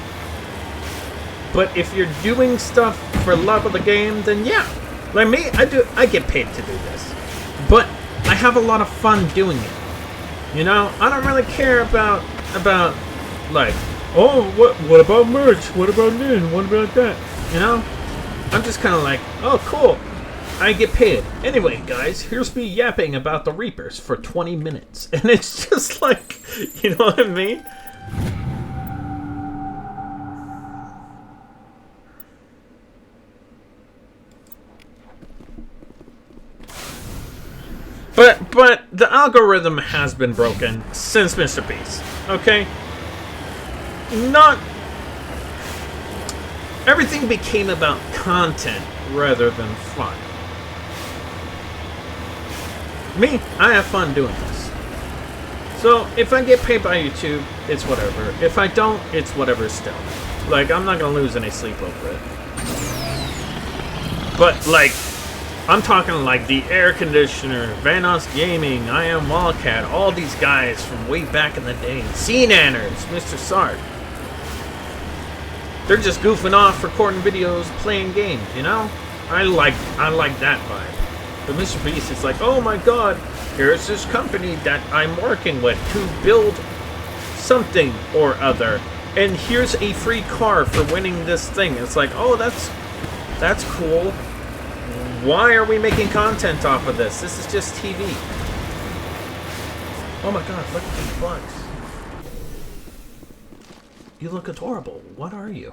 S1: But if you're doing stuff for love of the game, then yeah. Like me, I get paid to do this. But I have a lot of fun doing it. You know, I don't really care about like, oh, what about merch? What about this? What about that? You know? I'm just kind of like, oh, cool. I get paid. Anyway, guys, here's me yapping about the Reapers for 20 minutes. And it's just like, you know what I mean? But the algorithm has been broken since Mr. Beast. Okay? Not... Everything became about content rather than fun. Me, I have fun doing this. So, if I get paid by YouTube, it's whatever. If I don't, it's whatever still. Like, I'm not gonna lose any sleep over it. But, like, I'm talking like the Air Conditioner, Vanos Gaming, I Am Wildcat, all these guys from way back in the day. Scene Anners, Mr. Sark. They're just goofing off, recording videos, playing games, you know? I like that vibe. But Mr. Beast is like, oh my god, here's this company that I'm working with to build something or other. And here's a free car for winning this thing. It's like, oh, that's cool. Why are we making content off of this? This is just TV. Oh my god, look at these bugs. You look adorable. What are you?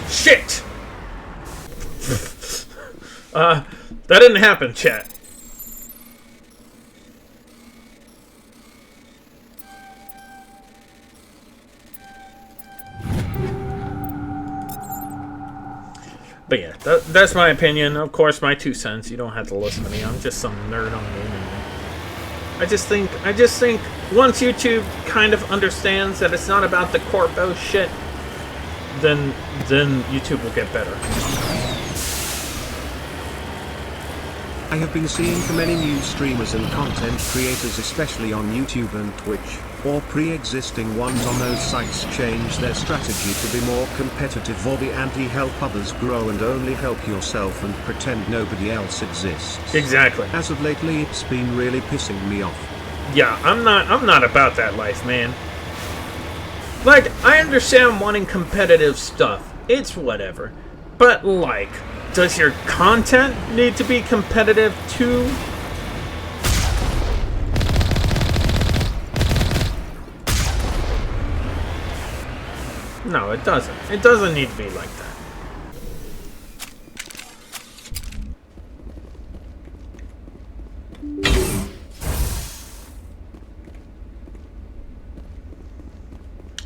S1: Shit! That didn't happen, chat. But yeah, that's my opinion. Of course, my 2 cents. You don't have to listen to me. I'm just some nerd on the internet. I just think once YouTube kind of understands that it's not about the corpo shit, then YouTube will get better.
S4: I have been seeing for many new streamers and content creators, especially on YouTube and Twitch, or pre-existing ones on those sites, change their strategy to be more competitive or be anti-help others grow and only help yourself and pretend nobody else exists.
S1: Exactly.
S4: As of lately, it's been really pissing me off.
S1: Yeah, I'm not about that life, man. Like, I understand wanting competitive stuff. It's whatever. But, like, does your content need to be competitive too? No, it doesn't. It doesn't need to be like that.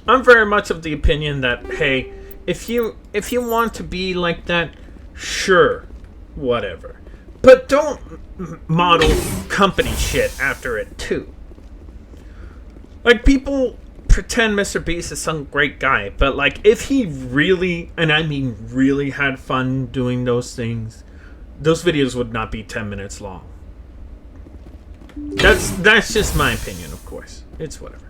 S1: I'm very much of the opinion that, hey, if you want to be like that, sure, whatever. But don't model company shit after it, too. Like, people pretend Mr. Beast is some great guy, but, like, if he really, and I mean really, had fun doing those things, those videos would not be 10 minutes long. That's just my opinion, of course. It's whatever.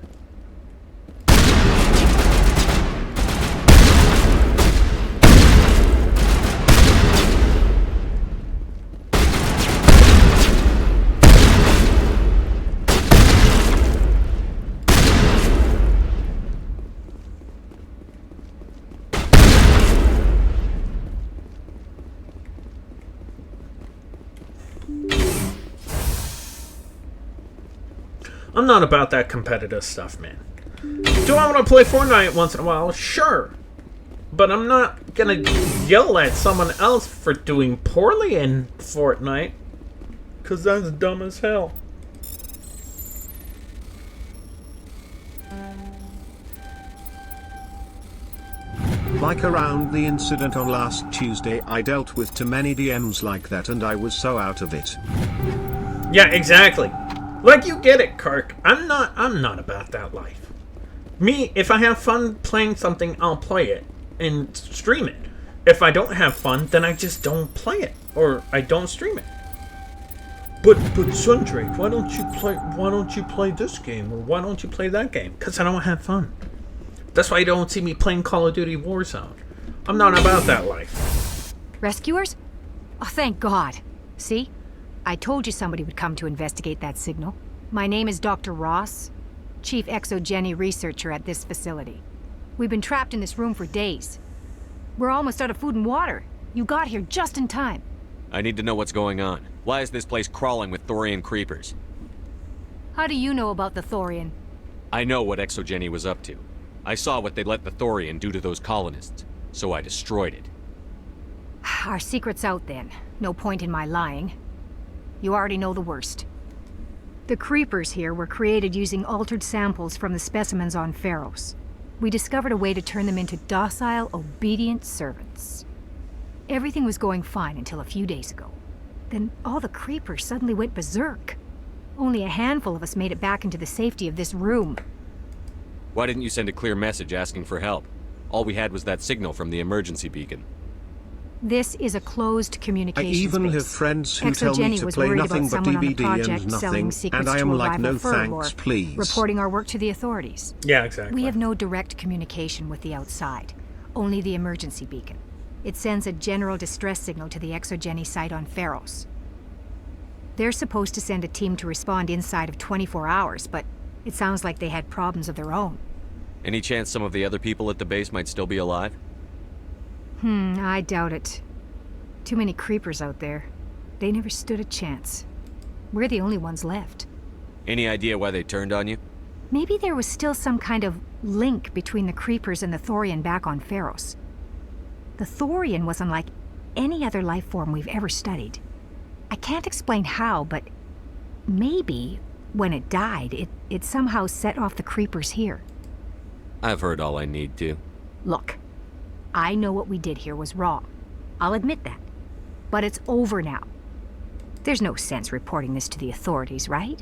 S1: I'm not about that competitive stuff, man. Do I want to play Fortnite once in a while? Sure. But I'm not gonna yell at someone else for doing poorly in Fortnite. Because that's dumb as hell.
S4: Like around the incident on last Tuesday, I dealt with too many DMs like that and I was so out of it.
S1: Yeah, exactly. Like, you get it, Kirk. I'm not about that life. Me, if I have fun playing something, I'll play it and stream it. If I don't have fun, then I just don't play it, or I don't stream it. But Sundrake, why don't you play this game, or why don't you play that game? Because I don't have fun. That's why you don't see me playing Call of Duty Warzone. I'm not about that life.
S18: Rescuers? Oh, thank God. See? I told you somebody would come to investigate that signal. My name is Dr. Ross, Chief Exogeny Researcher at this facility. We've been trapped in this room for days. We're almost out of food and water. You got here just in time.
S13: I need to know what's going on. Why is this place crawling with Thorian creepers?
S18: How do you know about the Thorian?
S13: I know what Exogeny was up to. I saw what they let the Thorian do to those colonists, so I destroyed it.
S18: Our secret's out then. No point in my lying. You already know the worst. The creepers here were created using altered samples from the specimens on Feros. We discovered a way to turn them into docile, obedient servants. Everything was going fine until a few days ago. Then all the creepers suddenly went berserk. Only a handful of us made it back into the safety of this room.
S13: Why didn't you send a clear message asking for help? All we had was that signal from the emergency beacon.
S18: This is a closed communications
S4: I even
S18: base.
S4: have friends who tell me to play nothing but DVD and nothing, and I am like, no thanks, please.
S18: Reporting our work to the authorities.
S1: Yeah, exactly.
S18: We have no direct communication with the outside, only the emergency beacon. It sends a general distress signal to the Exogeny site on Feros. They're supposed to send a team to respond inside of 24 hours, but it sounds like they had problems of their own.
S13: Any chance some of the other people at the base might still be alive?
S18: I doubt it. Too many creepers out there. They never stood a chance. We're the only ones left.
S13: Any idea why they turned on you?
S18: Maybe there was still some kind of link between the creepers and the Thorian back on Feros. The Thorian was unlike any other life form we've ever studied. I can't explain how, but maybe when it died, it somehow set off the creepers here.
S13: I've heard all I need to.
S18: Look, I know what we did here was wrong. I'll admit that. But it's over now. There's no sense reporting this to the authorities, right?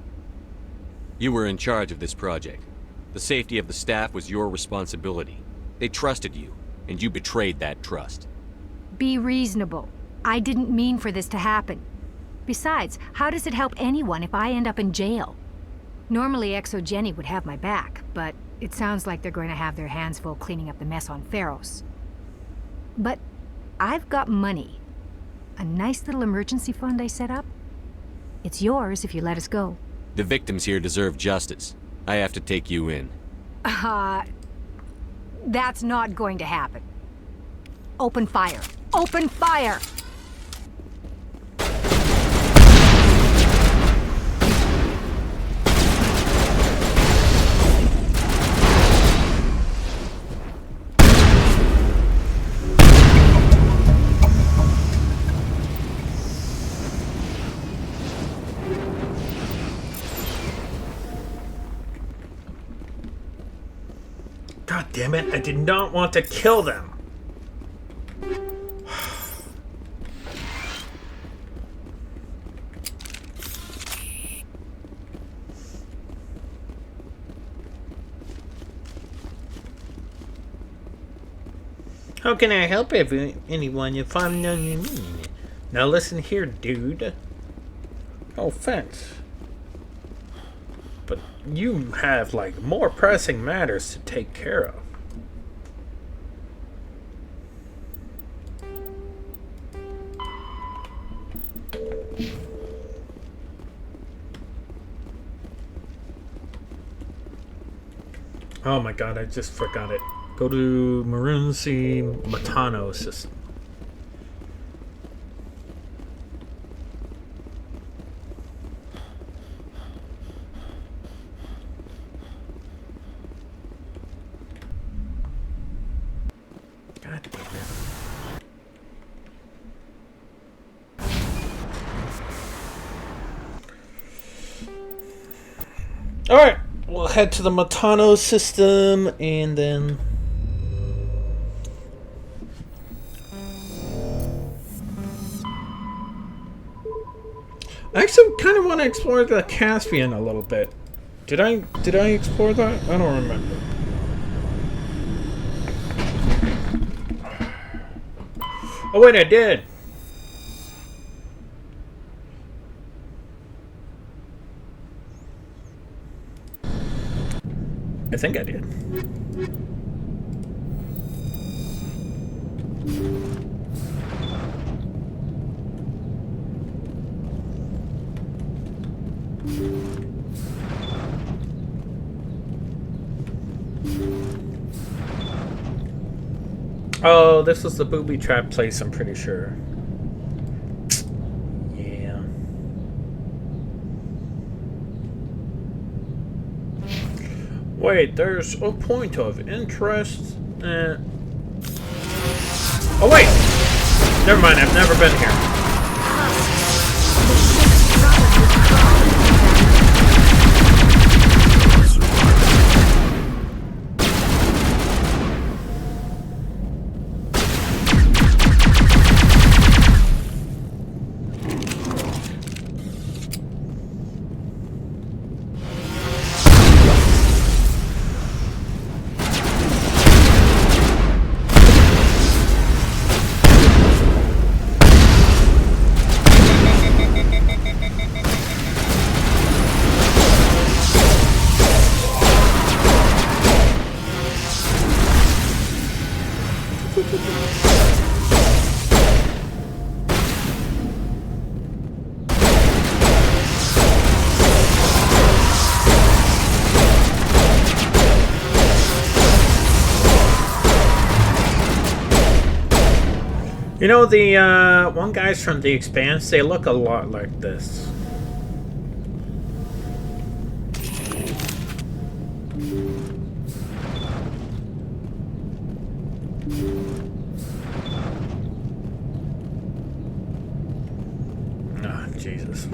S13: You were in charge of this project. The safety of the staff was your responsibility. They trusted you, and you betrayed that trust.
S18: Be reasonable. I didn't mean for this to happen. Besides, how does it help anyone if I end up in jail? Normally Exogeny would have my back, but it sounds like they're going to have their hands full cleaning up the mess on Feros. But I've got money. A nice little emergency fund I set up. It's yours if you let us go.
S13: The victims here deserve justice. I have to take you in.
S18: That's not going to happen. Open fire. Open fire!
S1: God damn it, I did not want to kill them. How can I help anyone if I'm Now listen here, dude. No offense. But you have, like, more pressing matters to take care of. Oh my god, I just forgot it. Go to Marunzi Matano system. God damn it. Alright, we'll head to the Matano system and then... I actually kind of want to explore the Caspian a little bit. Did I explore that? I don't remember. Oh wait, I did. I think I did. Oh, this was the booby trap place, I'm pretty sure. Yeah. Wait, there's a point of interest. Oh, wait! Never mind, I've never been here. You know, the one guys from The Expanse, they look a lot like this. Ah, Jesus.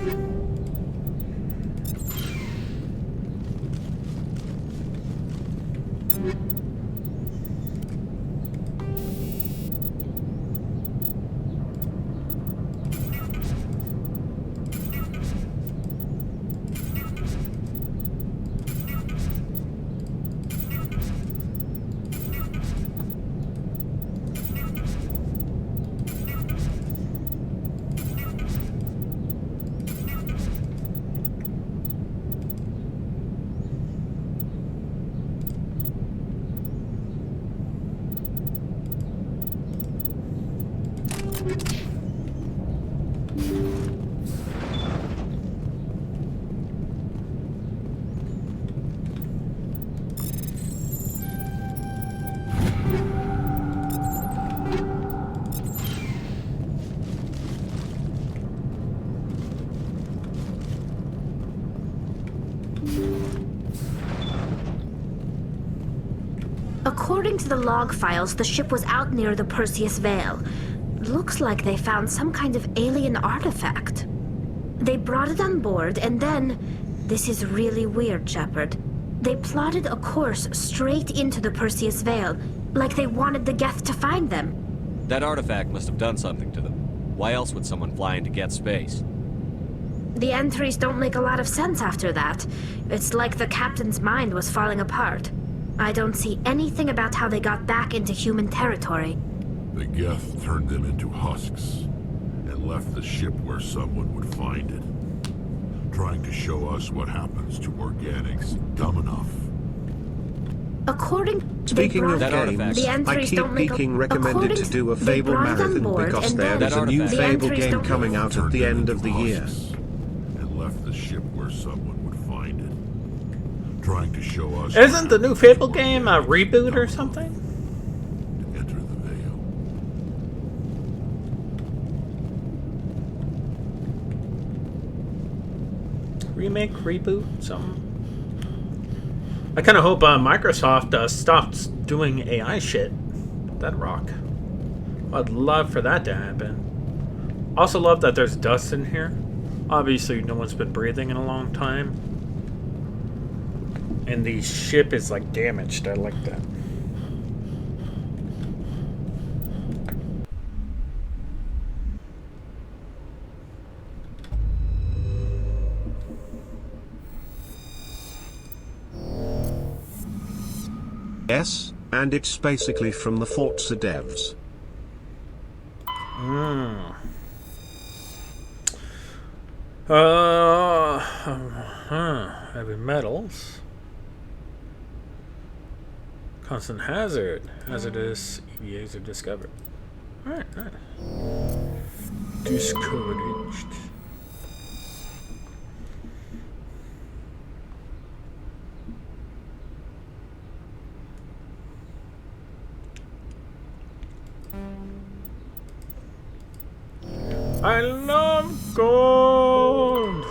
S11: According to the log files, the ship was out near the Perseus Vale. Looks like they found some kind of alien artifact. They brought it on board, and then... This is really weird, Shepard. They plotted a course straight into the Perseus Vale, like they wanted the Geth to find them.
S13: That artifact must have done something to them. Why else would someone fly into Geth space?
S11: The entries don't make a lot of sense after that. It's like the captain's mind was falling apart. I don't see anything about how they got back into human territory.
S23: The Geth turned them into husks and left the ship where someone would find it, trying to show us what happens to organics dumb enough.
S4: Speaking of games, I keep being recommended to do a Fable marathon because there is a new Fable game coming out at the end of the year.
S23: And left the ship where someone would find it, trying to show us.
S1: Isn't the new Fable game a reboot or something?
S23: Enter the veil.
S1: Remake, reboot, something. I kind of hope Microsoft stops doing AI shit. That'd rock. I'd love for that to happen. Also love that there's dust in here. Obviously, no one's been breathing in a long time. And the ship is like damaged. I like that.
S4: Yes, and it's basically from the Forza devs.
S1: Heavy metals. Constant hazard. Hazardous EVAs are discovered. Alright, nice. Discouraged. I love gold.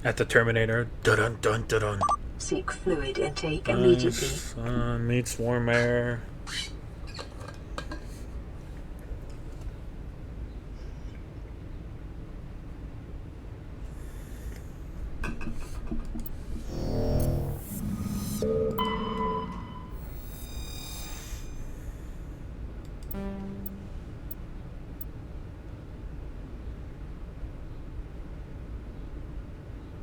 S1: At the Terminator. Dun dun dun dun.
S2: Seek fluid intake immediately.
S1: Sun meets warm air.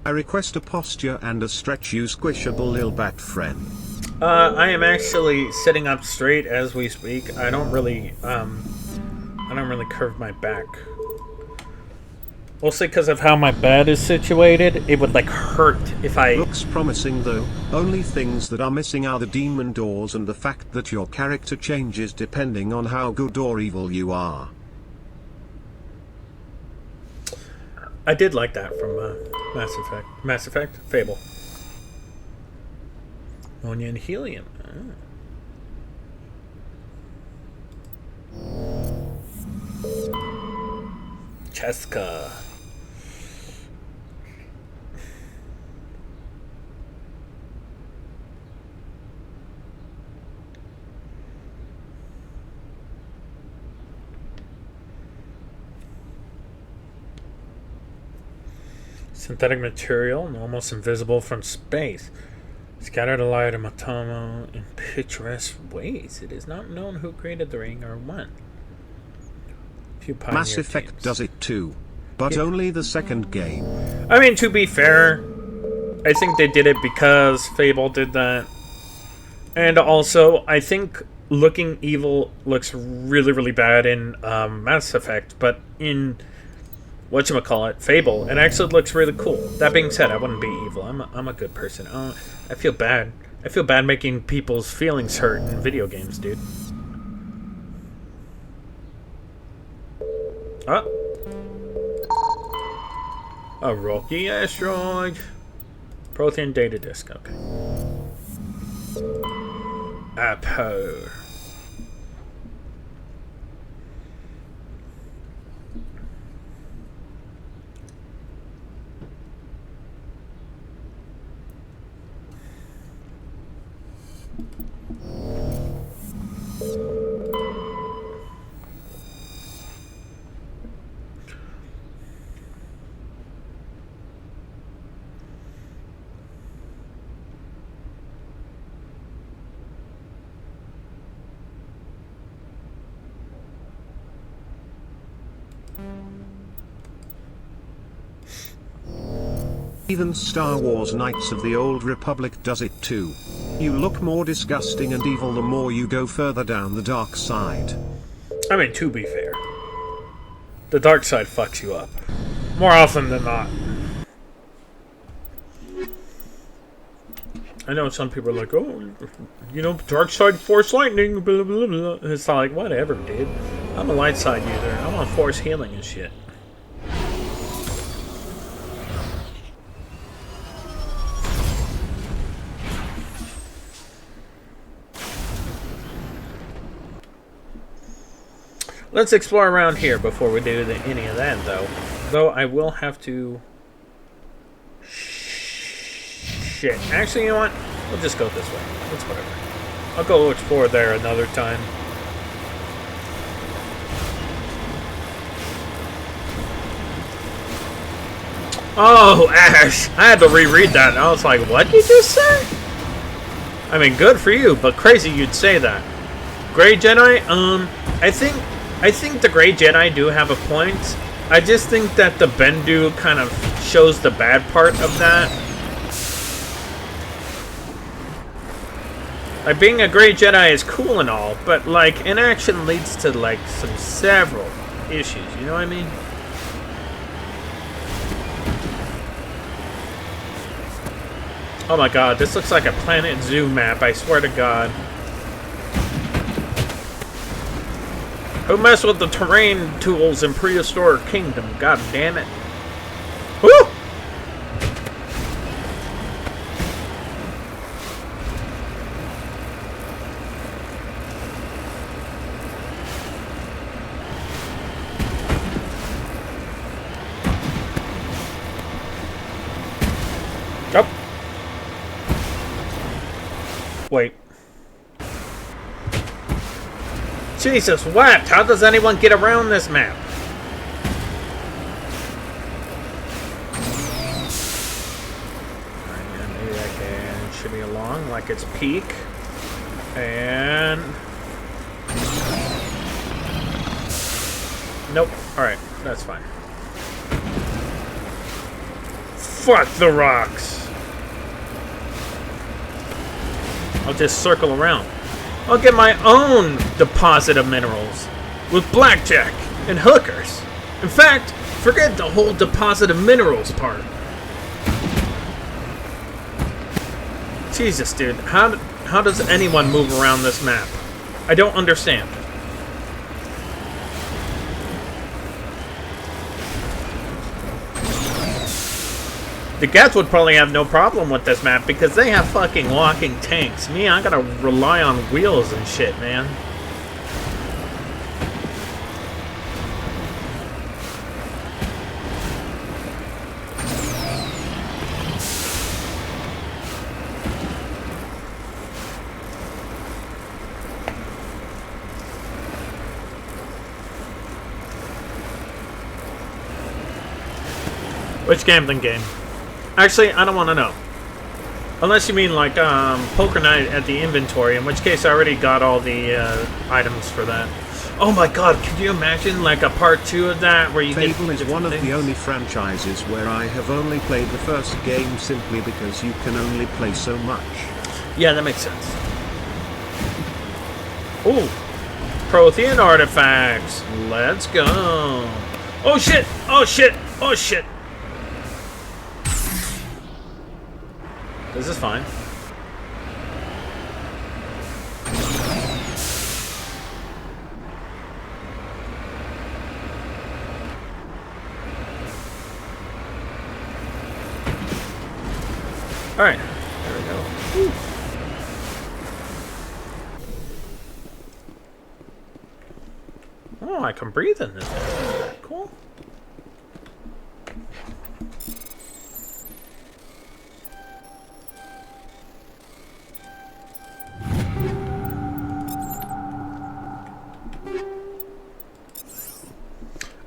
S4: I request a posture and a stretch, you squishable lil bat friend.
S1: I am actually sitting up straight as we speak. I don't really curve my back. Mostly because of how my bed is situated. It would like hurt if I...
S4: Looks promising though. Only things that are missing are the demon doors and the fact that your character changes depending on how good or evil you are.
S1: I did like that from Mass Effect. Mass Effect? Fable. Ammonia and helium. Cheska. Synthetic material and almost invisible from space. Scattered light of Matomo in picturesque ways. It is not known who created the ring or when.
S4: Mass Effect teams. Does it too, but only the second game.
S1: I mean, to be fair, I think they did it because Fable did that. And also, I think looking evil looks really, really bad in Mass Effect, but in whatchamacallit, Fable, it actually looks really cool. That being said, I wouldn't be evil. I'm a good person. I feel bad. I feel bad making people's feelings hurt in video games, dude. A rocky asteroid. Prothean data disk, okay. Apo.
S4: Even Star Wars Knights of the Old Republic does it too. You look more disgusting and evil the more you go further down the dark side.
S1: I mean, to be fair, the dark side fucks you up. More often than not. I know some people are like, oh, you know, dark side force lightning, blah, blah, blah. It's not like, whatever, dude. I'm a light side user. I'm on force healing and shit. Let's explore around here before we do any of that, though. Though I will have to... Shit. Actually, you know what? We'll just go this way. It's whatever. I'll go explore there another time. Oh, Ash! I had to reread that, and I was like, what did you just say? I mean, good for you, but crazy you'd say that. Grey Jedi? I think the Grey Jedi do have a point. I just think that the Bendu kind of shows the bad part of that. Like, being a Grey Jedi is cool and all, but, like, inaction leads to, like, several issues, you know what I mean? Oh my god, this looks like a Planet Zoo map, I swear to god. Who messed with the terrain tools in Prehistoric Kingdom? God damn it. Woo! Oh. Wait. Jesus wept! How does anyone get around this map? Alright, maybe I can shimmy along like it's peak. And... Nope. Alright, that's fine. Fuck the rocks! I'll just circle around. I'll get my own deposit of minerals with blackjack and hookers. In fact, forget the whole deposit of minerals part. Jesus, dude, how does anyone move around this map? I don't understand. The Gets would probably have no problem with this map because they have fucking walking tanks. Me, I gotta rely on wheels and shit, man. Which gambling game? Actually, I don't want to know. Unless you mean like poker night at the inventory, in which case I already got all the items for that. Oh my god, could you imagine like a part 2 of that where you
S4: Fable is one of the only franchises where I have only played the first game simply because you can only play so much.
S1: Yeah, that makes sense. Ooh, Prothean artifacts. Let's go. Oh shit! Oh shit! Oh shit! This is fine. Alright, there we go. Woo. Oh, I can breathe in this. Cool.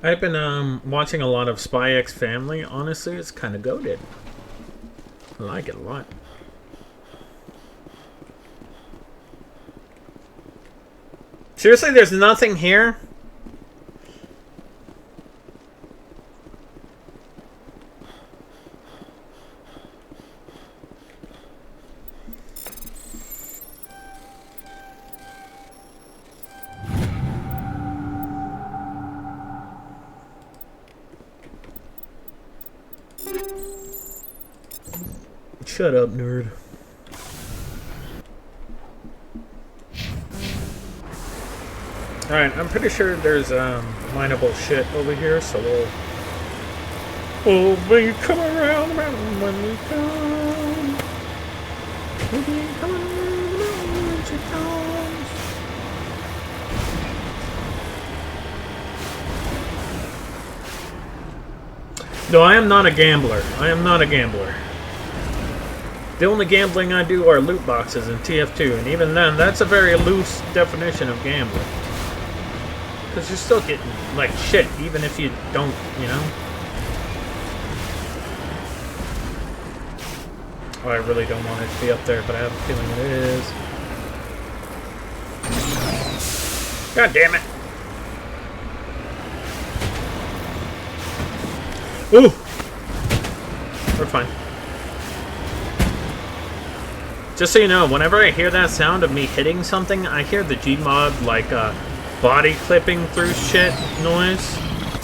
S1: I've been watching a lot of Spy X Family. Honestly, it's kind of goated. I like it a lot. Seriously, there's nothing here? Shut up, nerd. Alright, I'm pretty sure there's mineable shit over here, so we'll be coming around when we come. We'll be coming around when she comes. No, I am not a gambler. I am not a gambler. The only gambling I do are loot boxes in TF2, and even then, that's a very loose definition of gambling. Because you're still getting, like, shit, even if you don't, you know? Oh, I really don't want it to be up there, but I have a feeling it is. God damn it! Ooh! We're fine. Just so you know, whenever I hear that sound of me hitting something, I hear the Gmod, like, body clipping through shit noise,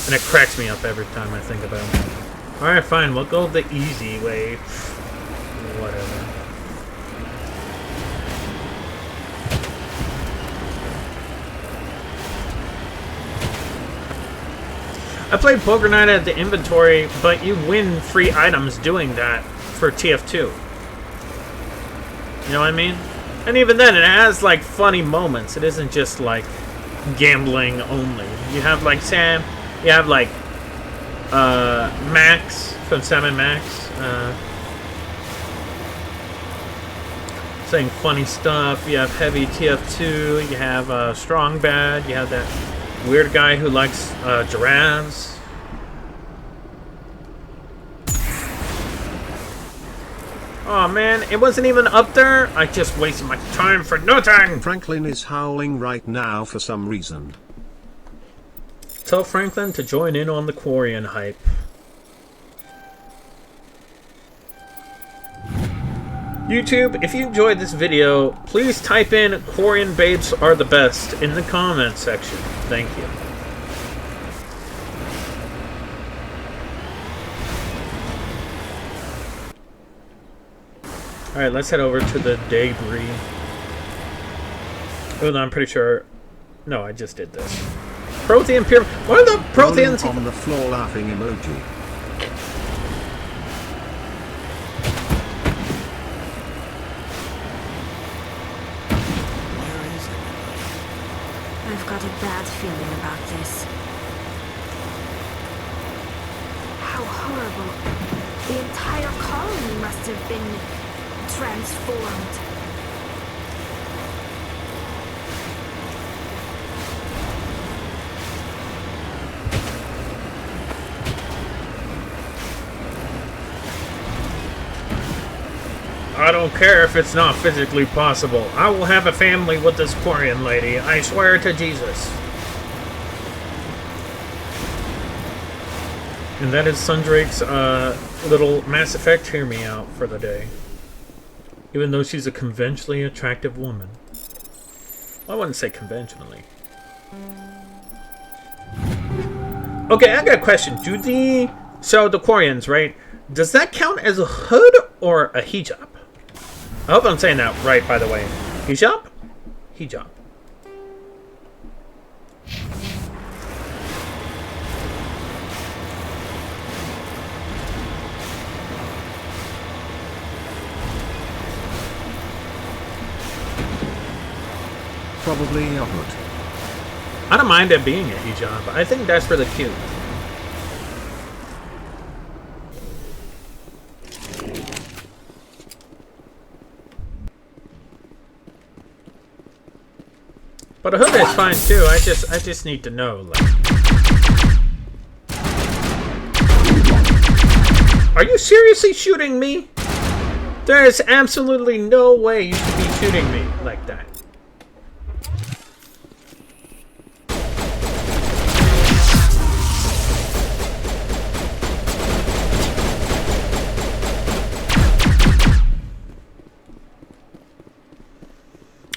S1: and it cracks me up every time I think about it. Alright, fine, we'll go the easy way. Whatever. I played Poker Night at the inventory, but you win free items doing that for TF2. You know what I mean? And even then, it has, like, funny moments. It isn't just, like, gambling only. You have like Sam, you have like Max from Sam and Max saying funny stuff. You have Heavy TF2, you have Strong Bad, you have that weird guy who likes giraffes. Oh man, it wasn't even up there. I just wasted my time for nothing.
S4: Franklin is howling right now for some reason.
S1: Tell Franklin to join in on the Quarian hype. YouTube, if you enjoyed this video, please type in Quarian babes are the best in the comments section. Thank you. Alright, let's head over to the debris. Oh, no, I'm pretty sure... No, I just did this. Prothean pyramid... What are the Protheans...
S4: on the floor laughing emoji.
S11: I've got a bad feeling about this. How horrible. The entire colony must have been transformed.
S1: I don't care if it's not physically possible. I will have a family with this Quarian lady. I swear to Jesus. And that is Sundrake's little Mass Effect hear me out for the day. Even though she's a conventionally attractive woman. Well, I wouldn't say conventionally. Okay, I got a question. So the Quarians, right? Does that count as a hood or a hijab? I hope I'm saying that right, by the way. Hijab? Hijab.
S4: Probably a hood.
S1: I don't mind it being a hijab. I think that's really cute. But a hood is fine too. I just need to know, like. Are you seriously shooting me? There is absolutely no way you should be shooting me like that.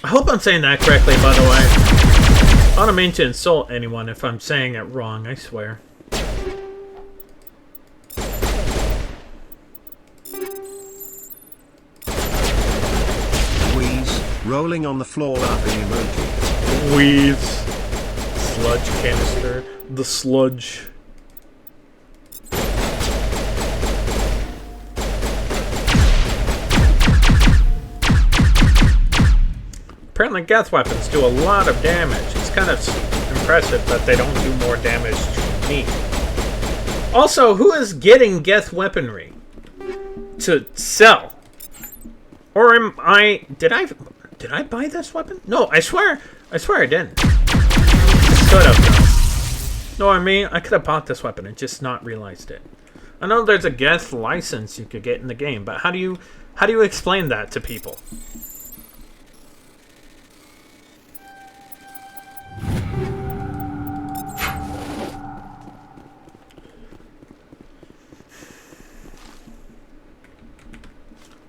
S1: I hope I'm saying that correctly, by the way. I don't mean to insult anyone if I'm saying it wrong, I swear.
S4: Rolling on the floor laughing emoji.
S1: Weeds. Sludge canister. The sludge. Apparently Geth weapons do a lot of damage. It's kind of impressive that they don't do more damage to me. Also, who is getting Geth weaponry to sell? Or am I... Did I buy this weapon? No, I swear I didn't. I could have. No, I mean, I could have bought this weapon and just not realized it. I know there's a Geth license you could get in the game, but how do you explain that to people?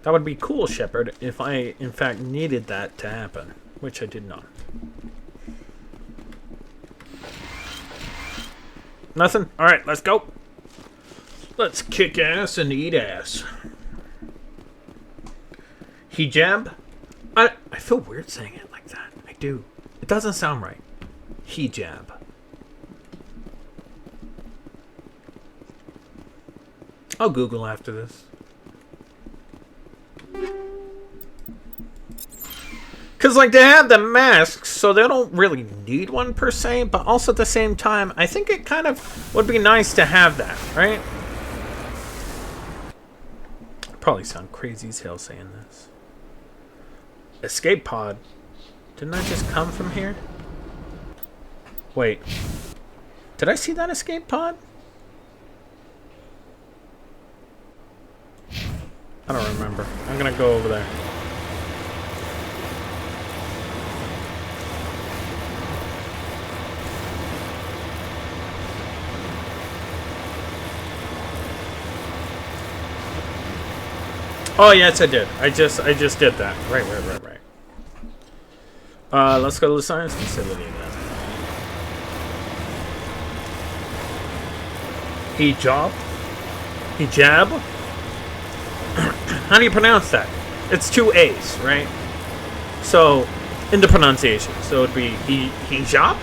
S1: That would be cool, Shepard, if I, in fact, needed that to happen, which I did not. Nothing? Alright, let's go. Let's kick ass and eat ass. Hijab? I feel weird saying it like that. I do. It doesn't sound right. Hijab. I'll Google after this. Because, like, they have the masks, so they don't really need one per se, but also at the same time, I think it kind of would be nice to have that, right? Probably sound crazy as hell saying this. Escape pod. Didn't I just come from here? Wait. Did I see that escape pod? I don't remember. I'm gonna go over there. Oh yes, I did. I just did that. Right. Let's go to the science facility again. Hijab? How do you pronounce that? It's 2 A's, right? So, in the pronunciation. So it'd be hijab?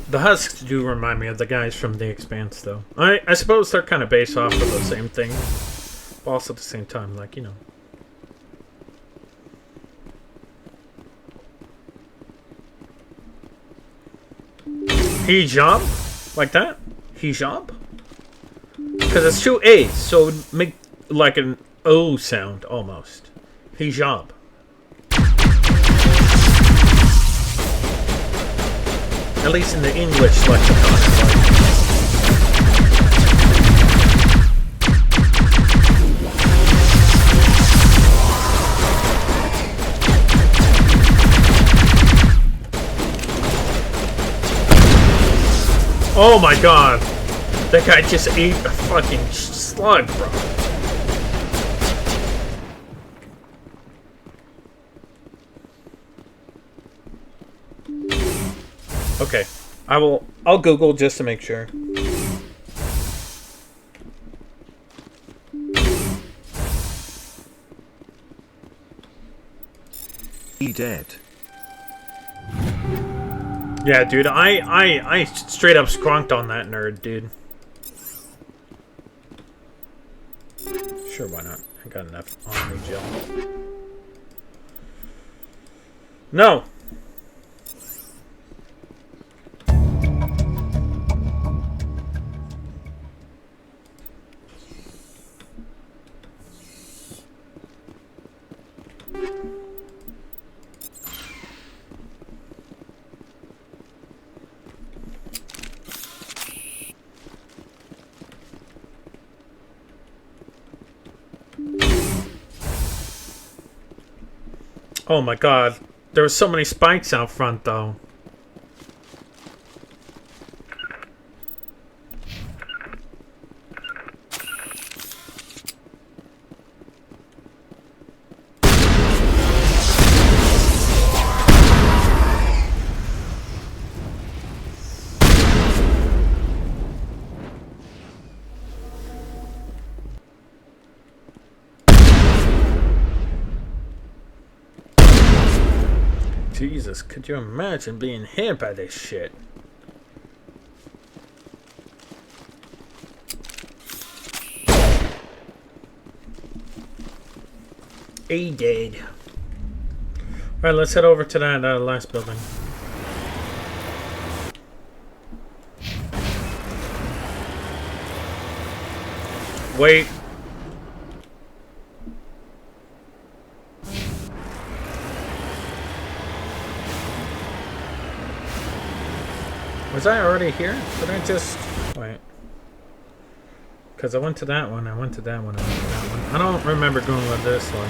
S1: The husks do remind me of the guys from The Expanse, though. I suppose they're kind of based off of the same thing. But also at the same time, like, you know. Hijab? Like that? Hijab? Because it's 2 A's, so it would make like an O sound, almost. Hijab. At least in the English lexicon. Oh my god. That guy just ate a fucking slug, bro. Okay. I'll Google just to make sure.
S4: He dead.
S1: Yeah, dude, I straight up skrunked on that nerd, dude. Sure, why not? I got enough army gel. No! Oh my god. There were so many spikes out front, though. Jesus, could you imagine being hit by this shit? He did. Alright, let's head over to that last building. Wait. Was I already here? Did I just... Wait. Because I went to that one, I went to that one, I went to that one. I don't remember going with this one.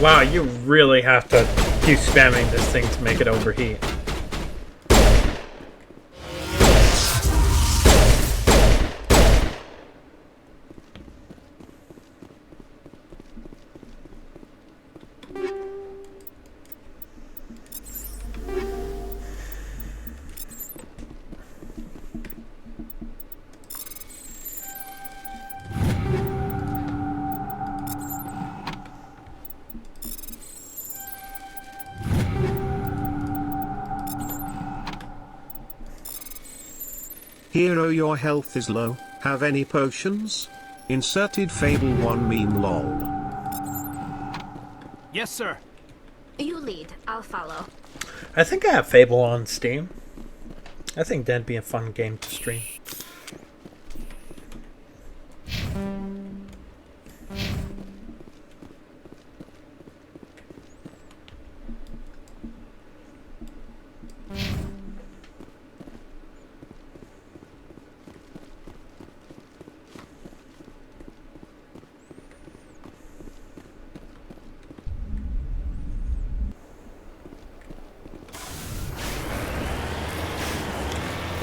S1: Wow, you really have to keep spamming this thing to make it overheat.
S4: Hero, your health is low. Have any potions? Inserted Fable 1 meme lol.
S25: Yes, sir.
S11: You lead. I'll follow.
S1: I think I have Fable on Steam. I think that'd be a fun game to stream.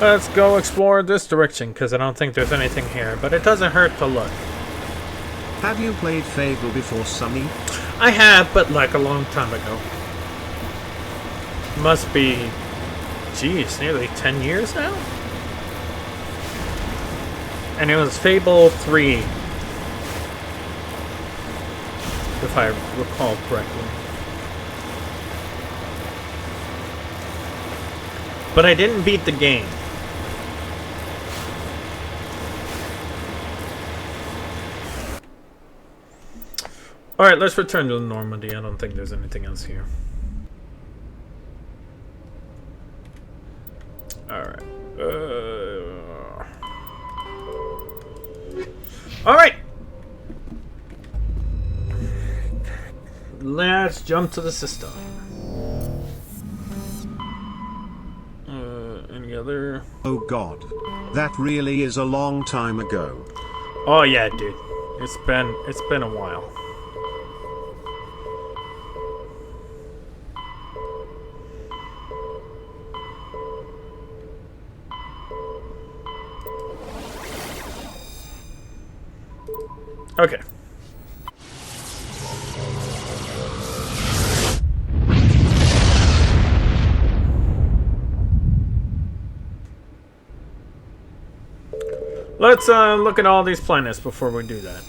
S1: Let's go explore this direction, because I don't think there's anything here, but it doesn't hurt to look.
S4: Have you played Fable before, Sonny?
S1: I have, but like a long time ago. Must be, geez, nearly 10 years now? And it was Fable 3, if I recall correctly. But I didn't beat the game. Alright, let's return to Normandy. I don't think there's anything else here. Alright. Alright! Let's jump to the system. Any other?
S4: Oh god. That really is a long time ago.
S1: Oh yeah, dude. It's been a while. Okay. Let's look at all these planets before we do that.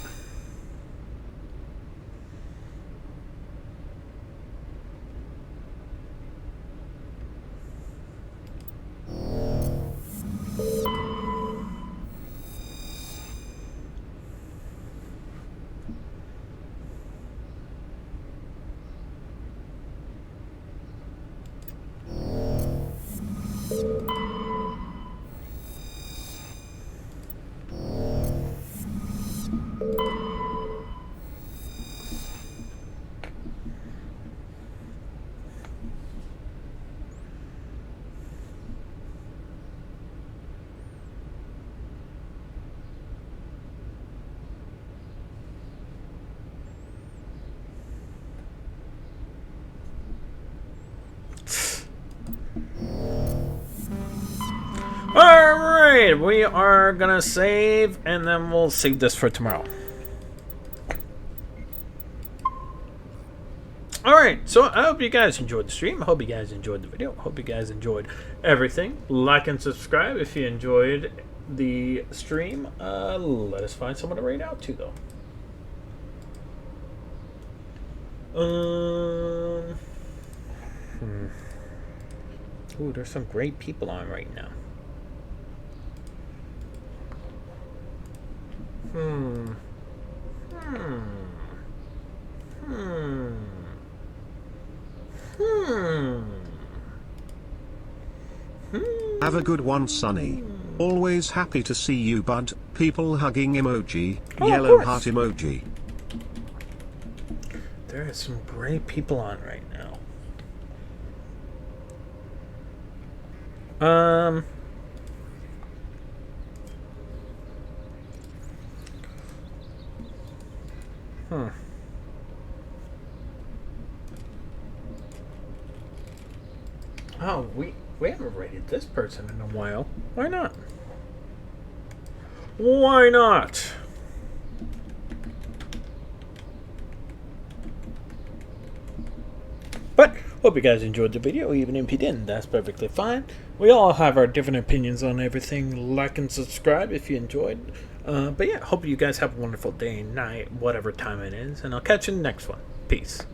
S1: Alright, we are gonna save, and then we'll save this for tomorrow. Alright, so I hope you guys enjoyed the stream. I hope you guys enjoyed the video. I hope you guys enjoyed everything. Like and subscribe if you enjoyed the stream. Let us find someone to raid out to, though. Ooh, there's some great people on right now.
S4: Have a good one, Sonny. Always happy to see you, bud. People hugging emoji.
S1: Oh,
S4: Yellow heart emoji.
S1: There are some great people on right now. Oh, we haven't rated this person in a while. Why not? Why not? But hope you guys enjoyed the video. Even if you didn't, that's perfectly fine. We all have our different opinions on everything. Like and subscribe if you enjoyed. But yeah, hope you guys have a wonderful day, night, whatever time it is. And I'll catch you in the next one. Peace.